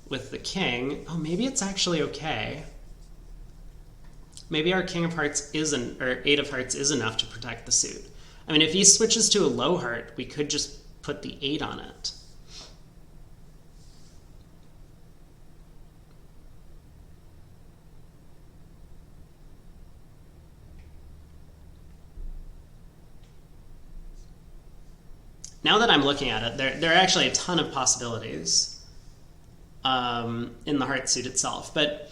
with the king. Oh, maybe it's actually okay. Maybe our king of hearts isn't, or 8 of hearts is enough to protect the suit. I mean, if East switches to a low heart, we could just put the 8 on it. Now that I'm looking at it, there are actually a ton of possibilities in the heart suit itself. But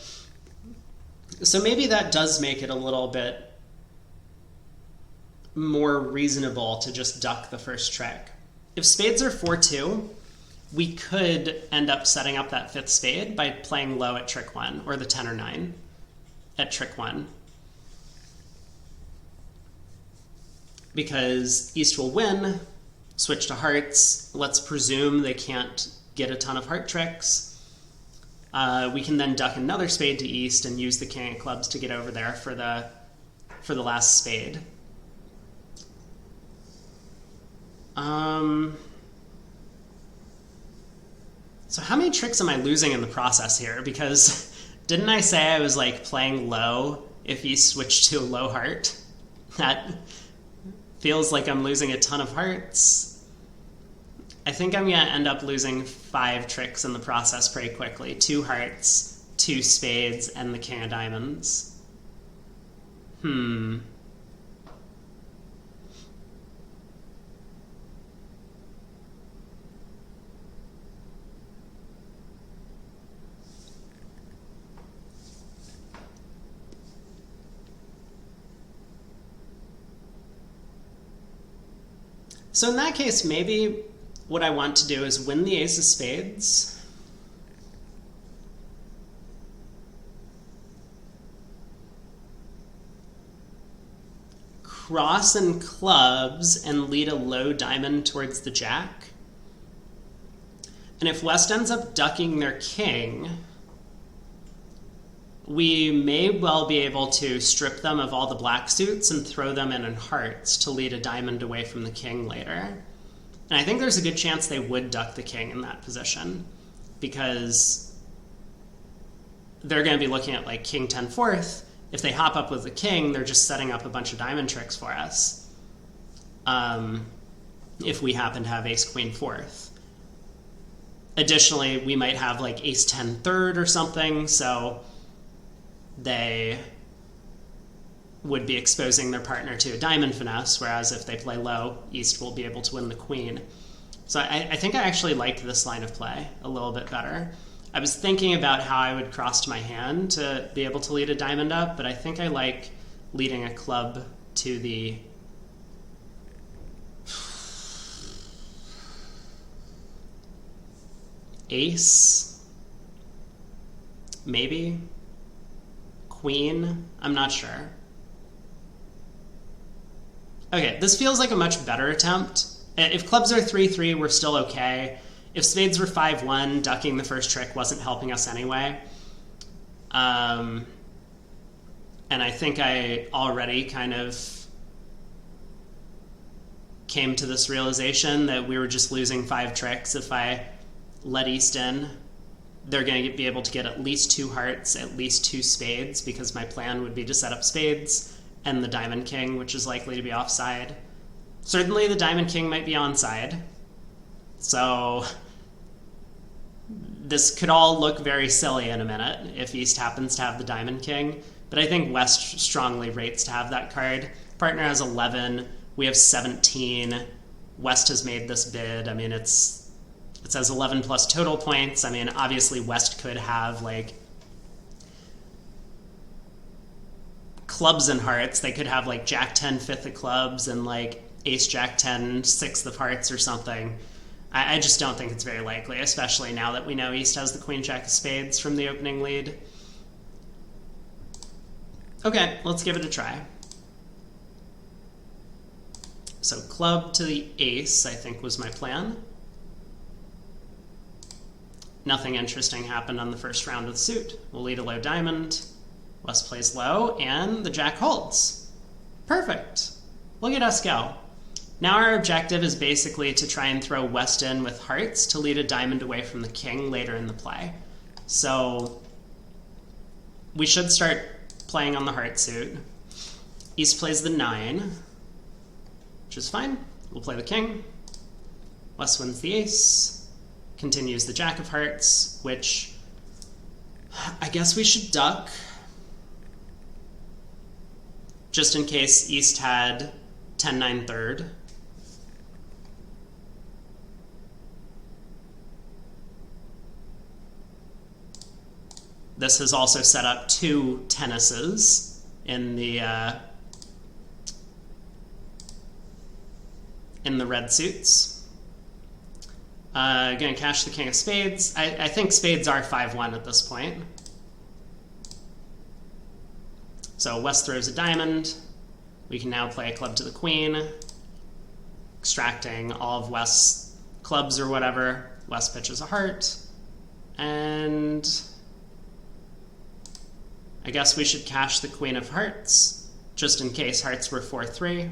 so maybe that does make it a little bit more reasonable to just duck the first trick. If spades are 4-2, we could end up setting up that 5th spade by playing low at trick 1, or the 10 or 9 at trick 1. Because East will win, switch to hearts. Let's presume they can't get a ton of heart tricks. We can then duck another spade to East and use the king of clubs to get over there for the last spade. So how many tricks am I losing in the process here? Because didn't I say I was like playing low if East switched to a low heart? That feels like I'm losing a ton of hearts. I think I'm going to end up losing 5 tricks in the process pretty quickly. 2 hearts, 2 spades, and the king of diamonds. So in that case, maybe what I want to do is win the ace of spades. Cross and clubs and lead a low diamond towards the jack. And if West ends up ducking their king, we may well be able to strip them of all the black suits and throw them in hearts to lead a diamond away from the king later. And I think there's a good chance they would duck the king in that position, because they're going to be looking at like king 10 fourth. If they hop up with the king, they're just setting up a bunch of diamond tricks for us. If we happen to have ace queen fourth. Additionally, we might have like ace 10 third or something, so they would be exposing their partner to a diamond finesse, whereas if they play low, East will be able to win the queen. So I think I actually like this line of play a little bit better. I was thinking about how I would cross to my hand to be able to lead a diamond up, but I think I like leading a club to the ace, maybe? Queen? I'm not sure. Okay, this feels like a much better attempt. If clubs are 3-3, we're still okay. If spades were 5-1, ducking the first trick wasn't helping us anyway. And I think I already kind of came to this realization that we were just losing 5 tricks. If I let East in, they're going to be able to get at least 2 hearts, at least 2 spades, because my plan would be to set up spades and the diamond king, which is likely to be offside. Certainly the diamond king might be onside. So this could all look very silly in a minute if East happens to have the diamond king, but I think West strongly rates to have that card. Partner has 11, we have 17. West has made this bid. I mean, it says 11 plus total points. I mean, obviously West could have like clubs and hearts. They could have like jack 10 fifth of clubs and like ace, jack, 10, sixth of hearts or something. I just don't think it's very likely, especially now that we know East has the queen, jack of spades from the opening lead. Okay, let's give it a try. So club to the ace, I think, was my plan. Nothing interesting happened on the first round with suit. We'll lead a low diamond. West plays low, and the jack holds. Perfect. Look at us go. Now our objective is basically to try and throw West in with hearts to lead a diamond away from the king later in the play. So we should start playing on the heart suit. East plays the 9, which is fine. We'll play the king. West wins the ace. Continues the jack of hearts, which I guess we should duck, just in case East had 10-9 third. This has also set up 2 tennises in the red suits. Again, cash the king of spades. I think spades are 5-1 at this point. So West throws a diamond. We can now play a club to the queen, extracting all of West's clubs or whatever. West pitches a heart. And I guess we should cash the queen of hearts, just in case hearts were 4-3.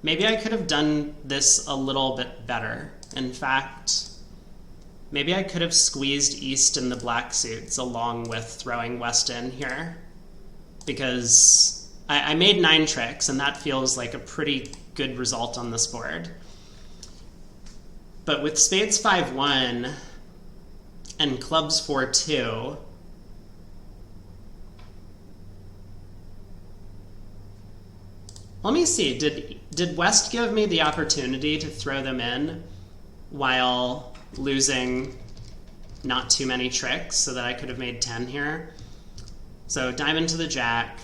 Maybe I could have done this a little bit better. In fact, maybe I could have squeezed East in the black suits along with throwing West in here, because I made 9 tricks, and that feels like a pretty good result on this board. But with spades 5-1 and clubs 4-2, let me see, did West give me the opportunity to throw them in while losing not too many tricks so that I could have made 10 here? So diamond to the jack.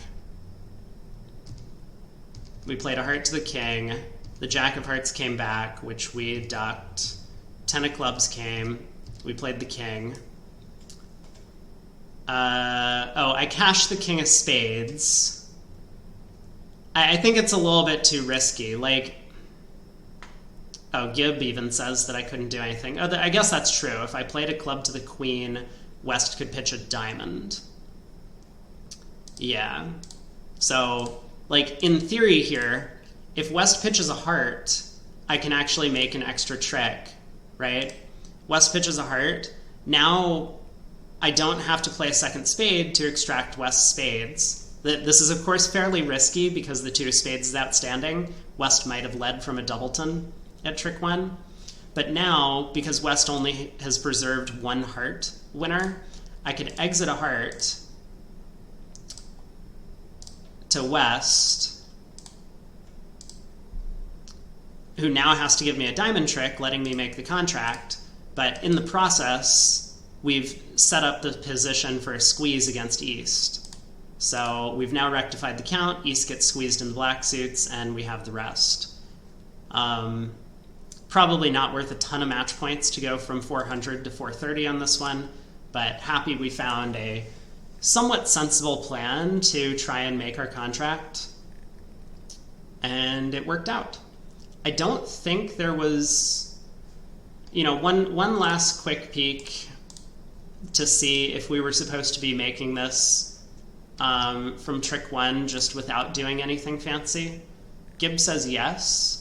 We played a heart to the king. The jack of hearts came back, which we ducked. 10 of clubs came. We played the king. I cashed the king of spades. I think it's a little bit too risky. Like, Gib even says that I couldn't do anything. I guess that's true. If I played a club to the queen, West could pitch a diamond. Yeah. So, like, in theory here, if West pitches a heart, I can actually make an extra trick, right? West pitches a heart. Now I don't have to play a second spade to extract West's spades. This is, of course, fairly risky because the 2 of spades is outstanding. West might have led from a doubleton at trick 1. But now, because West only has preserved 1 heart winner, I could exit a heart to West, who now has to give me a diamond trick, letting me make the contract. But in the process, we've set up the position for a squeeze against East. So we've now rectified the count. East gets squeezed in the black suits, and we have the rest. Probably not worth a ton of match points to go from 400 to 430 on this one, but happy we found a somewhat sensible plan to try and make our contract, and it worked out. I don't think there was, one last quick peek to see if we were supposed to be making this from trick 1 just without doing anything fancy. Gibb says yes.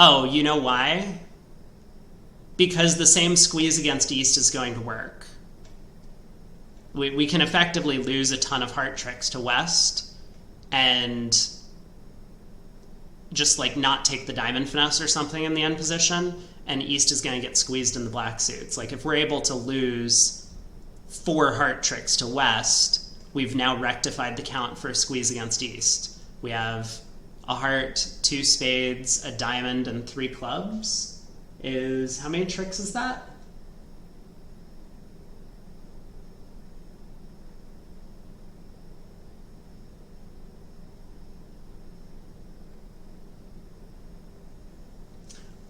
Oh, you know why? Because the same squeeze against East is going to work. We can effectively lose a ton of heart tricks to West and just like not take the diamond finesse or something in the end position, and East is going to get squeezed in the black suits. Like, if we're able to lose 4 heart tricks to West, we've now rectified the count for a squeeze against East. We have a heart, 2 spades, a diamond, and 3 clubs. is, how many tricks is that?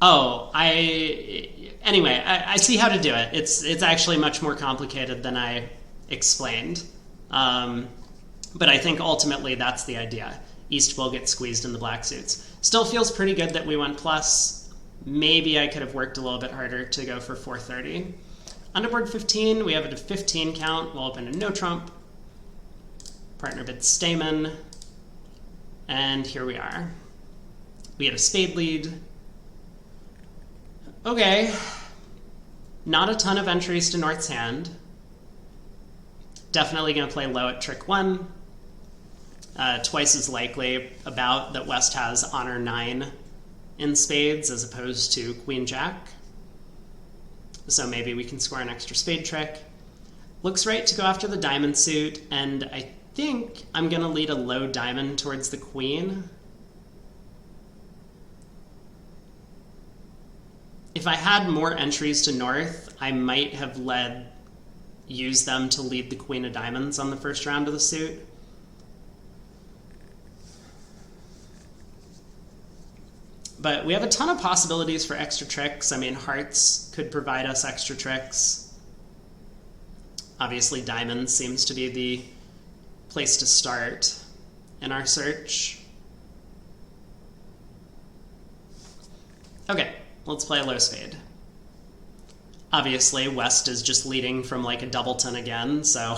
Oh, anyway, I see how to do it. It's actually much more complicated than I explained. But I think ultimately that's the idea. East will get squeezed in the black suits. Still feels pretty good that we went plus. Maybe I could have worked a little bit harder to go for 430. On to board 15, we have a 15 count. We'll open a no trump. Partner bids Stamen. And here we are. We get a spade lead. Okay. Not a ton of entries to North's hand. Definitely going to play low at trick 1. Twice as likely about that West has honor 9 in spades as opposed to queen jack. So maybe we can score an extra spade trick. Looks right to go after the diamond suit, and I think I'm going to lead a low diamond towards the queen. If I had more entries to North, I might have used them to lead the queen of diamonds on the first round of the suit. But we have a ton of possibilities for extra tricks. I mean, hearts could provide us extra tricks. Obviously, diamonds seems to be the place to start in our search. Okay, let's play a low spade. Obviously, West is just leading from like a doubleton again, so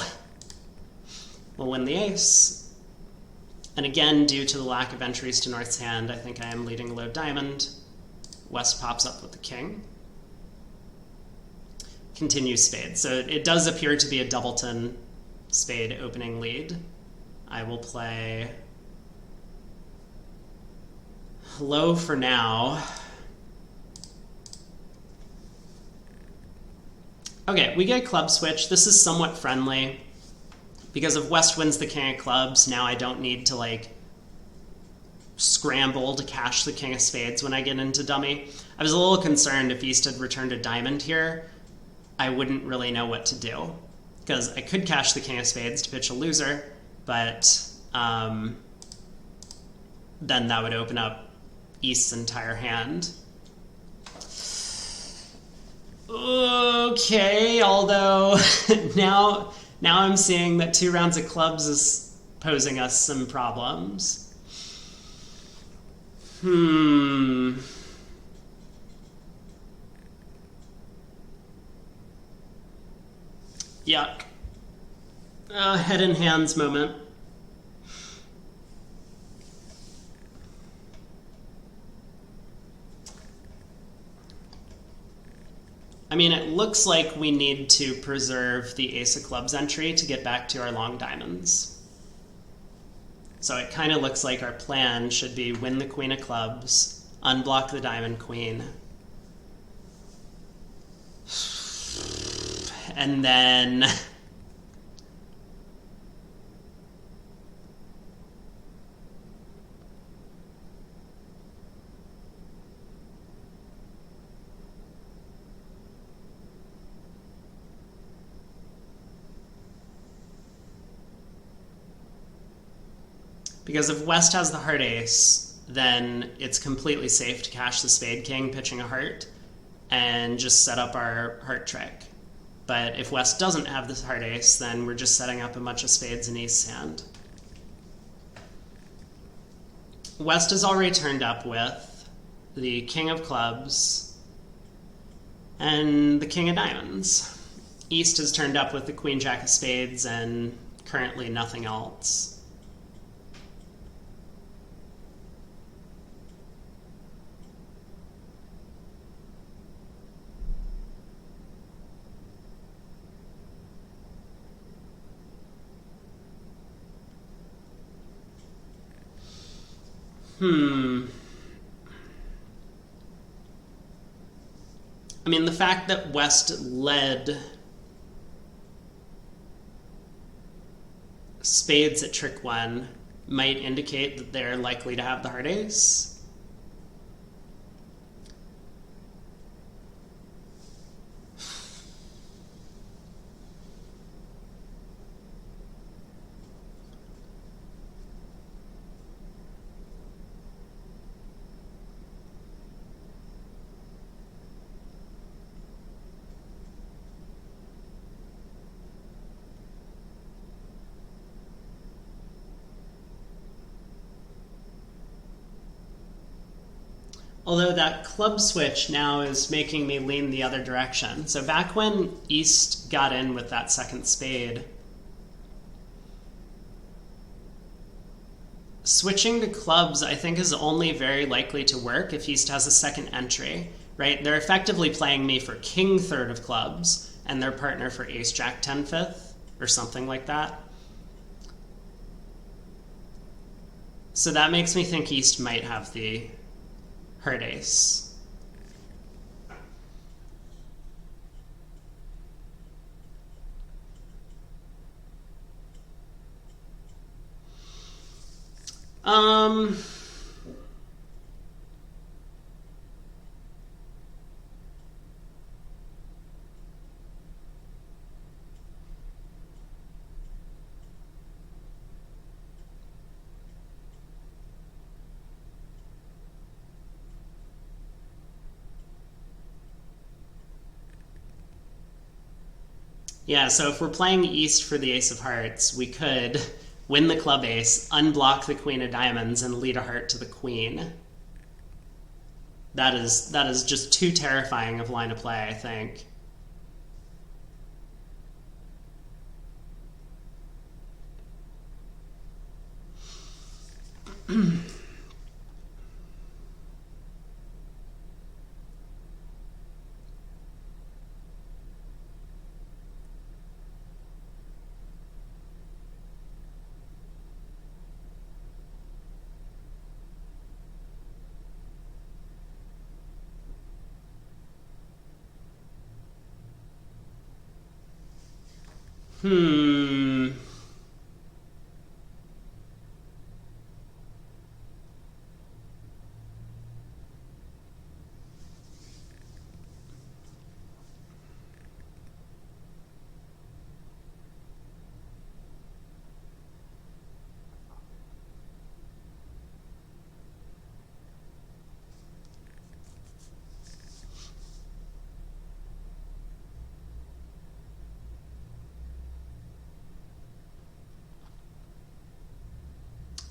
we'll win the ace. And again, due to the lack of entries to North's hand, I think I am leading low diamond. West pops up with the king. Continue spade. So it does appear to be a doubleton spade opening lead. I will play low for now. Okay, we get a club switch. This is somewhat friendly. Because if West wins the king of clubs, now I don't need to like scramble to cash the king of spades when I get into dummy. I was a little concerned if East had returned a diamond here, I wouldn't really know what to do. Because I could cash the king of spades to pitch a loser, but then that would open up East's entire hand. Okay, although now I'm seeing that 2 rounds of clubs is posing us some problems. Yuck. Head in hands moment. I mean, it looks like we need to preserve the ace of clubs entry to get back to our long diamonds. So it kind of looks like our plan should be win the queen of clubs, unblock the diamond queen, and then because if West has the heart ace, then it's completely safe to cash the spade king, pitching a heart, and just set up our heart trick. But if West doesn't have this heart ace, then we're just setting up a bunch of spades in East's hand. West has already turned up with the king of clubs and the king of diamonds. East has turned up with the queen jack of spades and currently nothing else. I mean, the fact that West led spades at trick 1 might indicate that they're likely to have the heart ace. Although that club switch now is making me lean the other direction. So back when East got in with that second spade, switching to clubs, I think, is only very likely to work if East has a second entry, right? They're effectively playing me for king third of clubs and their partner for ace jack 10 fifth or something like that. So that makes me think East might have the heart ace. Yeah, so if we're playing East for the ace of hearts, we could win the club ace, unblock the queen of diamonds, and lead a heart to the queen. That is just too terrifying of line of play, I think.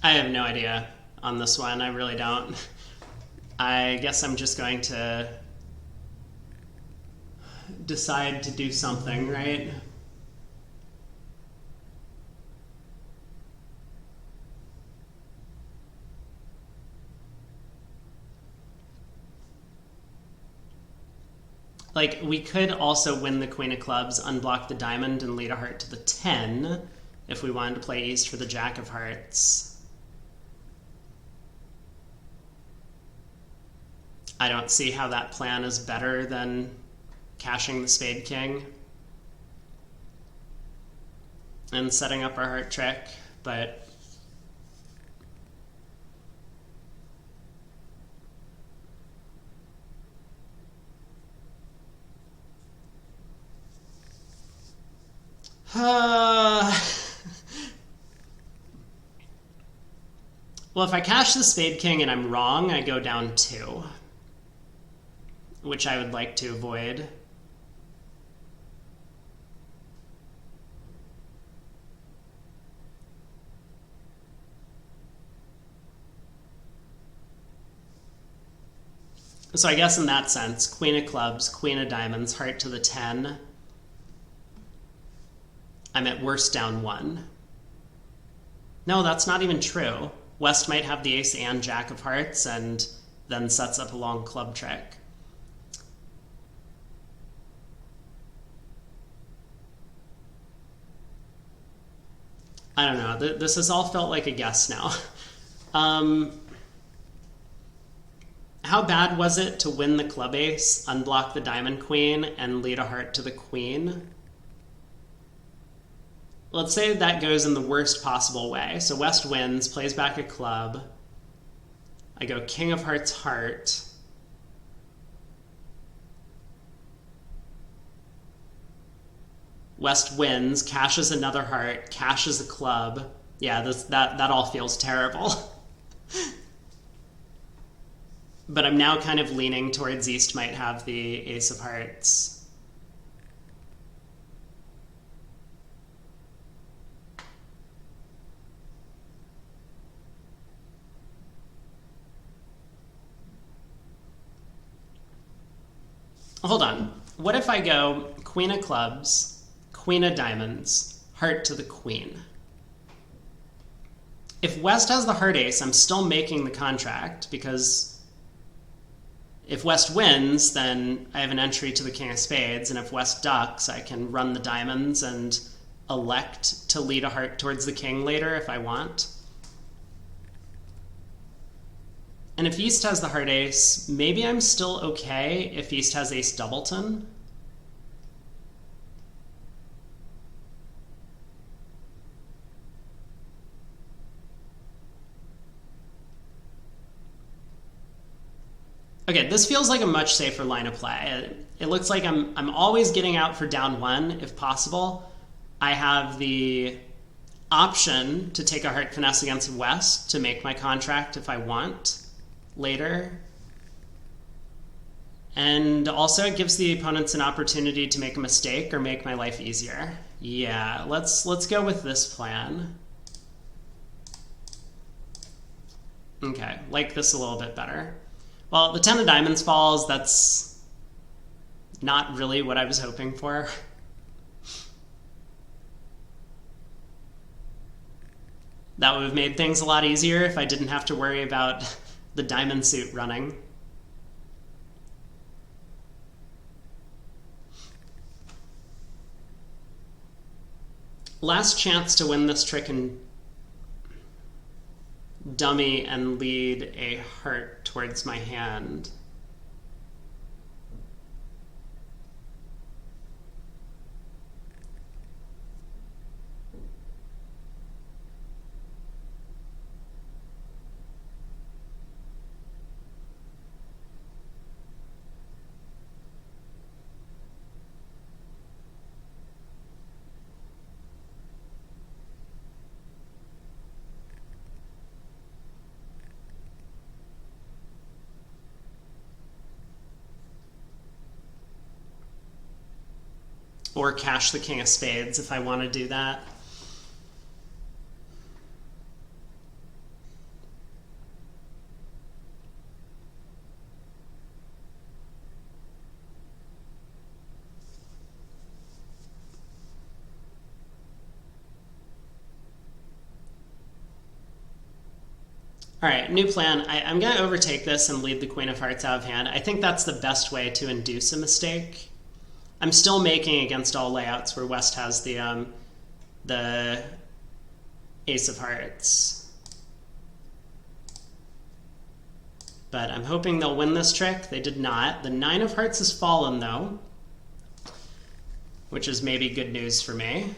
I have no idea on this one. I really don't. I guess I'm just going to decide to do something, right? Like, we could also win the queen of clubs, unblock the diamond, and lead a heart to the 10 if we wanted to play East for the jack of hearts. I don't see how that plan is better than cashing the spade king and setting up our heart trick, but well, if I cash the spade king and I'm wrong, I go down 2, which I would like to avoid. So I guess in that sense, queen of clubs, queen of diamonds, heart to the 10. I'm at worst down 1. No, that's not even true. West might have the ace and jack of hearts and then sets up a long club trick. I don't know. This has all felt like a guess now. How bad was it to win the club ace, unblock the diamond queen, and lead a heart to the queen? Let's say that goes in the worst possible way. So West wins, plays back a club. I go king of hearts, heart. West wins, cashes another heart, cashes a club. Yeah, that all feels terrible. But I'm now kind of leaning towards East might have the ace of hearts. hold on. What if I go queen of clubs, queen of diamonds, heart to the queen? If West has the heart ace, I'm still making the contract, because if West wins, then I have an entry to the king of spades, and if West ducks, I can run the diamonds and elect to lead a heart towards the king later if I want. And if East has the heart ace, maybe I'm still okay if East has ace doubleton. Okay, this feels like a much safer line of play. It looks like I'm always getting out for down one if possible. I have the option to take a heart finesse against West to make my contract if I want later. And also it gives the opponents an opportunity to make a mistake or make my life easier. Yeah, let's go with this plan. Okay, like this a little bit better. Well, the 10 of diamonds falls. That's not really what I was hoping for. That would have made things a lot easier if I didn't have to worry about the diamond suit running. Last chance to win this trick and dummy and lead a heart towards my hand. Or cash the king of spades if I want to do that. All right, new plan. I'm going to overtake this and lead the queen of hearts out of hand. I think that's the best way to induce a mistake. I'm still making against all layouts where West has the ace of hearts. But I'm hoping they'll win this trick. They did not. The 9 of hearts has fallen, though, which is maybe good news for me.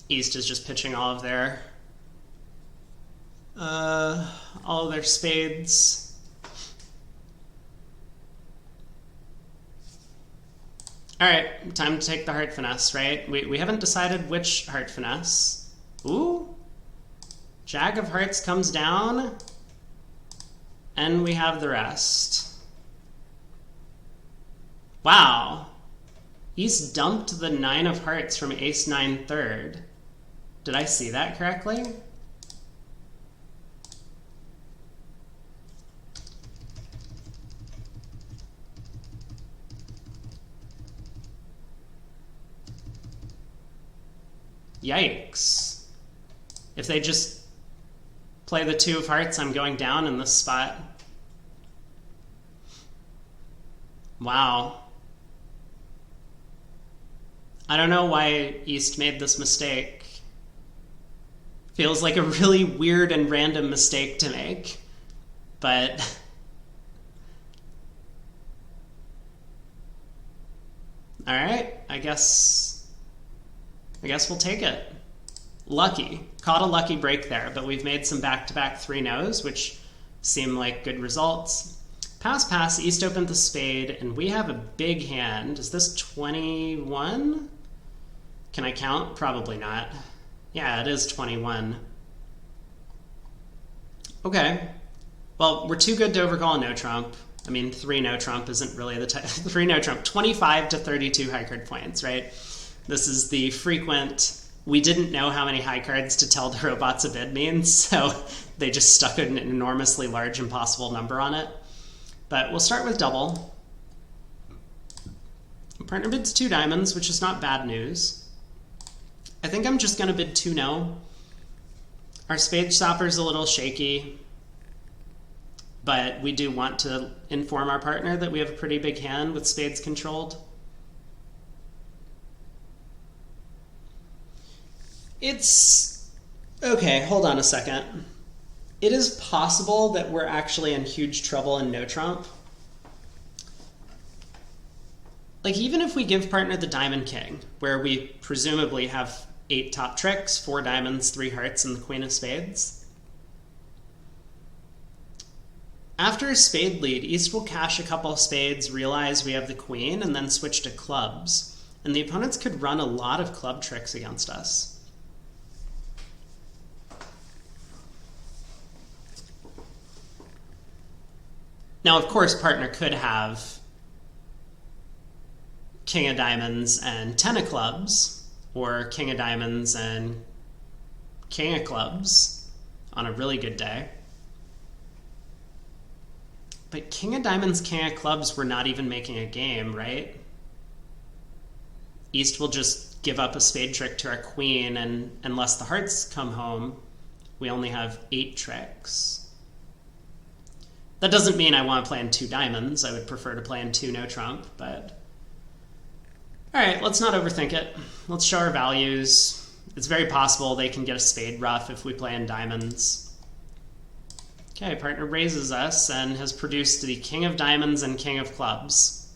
East is just pitching all of their spades. All right, time to take the heart finesse, right? We haven't decided which heart finesse. Ooh, Jack of hearts comes down, and we have the rest. Wow, East dumped the 9 of hearts from ace 9 third. Did I see that correctly? Yikes. If they just play the 2 of hearts, I'm going down in this spot. Wow. I don't know why East made this mistake. Feels like a really weird and random mistake to make, but all right, I guess we'll take it. Lucky. Caught a lucky break there, but we've made some back-to-back 3-nos, which seem like good results. Pass, pass, East opened the spade, and we have a big hand. Is this 21? Can I count? Probably not. Yeah, it is 21. Okay. Well, we're too good to overcall a no trump. I mean, 3 no trump isn't really the type. 3 no trump, 25 to 32 high card points, right? This is the frequent, we didn't know how many high cards to tell the robots a bid means, so they just stuck an enormously large impossible number on it. But we'll start with double. Partner bids 2 diamonds, which is not bad news. I think I'm just going to bid 2 no. Our spade stopper's a little shaky, but we do want to inform our partner that we have a pretty big hand with spades controlled. It's... okay, hold on a second. It is possible that we're actually in huge trouble in no trump. Like, even if we give partner the diamond king, where we presumably have 8 top tricks, 4 diamonds, 3 hearts, and the queen of spades. After a spade lead, East will cash a couple of spades, realize we have the queen, and then switch to clubs. And the opponents could run a lot of club tricks against us. Now, of course, partner could have king of diamonds and 10 of clubs, or king of diamonds and king of clubs on a really good day. But king of diamonds, king of clubs, we're not even making a game, right? East will just give up a spade trick to our queen, and unless the hearts come home, we only have 8 tricks. That doesn't mean I want to play in 2 diamonds. I would prefer to play in 2 no trump, but... all right, let's not overthink it. Let's show our values. It's very possible they can get a spade ruff if we play in diamonds. Okay, partner raises us and has produced the king of diamonds and king of clubs.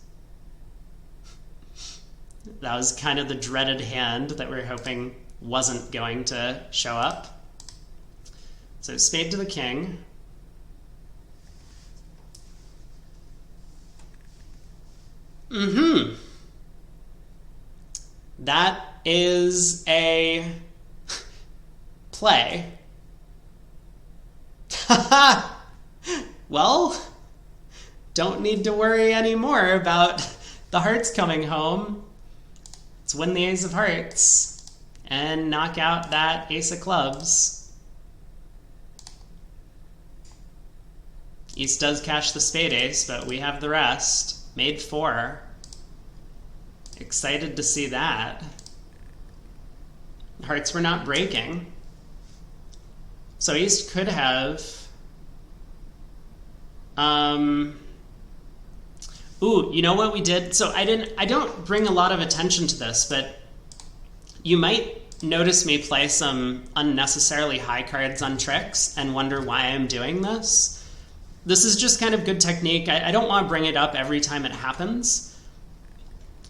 That was kind of the dreaded hand that we were hoping wasn't going to show up. So spade to the king. That is a play. Well, don't need to worry anymore about the hearts coming home. Let's win the ace of hearts and knock out that ace of clubs. East does cash the spade ace, but we have the rest. Made 4. Excited to see that. Hearts were not breaking. So East could have... ooh, you know what we did? So I don't bring a lot of attention to this, but you might notice me play some unnecessarily high cards on tricks and wonder why I'm doing this. This is just kind of good technique. I don't want to bring it up every time it happens.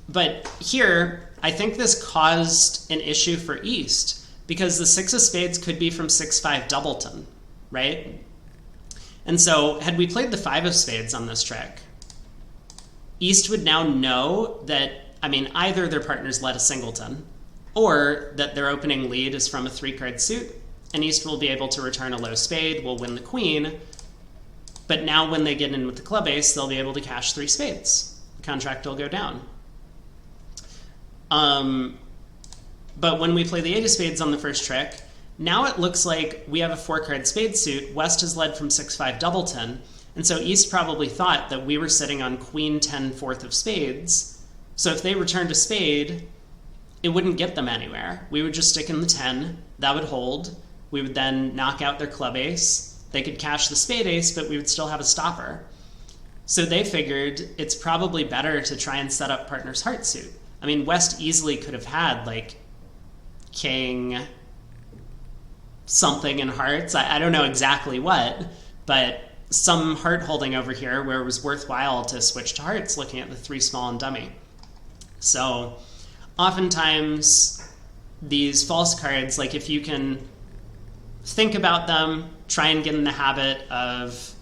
But here, I think this caused an issue for East, because the 6 of spades could be from 6-5 doubleton, right? And so had we played the 5 of spades on this trick, East would now know that, I mean, either their partner's led a singleton, or that their opening lead is from a 3-card suit, and East will be able to return a low spade, will win the queen, but now when they get in with the club ace, they'll be able to cash 3 spades. The contract will go down. But when we play the 8 of spades on the first trick, now it looks like we have a 4-card spade suit. West has led from 6-5 doubleton, and so East probably thought that we were sitting on queen 10 4th of spades. So if they returned a spade, it wouldn't get them anywhere. We would just stick in the 10. That would hold. We would then knock out their club ace. They could cash the spade ace, but we would still have a stopper. So they figured it's probably better to try and set up partner's heart suit. I mean, West easily could have had, like, king something in hearts. I don't know exactly what, but some heart holding over here where it was worthwhile to switch to hearts looking at the 3 small and dummy. So oftentimes these false cards, like, if you can think about them, try and get in the habit of,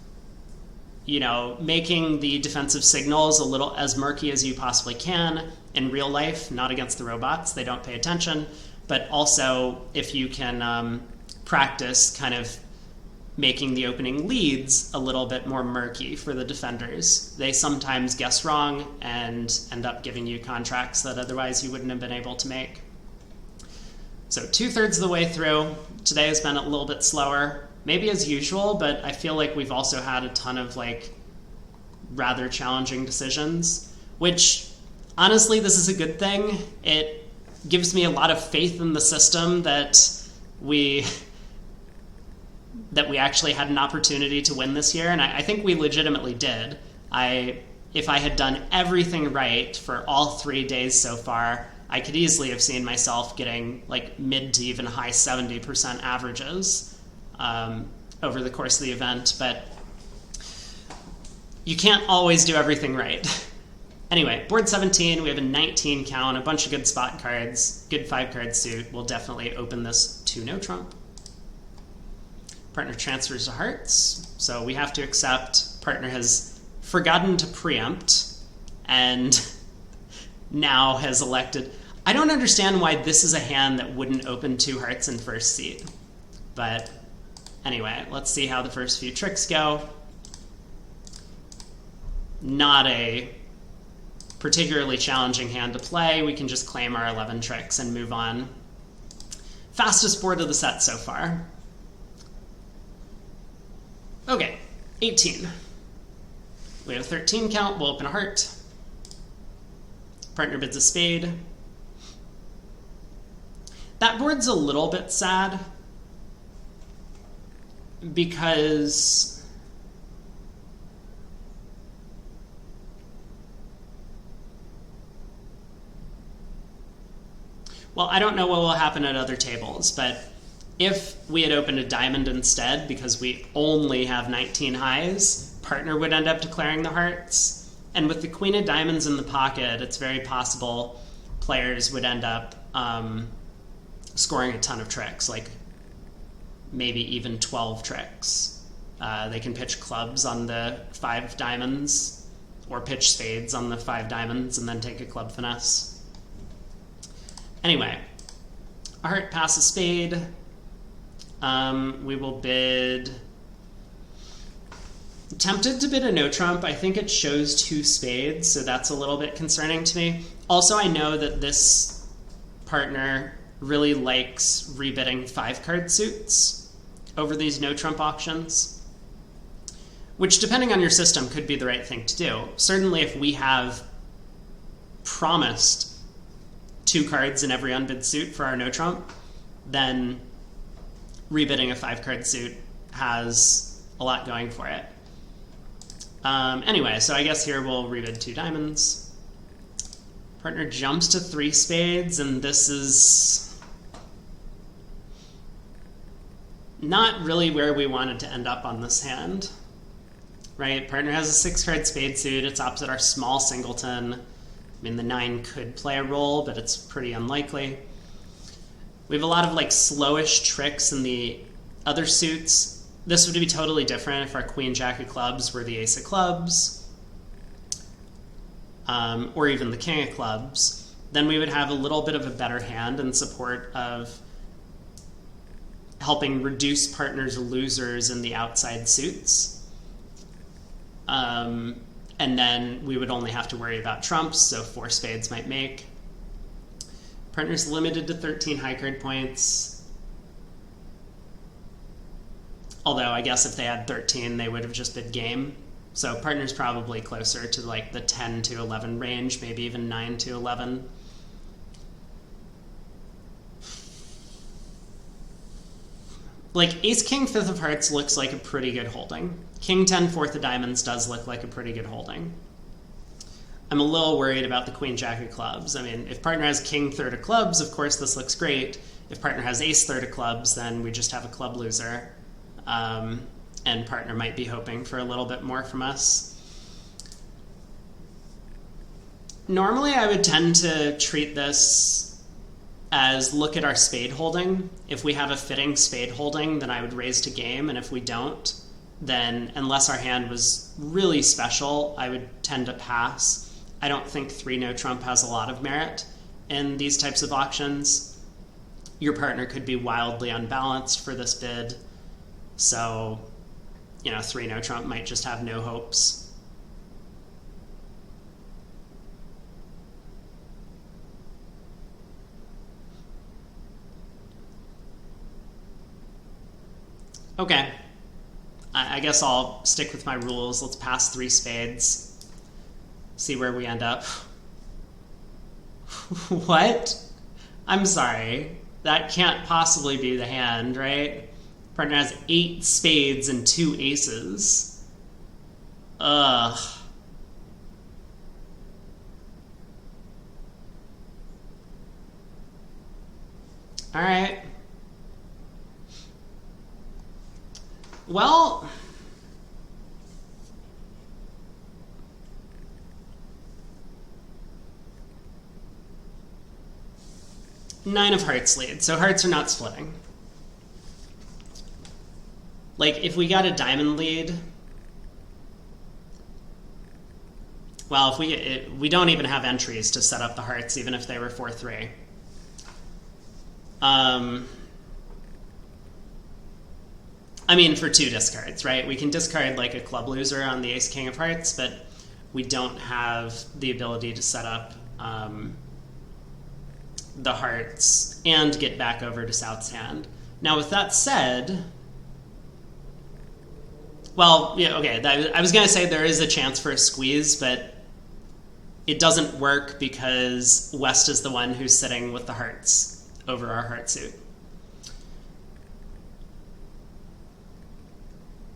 you know, making the defensive signals a little as murky as you possibly can, in real life, not against the robots. They don't pay attention. But also, if you can practice kind of making the opening leads a little bit more murky for the defenders. They sometimes guess wrong and end up giving you contracts that otherwise you wouldn't have been able to make. So 2/3 of the way through. Today has been a little bit slower, maybe as usual, but I feel like we've also had a ton of like rather challenging decisions, which honestly, this is a good thing. It gives me a lot of faith in the system that we actually had an opportunity to win this year, and I think we legitimately did. If I had done everything right for all 3 days so far, I could easily have seen myself getting like mid to even high 70% averages over the course of the event, but you can't always do everything right. Anyway, board 17, we have a 19 count, a bunch of good spot cards, good 5-card suit. We'll definitely open this to no trump. Partner transfers to hearts, so we have to accept. Partner has forgotten to preempt and now has elected. I don't understand why this is a hand that wouldn't open 2 hearts in first seat. But anyway, let's see how the first few tricks go. Not a particularly challenging hand to play. We can just claim our 11 tricks and move on. Fastest board of the set so far. Okay, 18. We have a 13 count, we'll open a heart. Partner bids a spade. That board's a little bit sad because well, I don't know what will happen at other tables, but if we had opened a diamond instead, because we only have 19 highs, partner would end up declaring the hearts. And with the queen of diamonds in the pocket, it's very possible players would end up scoring a ton of tricks, like maybe even 12 tricks. They can pitch clubs on the 5 diamonds or pitch spades on the 5 diamonds and then take a club finesse. Anyway, a heart passes spade. We will bid. Tempted to bid a no trump. I think it shows 2 spades, so that's a little bit concerning to me. Also, I know that this partner really likes rebidding 5-card suits over these no trump auctions, which, depending on your system, could be the right thing to do. Certainly, if we have promised 2 cards in every unbid suit for our no trump, then rebidding a 5-card suit has a lot going for it. Anyway, so I guess here we'll rebid 2 diamonds. Partner jumps to 3 spades, and this is not really where we wanted to end up on this hand, right? Partner has a 6-card spade suit. It's opposite our small singleton. I mean, the 9 could play a role, but it's pretty unlikely. We have a lot of like slowish tricks in the other suits. This would be totally different if our queen jack of clubs were the ace of clubs, or even the king of clubs. Then we would have a little bit of a better hand in support of helping reduce partners' losers in the outside suits. And then we would only have to worry about trumps, so 4 spades might make. Partner's limited to 13 high card points. Although I guess if they had 13, they would have just bid game. So partner's probably closer to like the 10 to 11 range, maybe even 9 to 11. Like ace king 5th of hearts looks like a pretty good holding. King 10 4th of diamonds does look like a pretty good holding. I'm a little worried about the queen jack of clubs. I mean, if partner has king 3rd of clubs, of course this looks great. If partner has ace 3rd of clubs, then we just have a club loser. And partner might be hoping for a little bit more from us. Normally I would tend to treat this as look at our spade holding. If we have a fitting spade holding, then I would raise to game, and if we don't, then unless our hand was really special, I would tend to pass. I don't think 3 no trump has a lot of merit in these types of auctions. Your partner could be wildly unbalanced for this bid, so 3 no trump might just have no hopes. Okay, I guess I'll stick with my rules. Let's pass 3 spades, see where we end up. What? I'm sorry. That can't possibly be the hand, right? Partner has 8 spades and 2 aces. Ugh. All right. Well, nine of hearts lead, so hearts are not splitting. Like, if we got a diamond lead, well, if we don't even have entries to set up the hearts, even if they were 4-3. I mean, for 2 discards, right? We can discard like a club loser on the ace king of hearts, but we don't have the ability to set up the hearts and get back over to South's hand. Now, with that said, well, yeah, okay, I was going to say there is a chance for a squeeze, but it doesn't work because West is the one who's sitting with the hearts over our heart suit.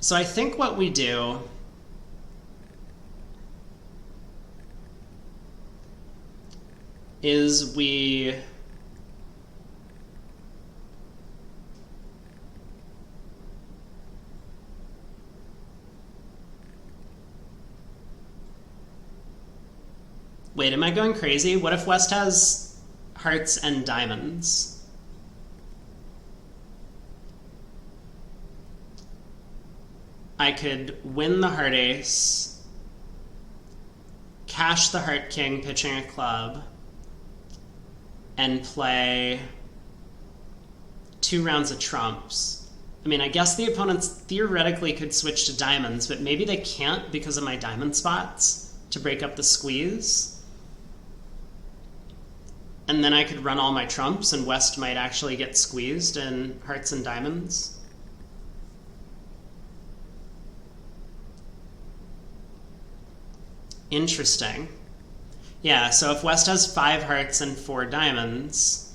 So I think what we do is we wait, am I going crazy? What if West has hearts and diamonds? I could win the heart ace, cash the heart king pitching a club, and play 2 rounds of trumps. I mean, I guess the opponents theoretically could switch to diamonds, but maybe they can't because of my diamond spots to break up the squeeze. And then I could run all my trumps and West might actually get squeezed in hearts and diamonds. Interesting. Yeah, so if West has 5 hearts and 4 diamonds,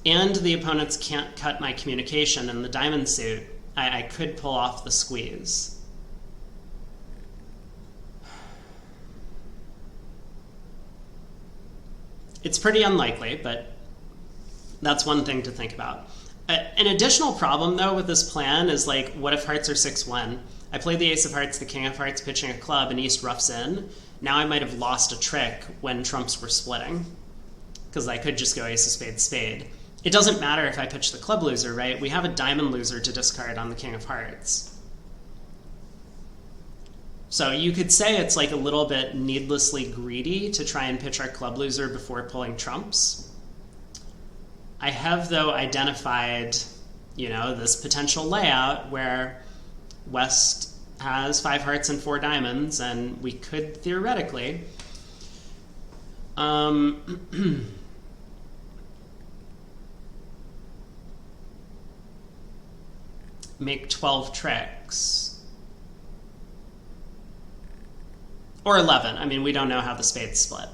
and the opponents can't cut my communication in the diamond suit, I could pull off the squeeze. It's pretty unlikely, but that's one thing to think about. An additional problem, though, with this plan is, like, what if hearts are 6-1? I played the ace of hearts, the king of hearts, pitching a club, and East roughs in. Now I might have lost a trick when trumps were splitting, because I could just go ace of spades, spade. It doesn't matter if I pitch the club loser, right? We have a diamond loser to discard on the king of hearts. So you could say it's like a little bit needlessly greedy to try and pitch our club loser before pulling trumps. I have, though, identified, this potential layout where West has 5 hearts and 4 diamonds, and we could theoretically make 12 tricks. Or 11. I mean, we don't know how the spades split.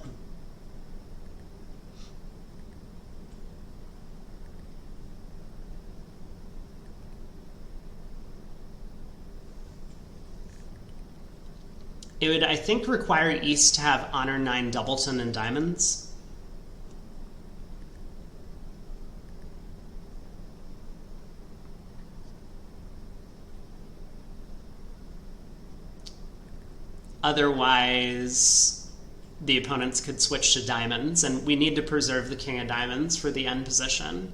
It would, I think, require East to have honor 9 doubleton and diamonds. Otherwise, the opponents could switch to diamonds, and we need to preserve the king of diamonds for the end position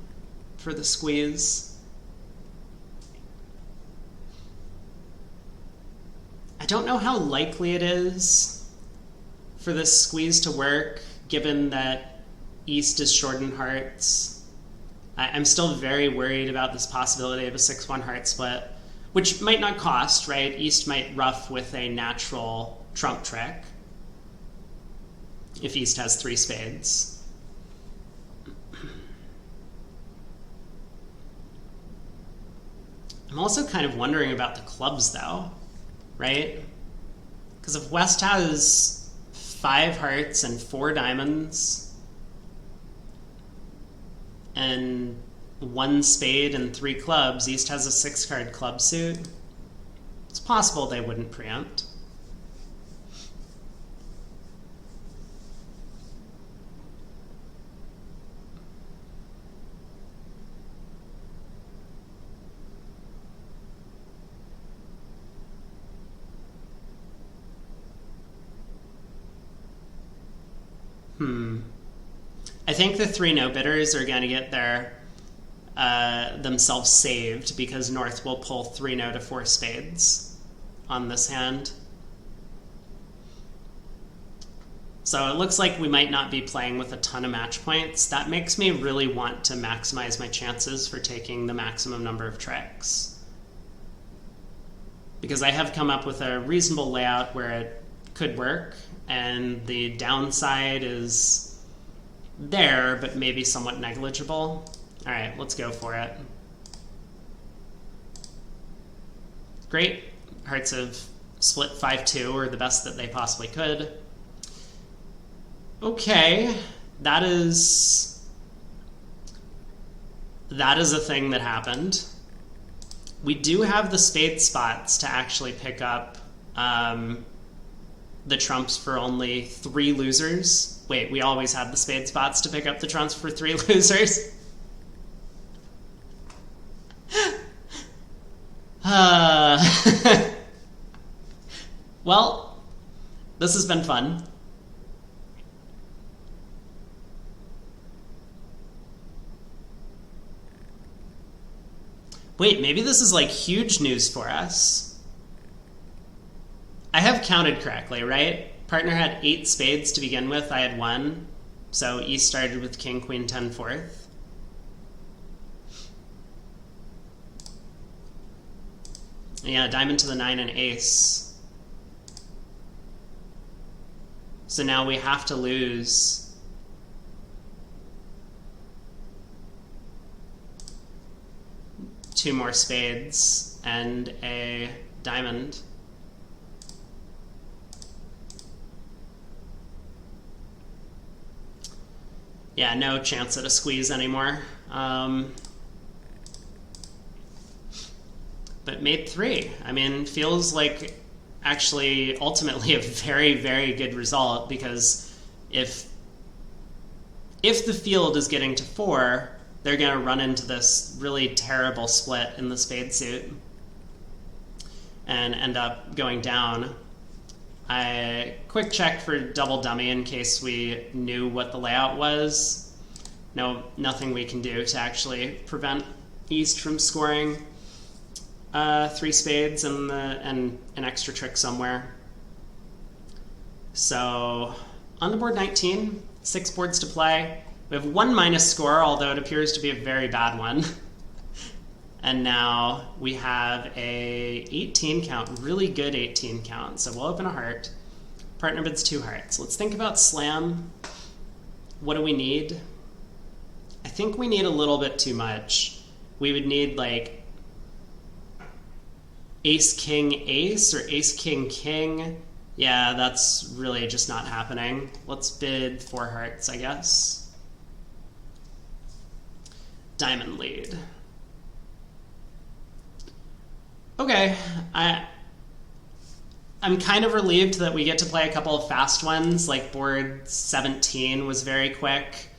for the squeeze. don't know how likely it is for this squeeze to work, given that East is short in hearts. I'm still very worried about this possibility of a 6-1 heart split, which might not cost, right? East might ruff with a natural trump trick if East has 3 spades. I'm also kind of wondering about the clubs, though, right? Because if West has 5 hearts and 4 diamonds, and 1 spade and 3 clubs, East has a 6-card club suit, it's possible they wouldn't preempt. I think the 3 no-bidders are going to get their themselves saved because North will pull 3 no to 4 spades on this hand. So it looks like we might not be playing with a ton of match points. That makes me really want to maximize my chances for taking the maximum number of tricks, because I have come up with a reasonable layout where it could work, and the downside is there, but maybe somewhat negligible. All right, let's go for it. Great. Hearts have split 5-2, or the best that they possibly could. Okay, that is a thing that happened. We do have the spade spots to actually pick up the trumps for only 3 losers. Wait, we always have the spade spots to pick up the trumps for 3 losers? Well, this has been fun. Wait, maybe this is like huge news for us. I have counted correctly, right? Partner had 8 spades to begin with. I had 1. So East started with king, queen, 10, 4th. Yeah, diamond to the 9 and ace. So now we have to lose two more spades and a diamond. Yeah, no chance at a squeeze anymore. But made 3. I mean, feels like actually ultimately a very, very good result, because if the field is getting to 4, they're going to run into this really terrible split in the spade suit and end up going down. I quick check for double dummy in case we knew what the layout was. No, nothing we can do to actually prevent East from scoring 3 spades and an extra trick somewhere. So on the board 19, 6 boards to play. We have 1 minus score, although it appears to be a very bad one. And now we have a 18 count, really good 18 count. So we'll open a heart. Partner bids 2 hearts. Let's think about slam. What do we need? I think we need a little bit too much. We would need like ace, king, ace, or ace, king, king. Yeah, that's really just not happening. Let's bid 4 hearts, I guess. Diamond lead. Okay, I'm kind of relieved that we get to play a couple of fast ones, like board 17 was very quick.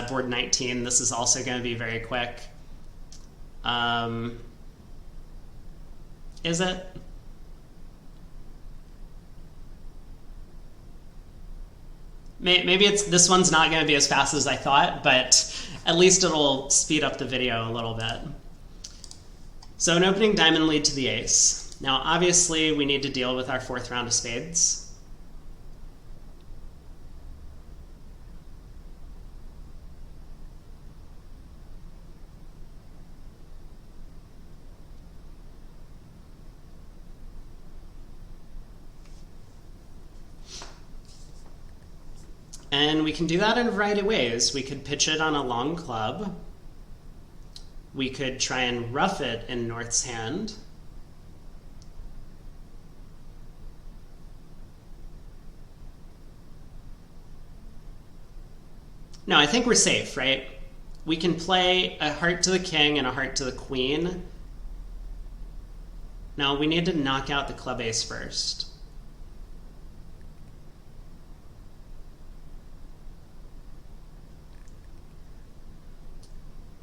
Board 19, this is also going to be very quick. Is it? Maybe this one's not going to be as fast as I thought, but at least it'll speed up the video a little bit. So an opening diamond lead to the ace. Now, obviously, we need to deal with our fourth round of spades. And we can do that in a variety of ways. We could pitch it on a long club. We could try and rough it in North's hand. No, I think we're safe, right? We can play a heart to the king and a heart to the queen. Now, we need to knock out the club ace first.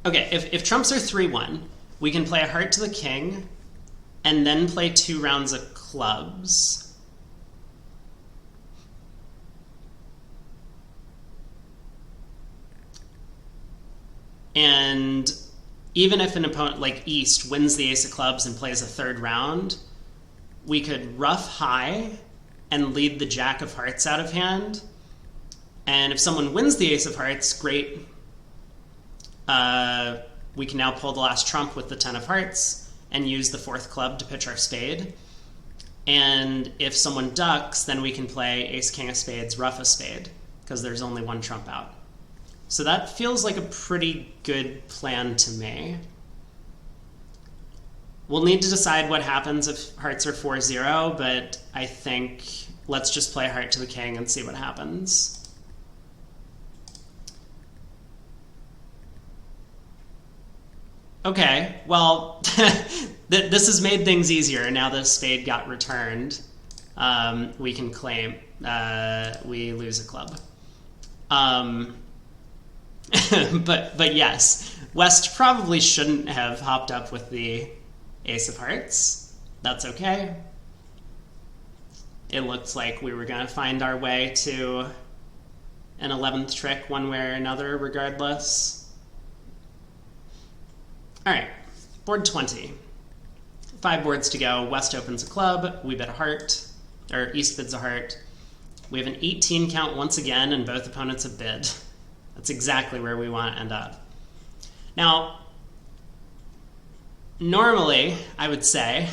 Okay, if trumps are 3-1, we can play a heart to the king and then play 2 rounds of clubs. And even if an opponent like East wins the ace of clubs and plays a 3rd round, we could ruff high and lead the jack of hearts out of hand. And if someone wins the ace of hearts, great. We can now pull the last trump with the 10 of hearts and use the 4th club to pitch our spade. And if someone ducks, then we can play ace king of spades, ruff a spade, because there's only 1 trump out. So that feels like a pretty good plan to me. We'll need to decide what happens if hearts are 4-0, but I think let's just play heart to the king and see what happens. Okay, well, this has made things easier. Now the spade got returned. We can claim we lose a club. But yes, West probably shouldn't have hopped up with the ace of hearts. That's okay. It looks like we were going to find our way to an 11th trick one way or another regardless. All right, board 20. 5 boards to go. West opens a club. We bid a heart, or East bids a heart. We have an 18 count once again, and both opponents have bid. That's exactly where we want to end up. Now, normally, I would say,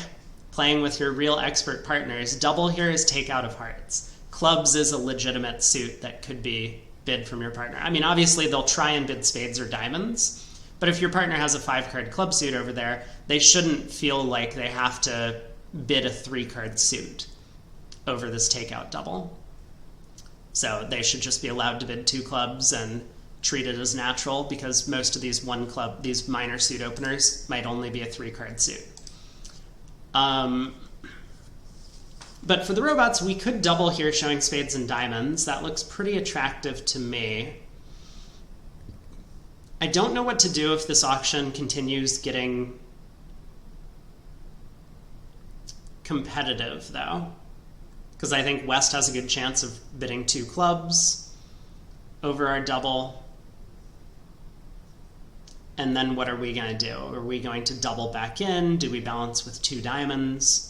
playing with your real expert partners, double here is take out of hearts. Clubs is a legitimate suit that could be bid from your partner. I mean, obviously, they'll try and bid spades or diamonds, but if your partner has a 5-card club suit over there, they shouldn't feel like they have to bid a 3-card suit over this takeout double. So they should just be allowed to bid 2 clubs and treat it as natural, because most of these these minor suit openers might only be a 3-card suit. But for the robots, we could double here showing spades and diamonds. That looks pretty attractive to me. I don't know what to do if this auction continues getting competitive, though, because I think West has a good chance of bidding 2 clubs over our double. And then what are we going to do? Are we going to double back in? Do we balance with 2 diamonds?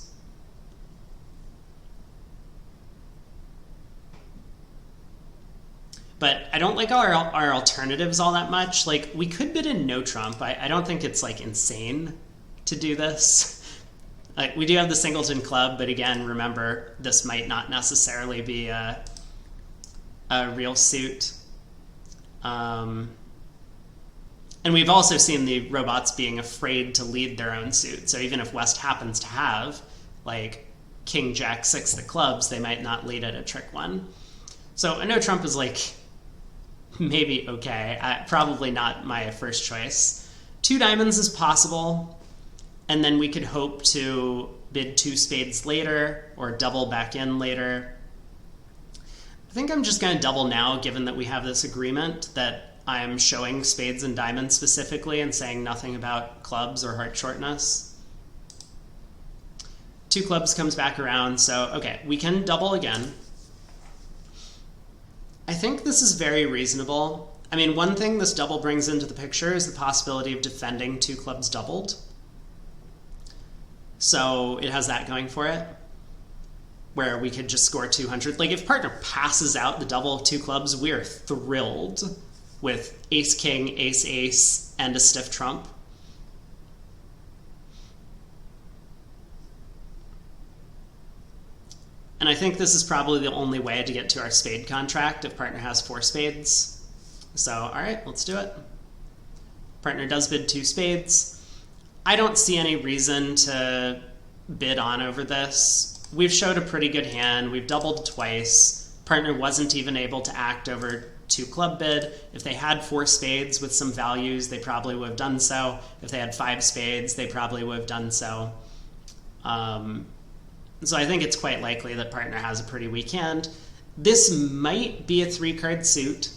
But I don't like our alternatives all that much. Like, we could bid in no trump. I don't think it's, like, insane to do this. Like, we do have the singleton club, but again, remember, this might not necessarily be a real suit. And we've also seen the robots being afraid to lead their own suit. So even if West happens to have, like, King, Jack, 6 of clubs, they might not lead at a trick 1. So a no trump is, like, maybe okay. Probably not my first choice. 2 diamonds is possible, and then we could hope to bid 2 spades later or double back in later. I think I'm just going to double now, given that we have this agreement that I'm showing spades and diamonds specifically and saying nothing about clubs or heart shortness. 2 clubs comes back around, so okay, we can double again. I think this is very reasonable. I mean, one thing this double brings into the picture is the possibility of defending 2 clubs doubled. So it has that going for it, where we could just score 200. Like if partner passes out the double of two clubs, we're thrilled with ace, king, ace, ace, and a stiff trump. And I think this is probably the only way to get to our spade contract if partner has 4 spades. So, all right, let's do it. Partner does bid 2 spades. I don't see any reason to bid on over this. We've showed a pretty good hand. We've doubled twice. Partner wasn't even able to act over 2 club bid. If they had 4 spades with some values, they probably would have done so. If they had 5 spades, they probably would have done so. So I think it's quite likely that partner has a pretty weak hand. This might be a 3-card suit.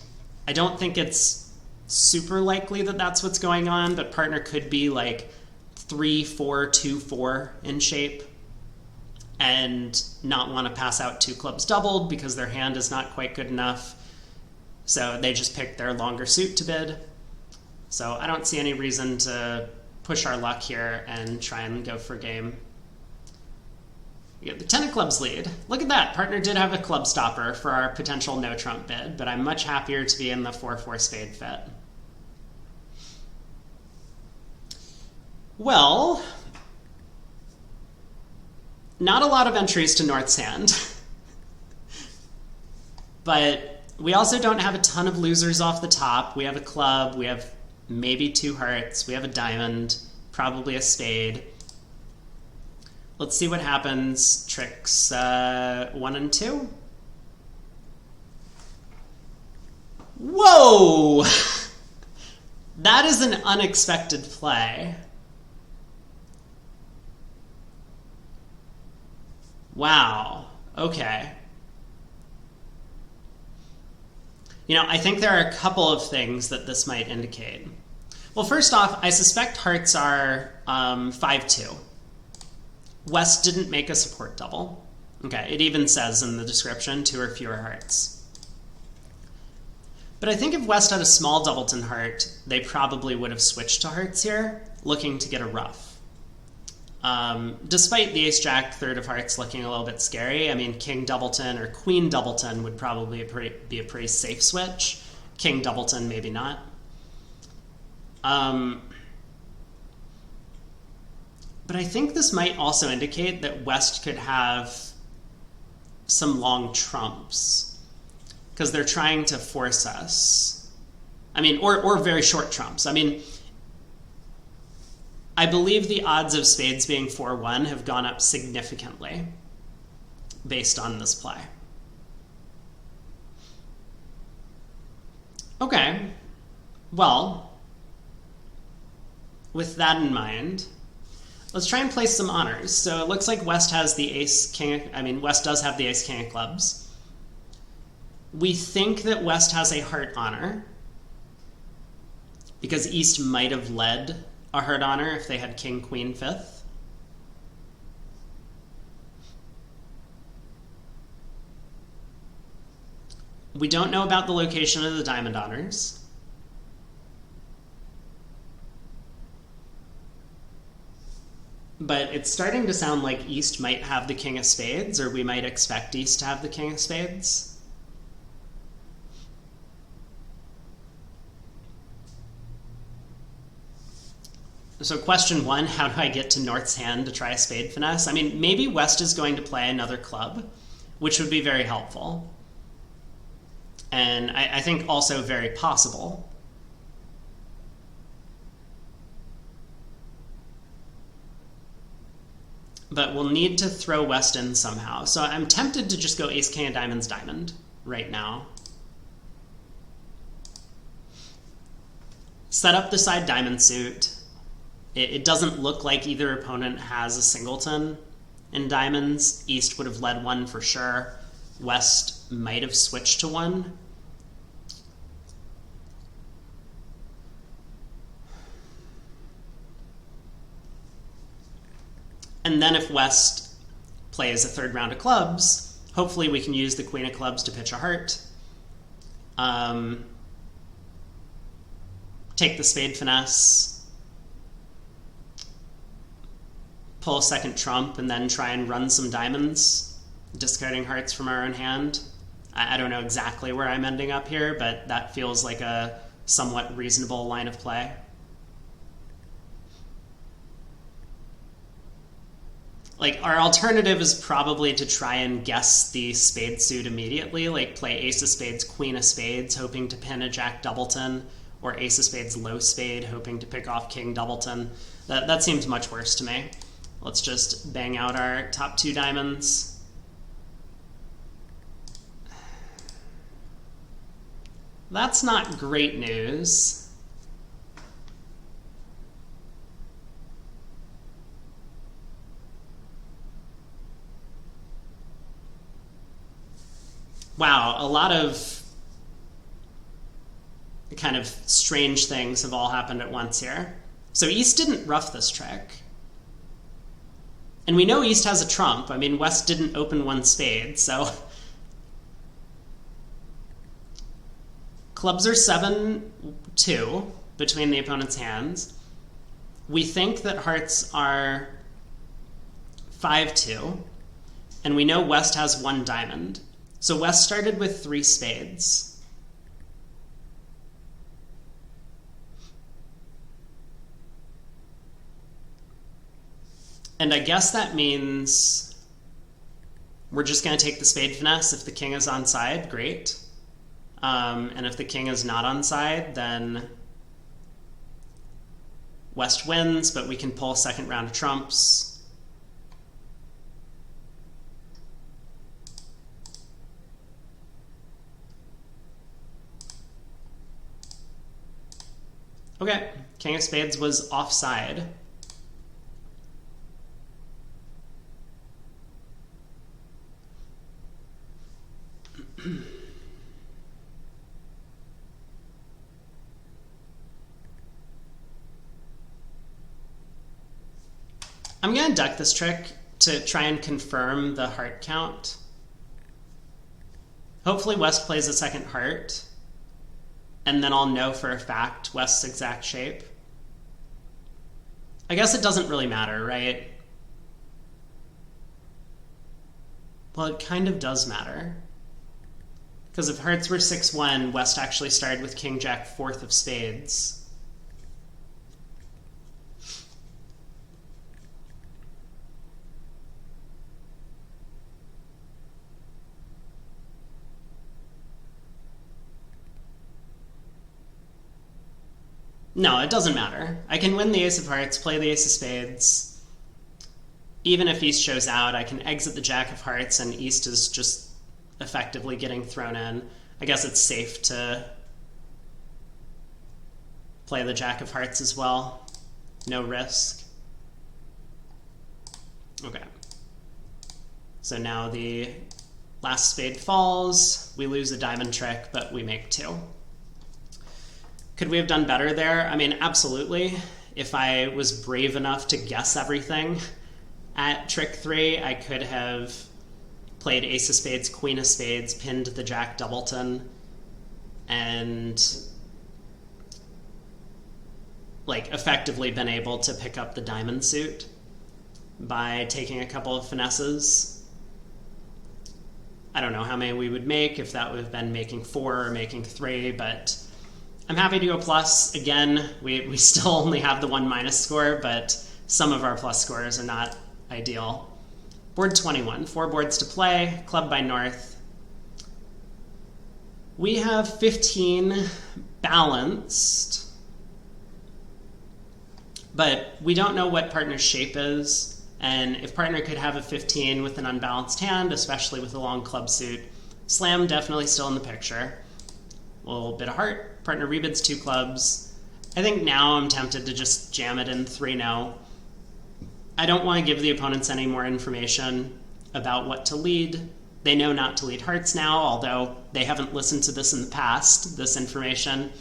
I don't think it's super likely that that's what's going on, but partner could be like 3-4-2-4 in shape and not want to pass out 2 clubs doubled because their hand is not quite good enough. So they just picked their longer suit to bid. So I don't see any reason to push our luck here and try and go for game. We get the 10 of clubs lead. Look at that. Partner did have a club stopper for our potential no trump bid, but I'm much happier to be in the 4-4 spade fit. Well, not a lot of entries to North's hand, but we also don't have a ton of losers off the top. We have a club, we have maybe 2 hearts, we have a diamond, probably a spade. Let's see what happens. Tricks 1 and 2. Whoa! That is an unexpected play. Wow. Okay. You know, I think there are a couple of things that this might indicate. Well, first off, I suspect hearts are 5-2. West didn't make a support double. Okay, it even says in the description 2 or fewer hearts. But I think if West had a small doubleton heart, they probably would have switched to hearts here, looking to get a ruff. Despite the ace-jack 3rd of hearts looking a little bit scary, I mean, king doubleton or queen doubleton would probably be a pretty safe switch. King doubleton, maybe not. But I think this might also indicate that West could have some long trumps because they're trying to force us. I mean, or very short trumps. I mean, I believe the odds of spades being 4-1 have gone up significantly based on this play. Okay, well, with that in mind, let's try and place some honors. So it looks like West has the ace-king, West does have the ace-king of clubs. We think that West has a heart honor because East might have led a heart honor if they had king-queen 5th. We don't know about the location of the diamond honors. But it's starting to sound like East might have the king of spades, or we might expect East to have the king of spades. So question 1, how do I get to North's hand to try a spade finesse? I mean, maybe West is going to play another club, which would be very helpful. And I think also very possible. But we'll need to throw West in somehow. So I'm tempted to just go ace, king of diamonds, diamond right now. Set up the side diamond suit. It doesn't look like either opponent has a singleton in diamonds. East would have led one for sure. West might have switched to one. And then if West plays a 3rd round of clubs, hopefully we can use the queen of clubs to pitch a heart. Take the spade finesse. pull a second trump and then try and run some diamonds, discarding hearts from our own hand. I don't know exactly where I'm ending up here, but that feels like a somewhat reasonable line of play. Like, our alternative is probably to try and guess the spade suit immediately, like play ace of spades, queen of spades, hoping to pin a jack doubleton, or ace of spades, low spade, hoping to pick off king doubleton. That seems much worse to me. Let's just bang out our top two diamonds. That's not great news. Wow, a lot of kind of strange things have all happened at once here. So East didn't ruff this trick. And we know East has a trump. I mean, West didn't open one spade, so... Clubs are 7-2 between the opponent's hands. We think that hearts are 5-2, and we know West has one diamond. So West started with 3 spades. And I guess that means we're just going to take the spade finesse. If the king is on side, great. And if the king is not on side, then West wins, but we can pull a second round of trumps. Okay, king of spades was offside. I'm going to duck this trick to try and confirm the heart count. Hopefully West plays a second heart, and then I'll know for a fact West's exact shape. I guess it doesn't really matter, right? Well, it kind of does matter. Because if hearts were 6-1, West actually started with king jack fourth of spades. No, it doesn't matter. I can win the ace of hearts, play the ace of spades. Even if East shows out, I can exit the jack of hearts, and East is just effectively getting thrown in. I guess it's safe to play the jack of hearts as well. No risk. Okay. So now the last spade falls. We lose a diamond trick, but we make 2. Could we have done better there? I mean, absolutely. If I was brave enough to guess everything at trick 3, I could have played ace of spades, queen of spades, pinned the jack doubleton, and like effectively been able to pick up the diamond suit by taking a couple of finesses. I don't know how many we would make, if that would have been making 4 or making 3, but I'm happy to go plus. Again, we still only have the 1 minus score, but some of our plus scores are not ideal. Board 21, 4 boards to play, club by North. We have 15 balanced, but we don't know what partner's shape is, and if partner could have a 15 with an unbalanced hand, especially with a long club suit, slam definitely still in the picture. A little bit of heart, partner rebids 2 clubs. I think now I'm tempted to just jam it in 3-0. I don't want to give the opponents any more information about what to lead. They know not to lead hearts now, although they haven't listened to this in the past, this information.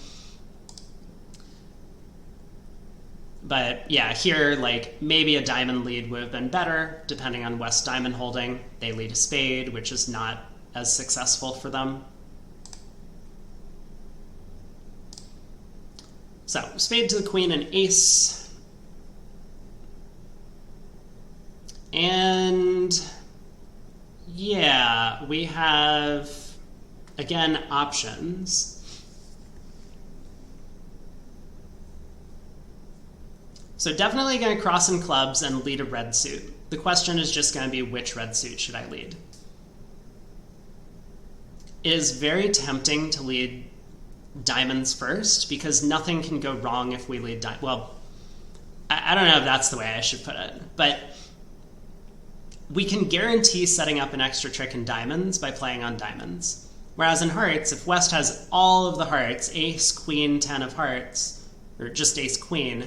But yeah, here, like, maybe a diamond lead would have been better, depending on West diamond holding. They lead a spade, which is not as successful for them. So, spade to the queen and ace. And yeah, we have, again, options. So definitely going to cross in clubs and lead a red suit. The question is just going to be, which red suit should I lead? It is very tempting to lead diamonds first, because nothing can go wrong if we lead diamonds. Well, I don't know if that's the way I should put it, but we can guarantee setting up an extra trick in diamonds by playing on diamonds. Whereas in hearts, if West has all of the hearts, ace, queen, 10 of hearts, or just ace, queen,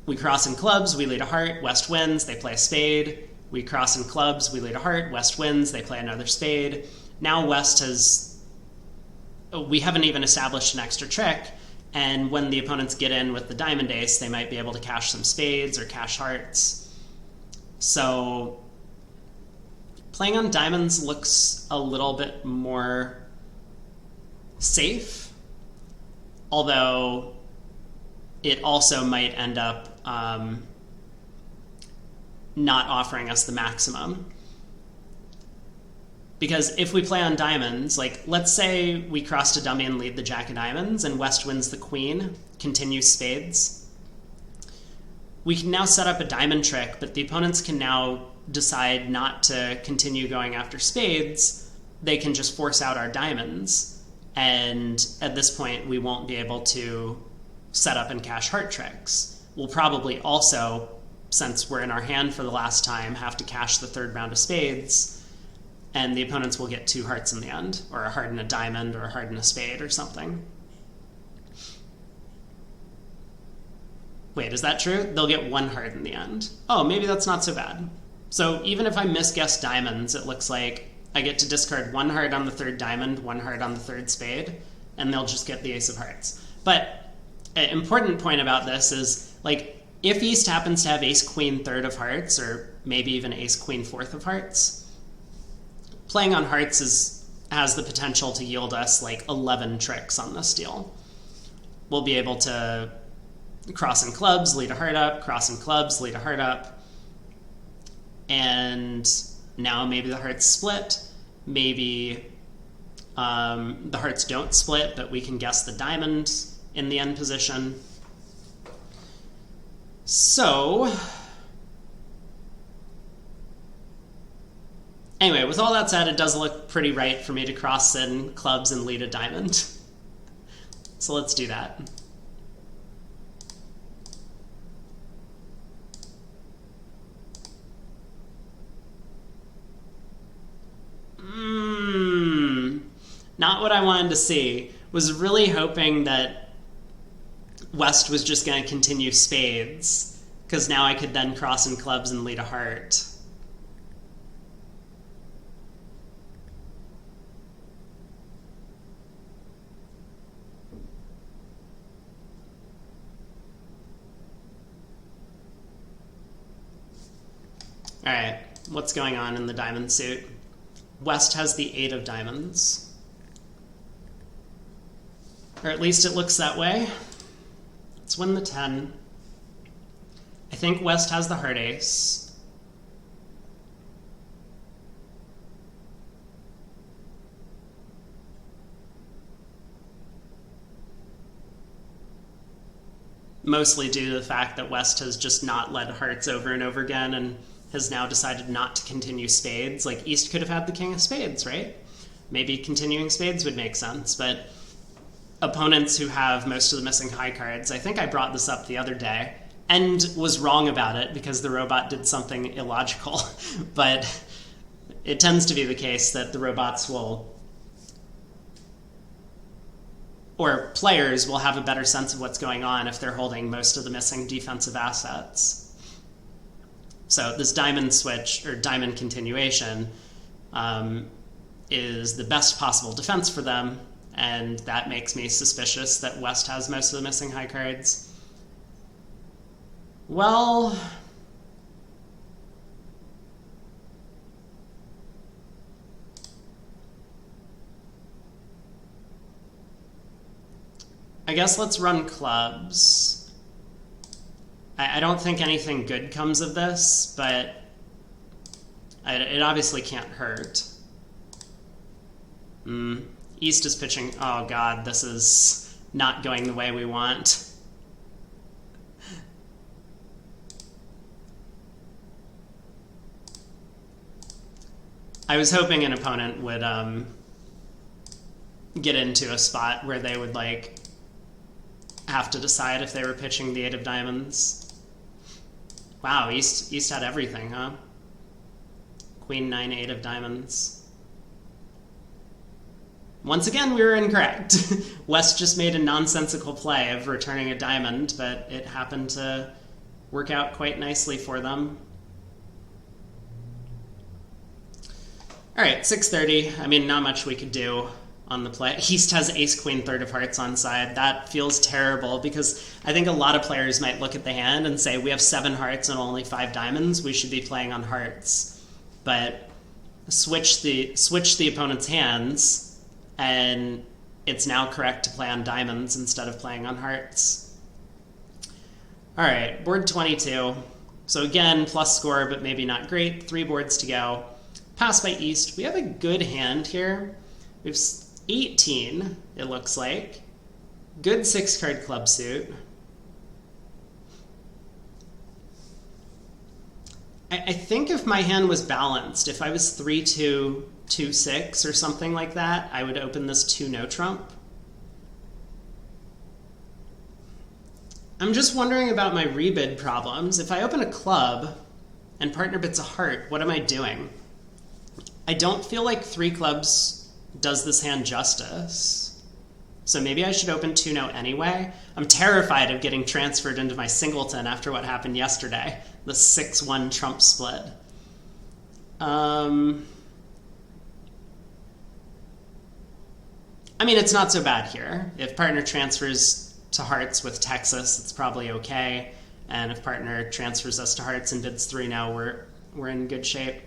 we cross in clubs, we lead a heart, West wins, they play a spade. We cross in clubs, we lead a heart, West wins, they play another spade. Now West has, we haven't even established an extra trick, and when the opponents get in with the diamond ace, they might be able to cash some spades or cash hearts. So playing on diamonds looks a little bit more safe, although it also might end up not offering us the maximum. Because if we play on diamonds, like let's say we cross to dummy and lead the jack of diamonds and West wins the queen, continues spades, we can now set up a diamond trick, but the opponents can now decide not to continue going after spades. They can just force out our diamonds, and at this point we won't be able to set up and cash heart tricks. We'll probably also, since we're in our hand for the last time, have to cash the third round of spades, and the opponents will get 2 hearts in the end, or a heart and a diamond, or a heart and a spade, or something. Wait, is that true? They'll get 1 heart in the end. Oh, maybe that's not so bad. So even if I misguess diamonds, it looks like I get to discard 1 heart on the 3rd diamond, 1 heart on the 3rd spade, and they'll just get the ace of hearts. But an important point about this is, like, if East happens to have ace queen 3rd of hearts, or maybe even ace queen 4th of hearts, playing on hearts has the potential to yield us like 11 tricks on this deal. We'll be able to cross in clubs, lead a heart up, cross in clubs, lead a heart up, and now maybe the hearts split, maybe the hearts don't split, but we can guess the diamond in the end position. So anyway, with all that said, it does look pretty right for me to cross in clubs and lead a diamond. So let's do that. Not what I wanted to see. Was really hoping that West was just going to continue spades, because now I could then cross in clubs and lead a heart. All right, what's going on in the diamond suit? West has the 8 of diamonds. Or at least it looks that way. Let's win the 10. I think West has the heart ace. Mostly due to the fact that West has just not led hearts over and over again and has now decided not to continue spades. Like, East could have had the king of spades, right? Maybe continuing spades would make sense, but opponents who have most of the missing high cards, I think I brought this up the other day, and was wrong about it because the robot did something illogical, but it tends to be the case that the robots will, or players will have a better sense of what's going on if they're holding most of the missing defensive assets. So this diamond switch, or diamond continuation, is the best possible defense for them, and that makes me suspicious that West has most of the missing high cards. Well, I guess let's run clubs. I don't think anything good comes of this, but it obviously can't hurt. East is pitching. Oh god, this is not going the way we want. I was hoping an opponent would get into a spot where they would like have to decide if they were pitching the 8 of diamonds. Wow, East had everything, huh? Queen 9, 8 of diamonds. Once again, we were incorrect. West just made a nonsensical play of returning a diamond, but it happened to work out quite nicely for them. All right, 6:30. I mean, not much we could do on the play. East has ace, queen, 3rd of hearts on side. That feels terrible because I think a lot of players might look at the hand and say, we have 7 hearts and only 5 diamonds. We should be playing on hearts. But switch the opponent's hands, and it's now correct to play on diamonds instead of playing on hearts. All right, board 22. So again, plus score, but maybe not great. 3 boards to go. Pass by East. We have a good hand here. We have 18, it looks like. Good 6-card club suit. I think if my hand was balanced, if I was 3-2, 2-6 or something like that, I would open this 2-no trump. I'm just wondering about my rebid problems. If I open a club and partner bids a heart, what am I doing? I don't feel like 3 clubs does this hand justice. So maybe I should open 2-no anyway. I'm terrified of getting transferred into my singleton after what happened yesterday. The 6-1 trump split. I mean, it's not so bad here. If partner transfers to hearts with Texas, it's probably okay. And if partner transfers us to hearts and bids 3-no, we're in good shape.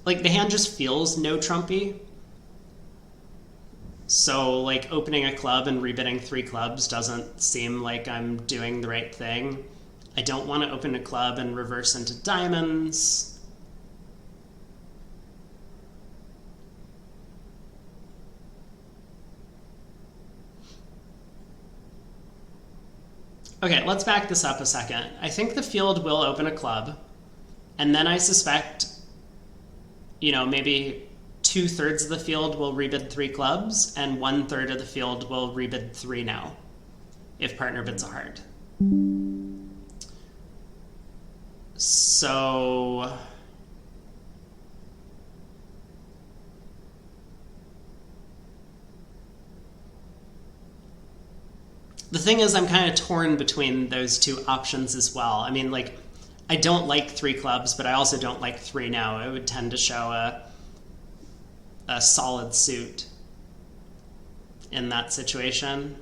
Like, the hand just feels no trumpy. So, like, opening a club and rebidding 3 clubs doesn't seem like I'm doing the right thing. I don't want to open a club and reverse into diamonds. Okay, let's back this up a second. I think the field will open a club, and then I suspect, you know, maybe 2/3 of the field will rebid 3 clubs, and 1/3 of the field will rebid 3-no, if partner bids a heart. So the thing is, I'm kind of torn between those 2 options as well. I mean, like, I don't like 3 clubs, but I also don't like 3-no. It would tend to show a solid suit in that situation.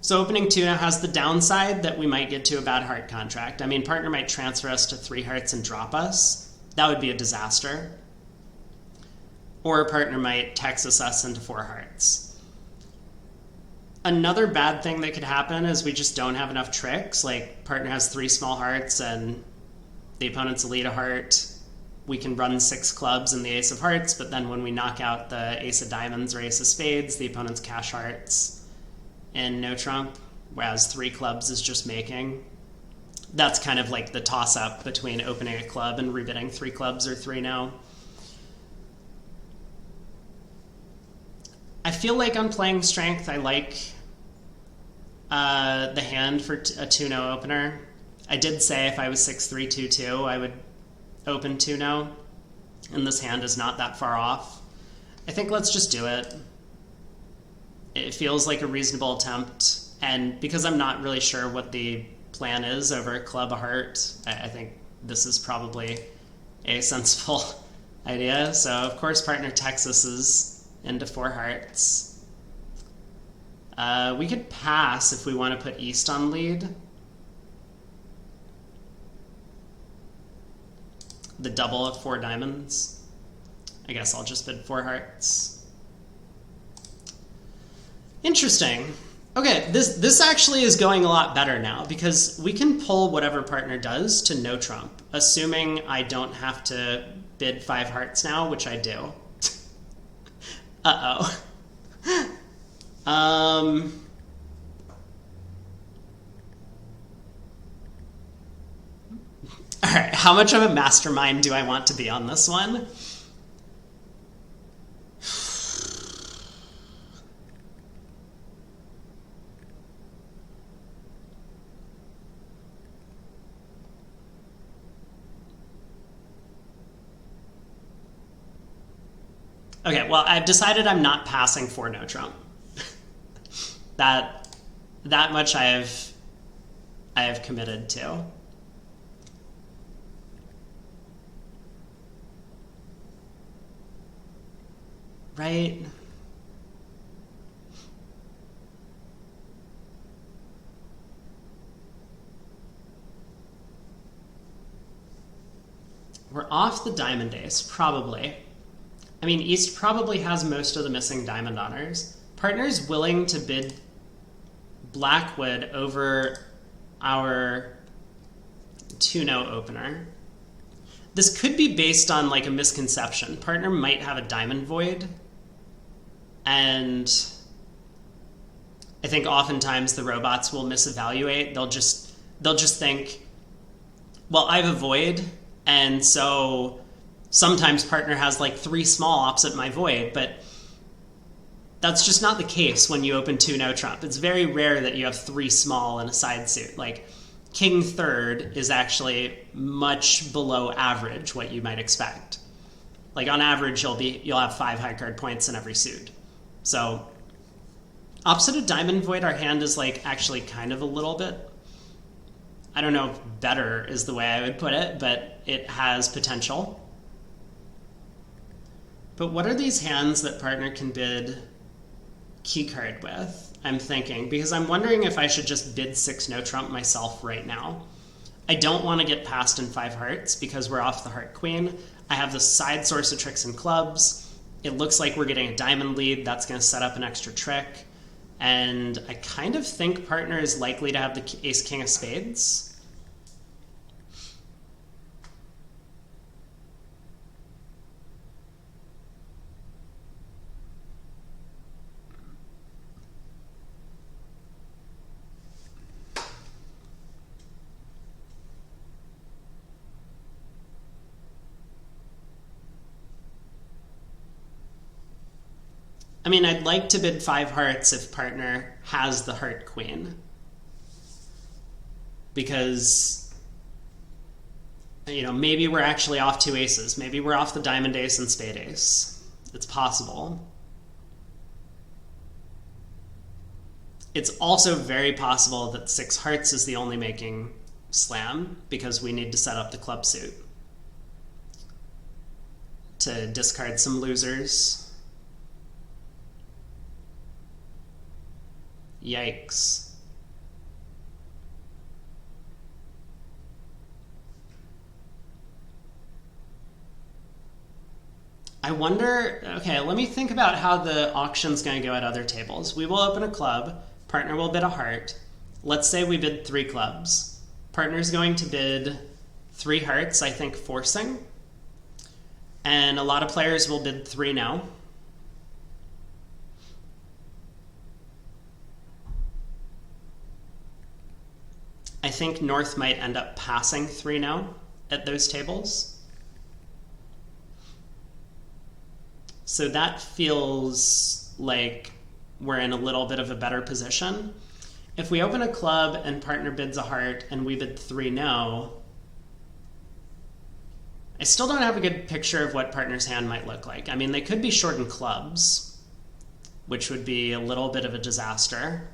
So opening 2-no has the downside that we might get to a bad heart contract. I mean, partner might transfer us to 3 hearts and drop us. That would be a disaster. Or a partner might Texas us into 4 hearts. Another bad thing that could happen is we just don't have enough tricks. Like, partner has 3 small hearts and the opponent's lead a heart. We can run 6 clubs and the ace of hearts, but then when we knock out the ace of diamonds or ace of spades, the opponent's cash hearts and no trump, whereas 3 clubs is just making. That's kind of like the toss-up between opening a club and rebidding 3 clubs or 3-no. I feel like on playing strength, I like the hand for a 2-no opener. I did say if I was 6-3, 2-2, I would open 2-no, and this hand is not that far off. I think let's just do it. It feels like a reasonable attempt, and because I'm not really sure what the plan is over club a heart, I think this is probably a sensible idea. So, of course, partner Texas is into 4 hearts. We could pass if we want to put East on lead. the double of 4 diamonds. I guess I'll just bid 4 hearts. Interesting. Okay, this actually is going a lot better now because we can pull whatever partner does to no trump, assuming I don't have to bid 5 hearts now, which I do. Uh-oh. All right, how much of a mastermind do I want to be on this one? Okay, well, I've decided I'm not passing for no trump. that much I have committed to. Right? We're off the diamond ace, probably. I mean, East probably has most of the missing diamond honors. Partner's willing to bid Blackwood over our 2-no opener. This could be based on like a misconception. Partner might have a diamond void, and I think oftentimes the robots will misevaluate. They'll just think, well, I have a void, and so sometimes partner has like 3 small opposite my void, but that's just not the case when you open 2-no trump. It's very rare that you have 3 small in a side suit. Like king third is actually much below average, what you might expect. Like on average, you'll have 5 high card points in every suit. So opposite a diamond void, our hand is like actually kind of a little bit, I don't know if better is the way I would put it, but it has potential. But what are these hands that partner can bid key card with? I'm thinking, because I'm wondering if I should just bid 6 no trump myself right now. I don't want to get passed in 5 hearts because we're off the heart queen. I have the side source of tricks and clubs. It looks like we're getting a diamond lead. That's going to set up an extra trick. And I kind of think partner is likely to have the ace king of spades. I mean, I'd like to bid 5 hearts if partner has the heart queen. Because, you know, maybe we're actually off 2 aces. Maybe we're off the diamond ace and spade ace. It's possible. It's also very possible that 6 hearts is the only making slam because we need to set up the club suit to discard some losers. Yikes. I wonder, okay, let me think about how the auction's going to go at other tables. We will open a club. Partner will bid a heart. Let's say we bid 3 clubs. Partner's going to bid 3 hearts, I think forcing. And a lot of players will bid 3 no. I think North might end up passing 3 no at those tables. So that feels like we're in a little bit of a better position. If we open a club and partner bids a heart and we bid 3 no, I still don't have a good picture of what partner's hand might look like. I mean, they could be short in clubs, which would be a little bit of a disaster,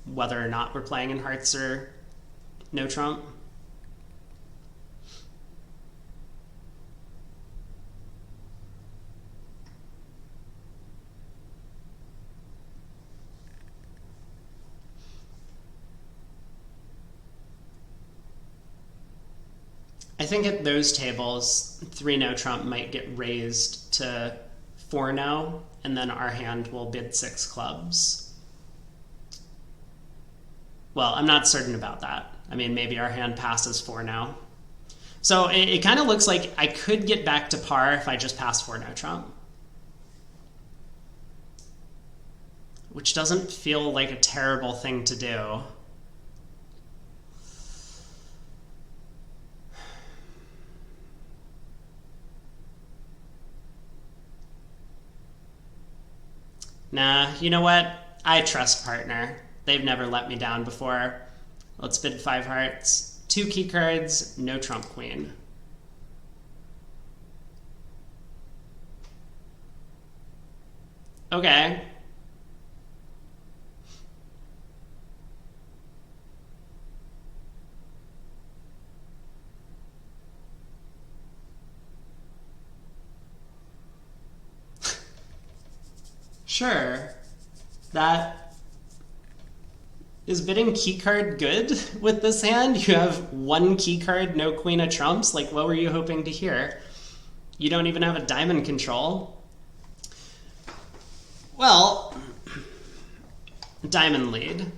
whether or not we're playing in hearts or no trump. I think at those tables, 3-no trump might get raised to 4-no, and then our hand will bid 6 clubs. Well, I'm not certain about that. I mean, maybe our hand passes 4-no. So it kind of looks like I could get back to par if I just pass 4-no trump, which doesn't feel like a terrible thing to do. Nah, you know what? I trust partner. They've never let me down before. Let's bid 5 hearts. 2 key cards, no trump queen. Okay. Sure. That is bidding key card good with this hand? You have 1 key card, no queen of trumps? Like, what were you hoping to hear? You don't even have a diamond control. Well, diamond lead.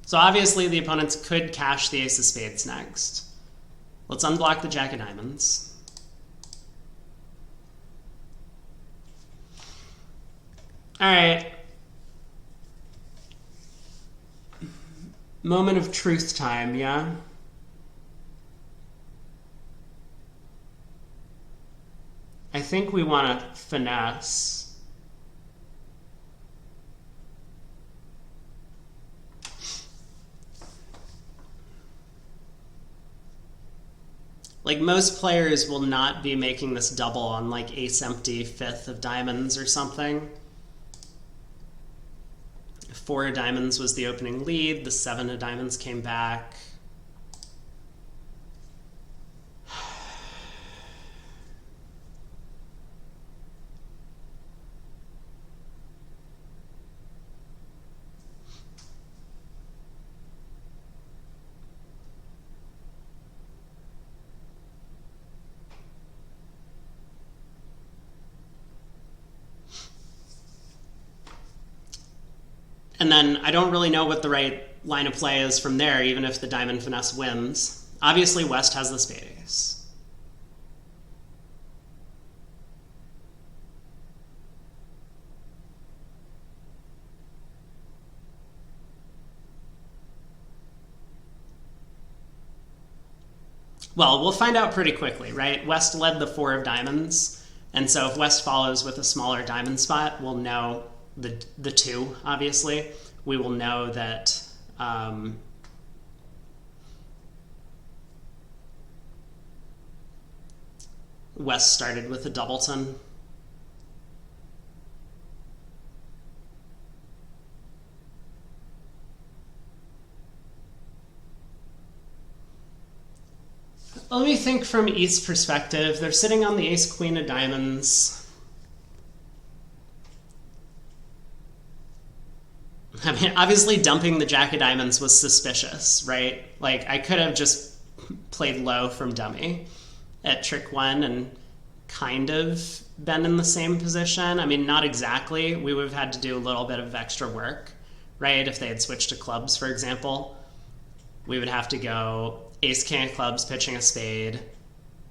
So obviously the opponents could cash the ace of spades next. Let's unblock the jack of diamonds. All right. Moment of truth time, yeah? I think we want to finesse. Like, most players will not be making this double on like ace empty 5th of diamonds or something. 4 of diamonds was the opening lead. The 7 of diamonds came back. And then I don't really know what the right line of play is from there, even if the diamond finesse wins. Obviously, West has the spade ace. Well, we'll find out pretty quickly, right? West led the 4 of diamonds, and so if West follows with a smaller diamond spot, we'll know the 2, obviously. We will know that West started with a doubleton. Let me think from East's perspective. They're sitting on the ace queen of diamonds. I mean, obviously dumping the jack of diamonds was suspicious, right? Like, I could have just played low from dummy at trick 1 and kind of been in the same position. I mean, not exactly. We would have had to do a little bit of extra work, right? If they had switched to clubs, for example, we would have to go ace king of clubs, pitching a spade,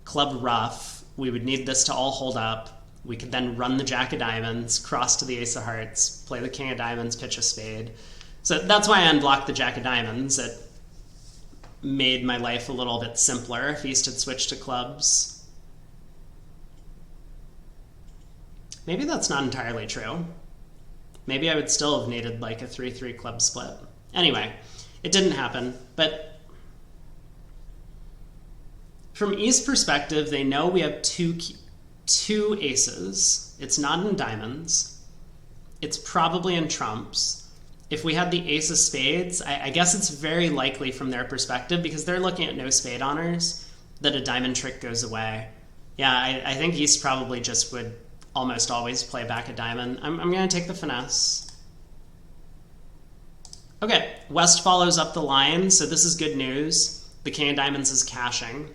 club ruff. We would need this to all hold up. We could then run the jack of diamonds, cross to the ace of hearts, play the king of diamonds, pitch a spade. So that's why I unblocked the jack of diamonds. It made my life a little bit simpler if East had switched to clubs. Maybe that's not entirely true. Maybe I would still have needed like a 3-3 club split. Anyway, it didn't happen. But from East's perspective, they know we have two aces. It's not in diamonds. It's probably in trumps. If we had the ace of spades, I guess it's very likely from their perspective, because they're looking at no spade honors, that a diamond trick goes away. Yeah, I think East probably just would almost always play back a diamond. I'm going to take the finesse. Okay, West follows up the line, so this is good news. The king of diamonds is cashing.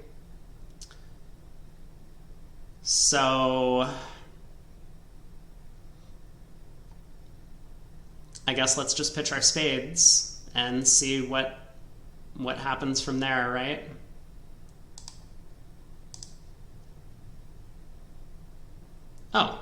So I guess let's just pitch our spades and see what happens from there, right? Oh.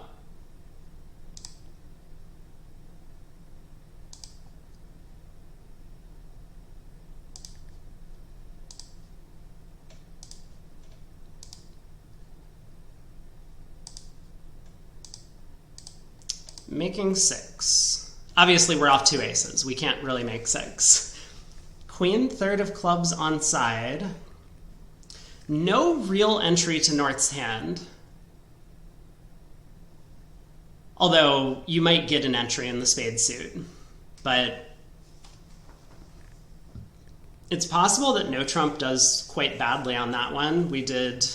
Making 6. Obviously, we're off 2 aces. We can't really make 6. Queen, third of clubs on side. No real entry to North's hand. Although, you might get an entry in the spade suit. But it's possible that no trump does quite badly on that one. We did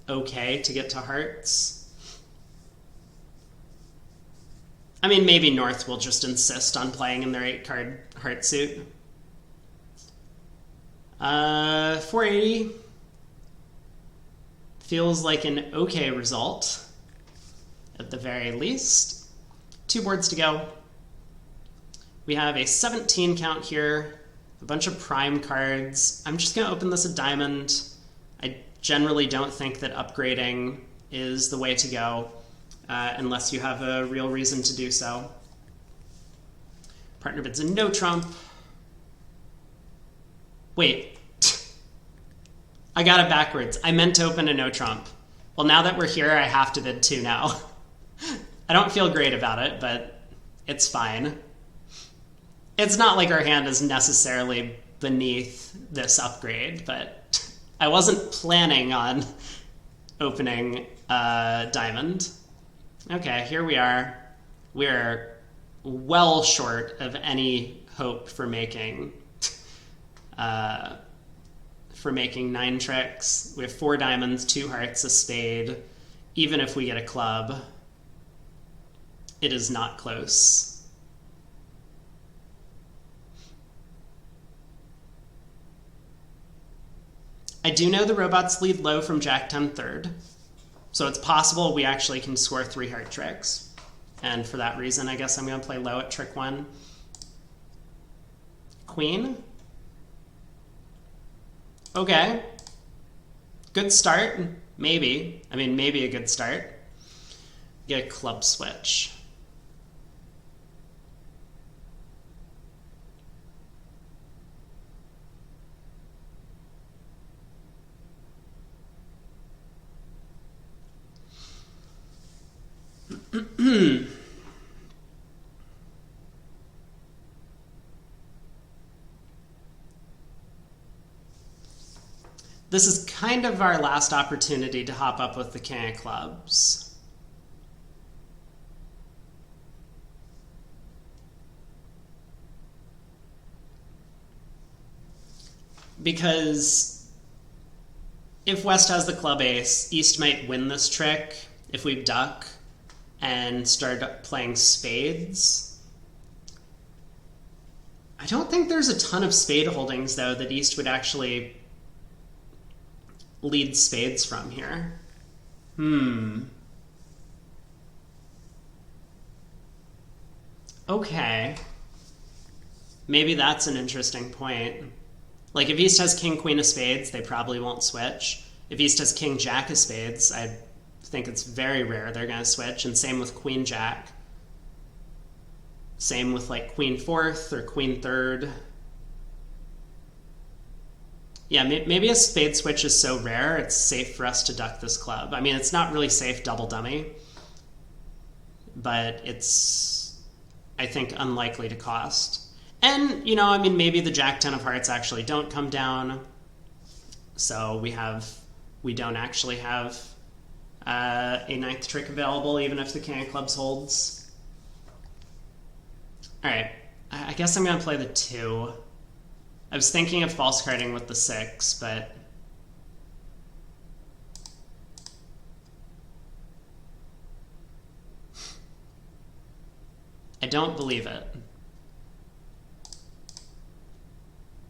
okay to get to hearts. I mean, maybe North will just insist on playing in their 8-card heart suit. 480 feels like an okay result, at the very least. 2 boards to go. We have a 17 count here, a bunch of prime cards. I'm just going to open this a diamond. I generally don't think that upgrading is the way to go. Unless you have a real reason to do so. Partner bids a no trump. Wait. I got it backwards. I meant to open a no trump. Well, now that we're here, I have to bid 2 now. I don't feel great about it, but it's fine. It's not like our hand is necessarily beneath this upgrade, but I wasn't planning on opening a diamond. Okay, here we are. We're well short of any hope for making 9 tricks. We have 4 diamonds, 2 hearts, a spade. Even if we get a club, it is not close. I do know the robots lead low from Jack 10 third. So it's possible we actually can score 3 heart tricks. And for that reason, I guess I'm going to play low at trick 1. Queen. Okay. Good start. Maybe. I mean, maybe a good start. Get a club switch. This is kind of our last opportunity to hop up with the king of clubs. Because if West has the club ace, East might win this trick if we duck and start playing spades. I don't think there's a ton of spade holdings, though, that East would actually lead spades from here. Okay. Maybe that's an interesting point. Like, if East has king, queen of spades, they probably won't switch. If East has king, jack of spades, I think it's very rare they're going to switch. And same with queen, jack. Same with, like, queen fourth or queen third. Yeah, maybe a spade switch is so rare, it's safe for us to duck this club. I mean, it's not really safe double dummy, but it's, I think, unlikely to cost. And, you know, I mean, maybe the jack 10 of hearts actually don't come down, so we don't actually have a 9th trick available, even if the king of clubs holds. All right, I guess I'm going to play the 2. I was thinking of false carding with the 6, but I don't believe it.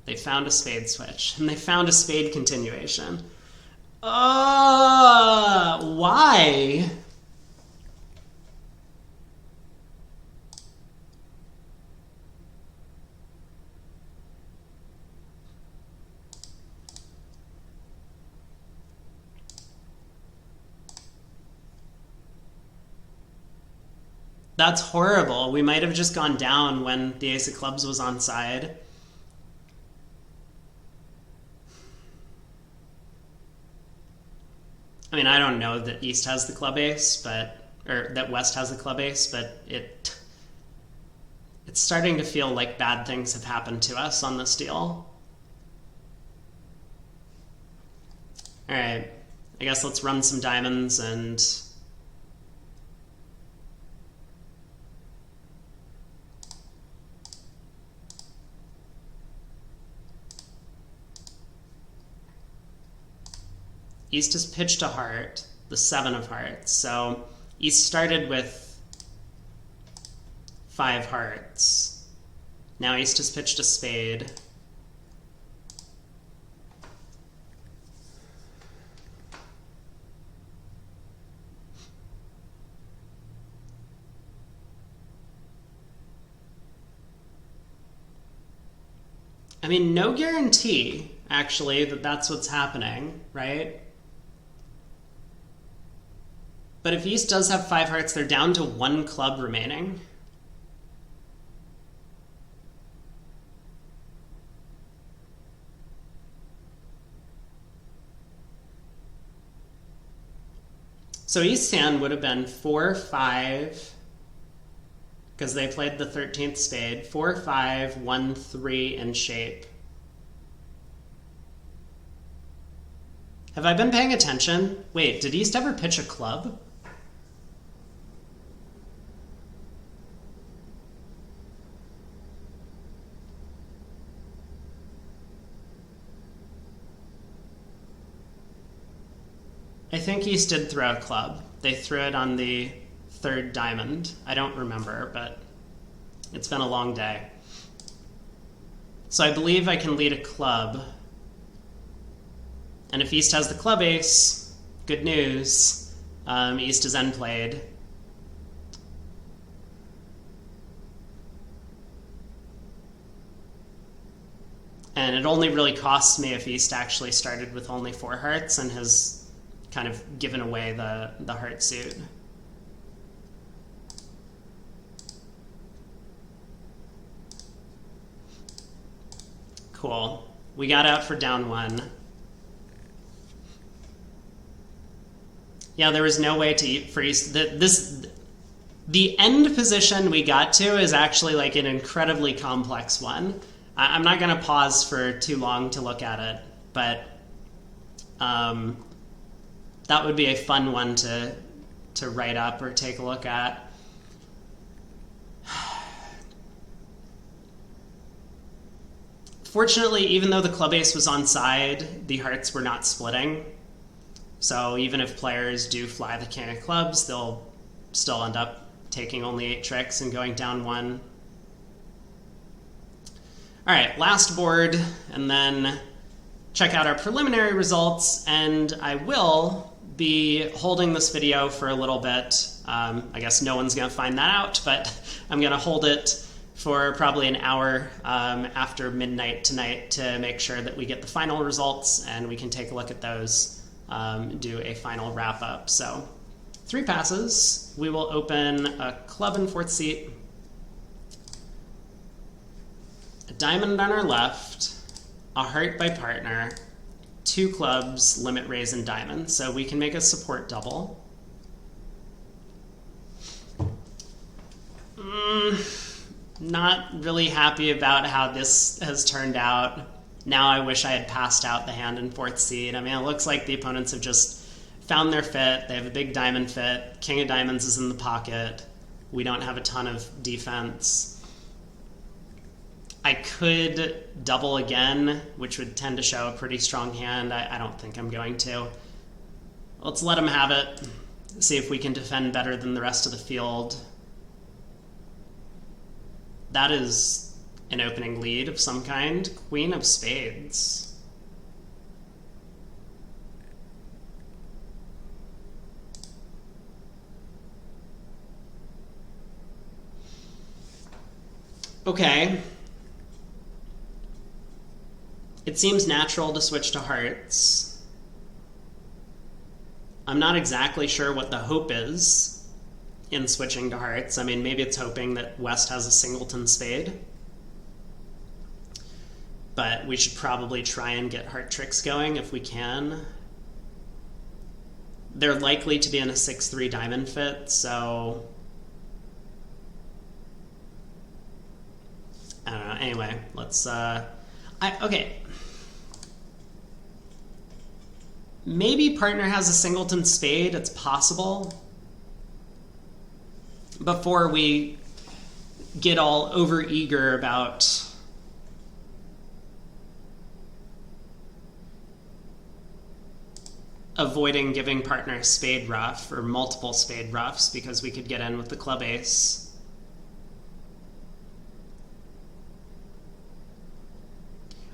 They found a spade switch, and they found a spade continuation. Why? That's horrible. We might have just gone down when the ace of clubs was on side. I mean, I don't know that East has the club ace, or that West has the club ace, but it's starting to feel like bad things have happened to us on this deal. All right, I guess let's run some diamonds and East has pitched a heart, the 7 of hearts. So East started with 5 hearts. Now East has pitched a spade. I mean, no guarantee, actually, that that's what's happening, right? But if East does have 5 hearts, they're down to 1 club remaining. So East's hand would have been 4, 5, because they played the 13th spade, 4, 5, 1, 3 in shape. Have I been paying attention? Wait, did East ever pitch a club? I think East did throw a club. They threw it on the 3rd diamond. I don't remember, but it's been a long day. So I believe I can lead a club. And if East has the club ace, good news. East is end played. And it only really costs me if East actually started with only 4 hearts and has kind of given away the heart suit. Cool. We got out for down 1. Yeah, there was no way to eat for East. The end position we got to is actually like an incredibly complex one. I'm not going to pause for too long to look at it, but that would be a fun one to write up or take a look at. Fortunately, even though the club ace was on side, the hearts were not splitting. So even if players do fly the king of clubs, they'll still end up taking only 8 tricks and going down 1. All right, last board, and then check out our preliminary results, and I will be holding this video for a little bit. I guess no one's going to find that out, but I'm going to hold it for probably an hour after midnight tonight to make sure that we get the final results and we can take a look at those, do a final wrap up. So 3 passes. We will open a club in 4th seat, a diamond on our left, a heart by partner, 2 clubs, limit raise, and diamond. So we can make a support double. Not really happy about how this has turned out. Now I wish I had passed out the hand in 4th seed. I mean, it looks like the opponents have just found their fit. They have a big diamond fit. King of diamonds is in the pocket. We don't have a ton of defense. I could double again, which would tend to show a pretty strong hand. I don't think I'm going to. Let's let him have it. See if we can defend better than the rest of the field. That is an opening lead of some kind. Queen of spades. Okay. It seems natural to switch to hearts. I'm not exactly sure what the hope is in switching to hearts. I mean, maybe it's hoping that West has a singleton spade. But we should probably try and get heart tricks going if we can. They're likely to be in a 6-3 diamond fit, so I don't know. Anyway, let's okay. Maybe partner has a singleton spade, it's possible. Before we get all overeager about avoiding giving partner a spade ruff or multiple spade ruffs because we could get in with the club ace.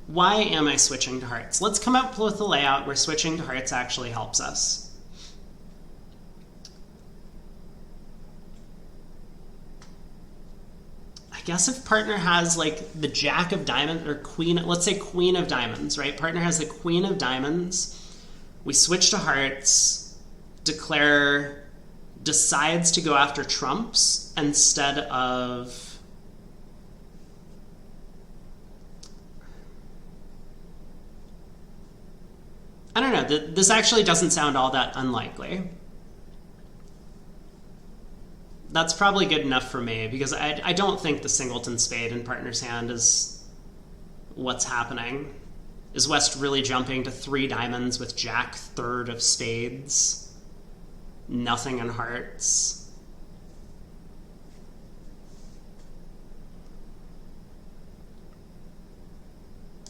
Why am I switching to hearts? Let's come up with a layout where switching to hearts actually helps us. I guess if partner has like the jack of diamonds or queen, let's say queen of diamonds, right? Partner has the queen of diamonds. We switch to hearts, declare decides to go after trumps instead of I don't know, this actually doesn't sound all that unlikely. That's probably good enough for me because I don't think the singleton spade in partner's hand is what's happening. Is West really jumping to 3 diamonds with jack third of spades? Nothing in hearts.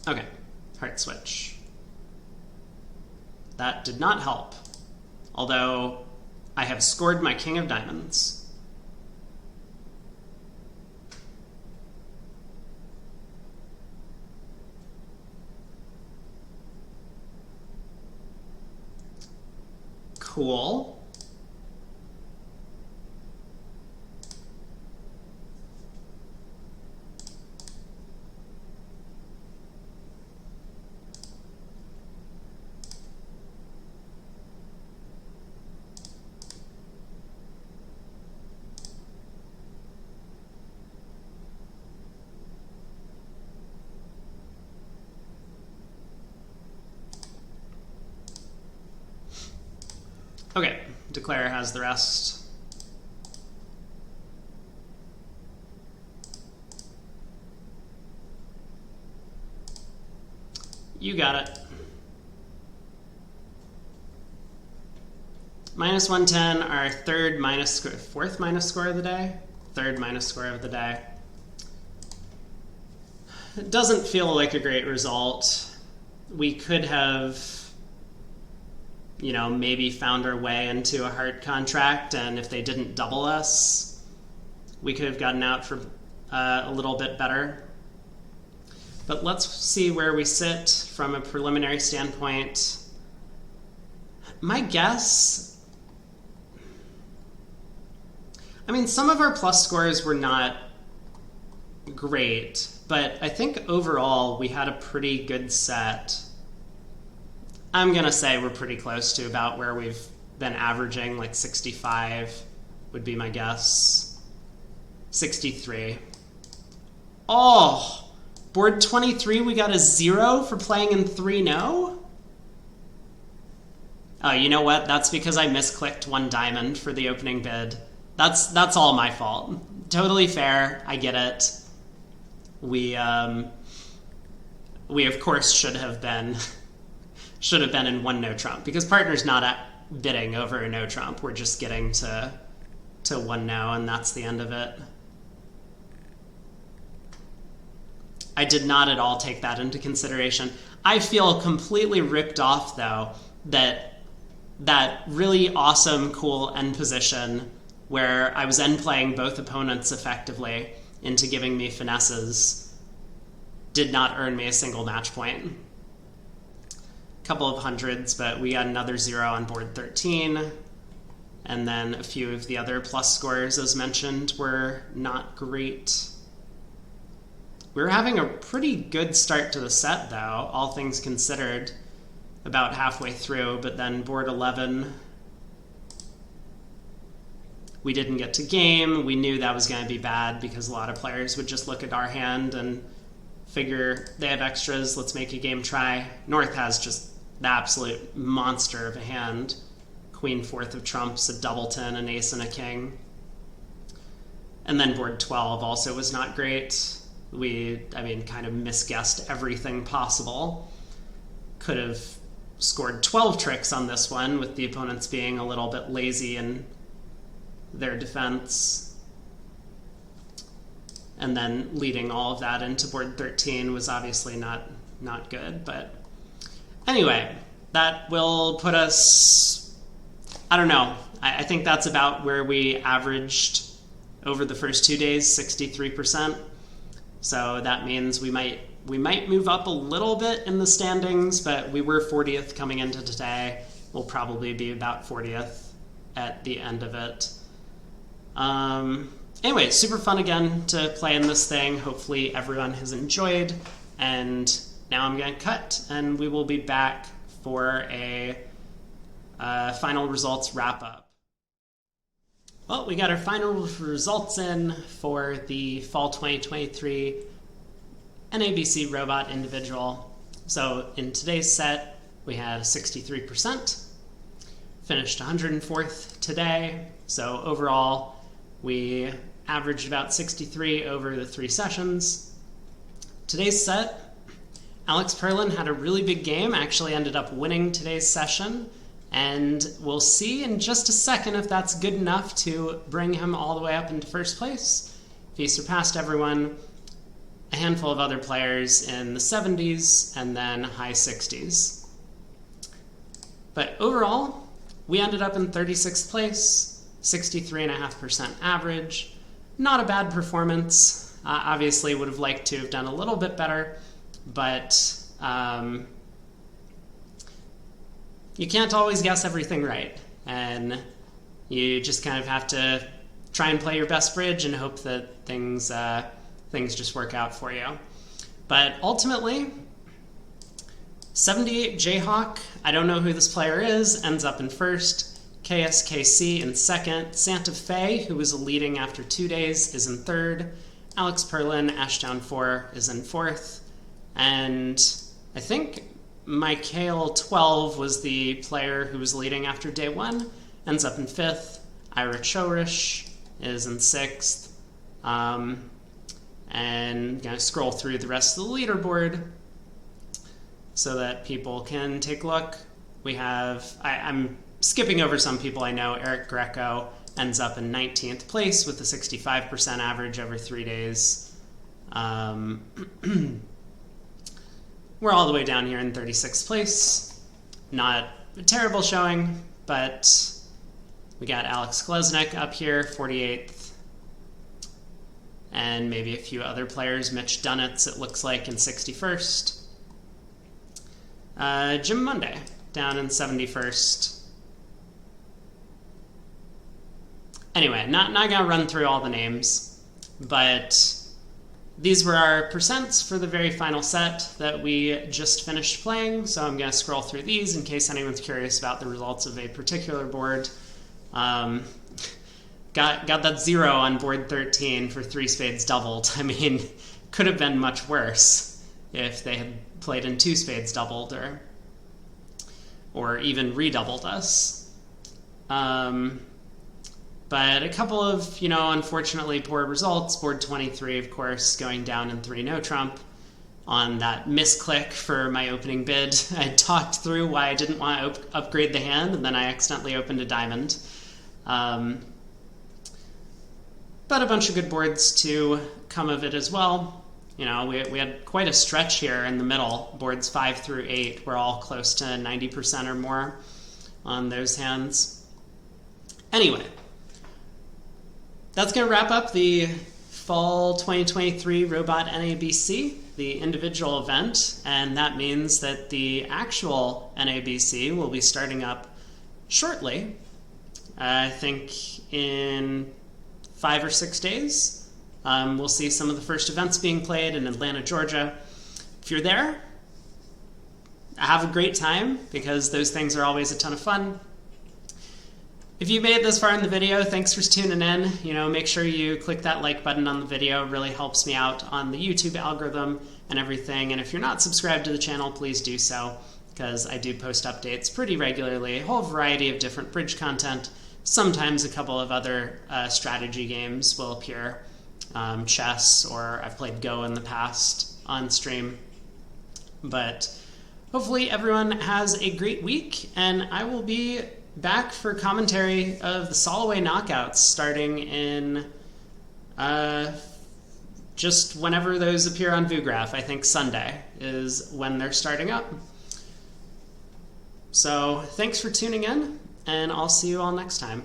Okay, heart switch. That did not help, although I have scored my king of diamonds. Cool. Okay, declare has the rest. You got it. Minus 110, our fourth minus score of the day? Third minus score of the day. It doesn't feel like a great result. We could have, you know, maybe found our way into a heart contract, and if they didn't double us, we could have gotten out for a little bit better. But let's see where we sit from a preliminary standpoint. My guess, I mean, some of our plus scores were not great, but I think overall we had a pretty good set. I'm going to say we're pretty close to about where we've been averaging, like 65 would be my guess. 63. Oh, board 23, we got a 0 for playing in 3-0? Oh, you know what? That's because I misclicked 1 diamond for the opening bid. That's all my fault. Totally fair. I get it. We of course should have been in 1 no trump because partner's not bidding over a no trump. We're just getting to 1 no, and that's the end of it. I did not at all take that into consideration. I feel completely ripped off though that really awesome, cool end position where I was end playing both opponents effectively into giving me finesses did not earn me a single match point. Couple of hundreds, but we got another 0 on board 13, and then a few of the other plus scores, as mentioned, were not great. We were having a pretty good start to the set, though, all things considered, about halfway through, but then board 11, we didn't get to game. We knew that was going to be bad because a lot of players would just look at our hand and figure they have extras, let's make a game try. North has just the absolute monster of a hand. Queen, fourth of trumps, a doubleton, an ace, and a king. And then board 12 also was not great. Kind of misguessed everything possible. Could have scored 12 tricks on this one, with the opponents being a little bit lazy in their defense. And then leading all of that into board 13 was obviously not good. But anyway, that will put us, I don't know, I think that's about where we averaged over the first 2 days, 63%. So that means we might move up a little bit in the standings, but we were 40th coming into today. We'll probably be about 40th at the end of it. Anyway, super fun again to play in this thing. Hopefully everyone has enjoyed. And now I'm going to cut, and we will be back for a final results wrap-up. Well, we got our final results in for the Fall 2023 NABC Robot Individual. So in today's set, we had 63%, finished 104th today. So overall, we averaged about 63 over the 3 sessions. Today's set, Alex Perlin had a really big game, actually ended up winning today's session. And we'll see in just a second if that's good enough to bring him all the way up into first place. If he surpassed everyone, a handful of other players in the 70s and then high 60s. But overall, we ended up in 36th place, 63.5% average. Not a bad performance. Obviously would have liked to have done a little bit better, but you can't always guess everything right, and you just kind of have to try and play your best bridge and hope that things just work out for you. But ultimately, 78 Jayhawk, I don't know who this player is, ends up in first. KSKC in second. Santa Fe, who was leading after 2 days, is in third. Alex Perlin, Ashdown 4, is in fourth. And I think Michael 12 was the player who was leading after day 1, ends up in 5th. Ira Chorish is in 6th. And I'm going to scroll through the rest of the leaderboard so that people can take a look. We have, I'm skipping over some people I know. Eric Greco ends up in 19th place with a 65% average over 3 days. We're all the way down here in 36th place. Not a terrible showing, but we got Alex Glesnick up here, 48th. And maybe a few other players. Mitch Dunitz, it looks like, in 61st. Jim Monday, down in 71st. Anyway, not going to run through all the names, but these were our percents for the very final set that we just finished playing, so I'm going to scroll through these in case anyone's curious about the results of a particular board. Got that 0 on board 13 for 3 spades doubled. I mean, could have been much worse if they had played in 2 spades doubled or even redoubled us. But a couple of, unfortunately poor results. Board 23, of course, going down in 3 no trump on that misclick for my opening bid. I talked through why I didn't want to upgrade the hand, and then I accidentally opened a diamond. But a bunch of good boards to come of it as well. We had quite a stretch here in the middle. Boards 5 through 8 were all close to 90% or more on those hands. Anyway, that's going to wrap up the Fall 2023 Robot NABC, the individual event, and that means that the actual NABC will be starting up shortly. I think in 5 or 6 days. We'll see some of the first events being played in Atlanta, Georgia. If you're there, have a great time, because those things are always a ton of fun. If you made it this far in the video, thanks for tuning in. Make sure you click that like button on the video. It really helps me out on the YouTube algorithm and everything. And if you're not subscribed to the channel, please do so, because I do post updates pretty regularly, a whole variety of different bridge content. Sometimes a couple of other strategy games will appear, chess, or I've played Go in the past on stream. But hopefully everyone has a great week, and I will be back for commentary of the Solway knockouts starting in just whenever those appear on VooGraph. I think Sunday is when they're starting up. So thanks for tuning in, and I'll see you all next time.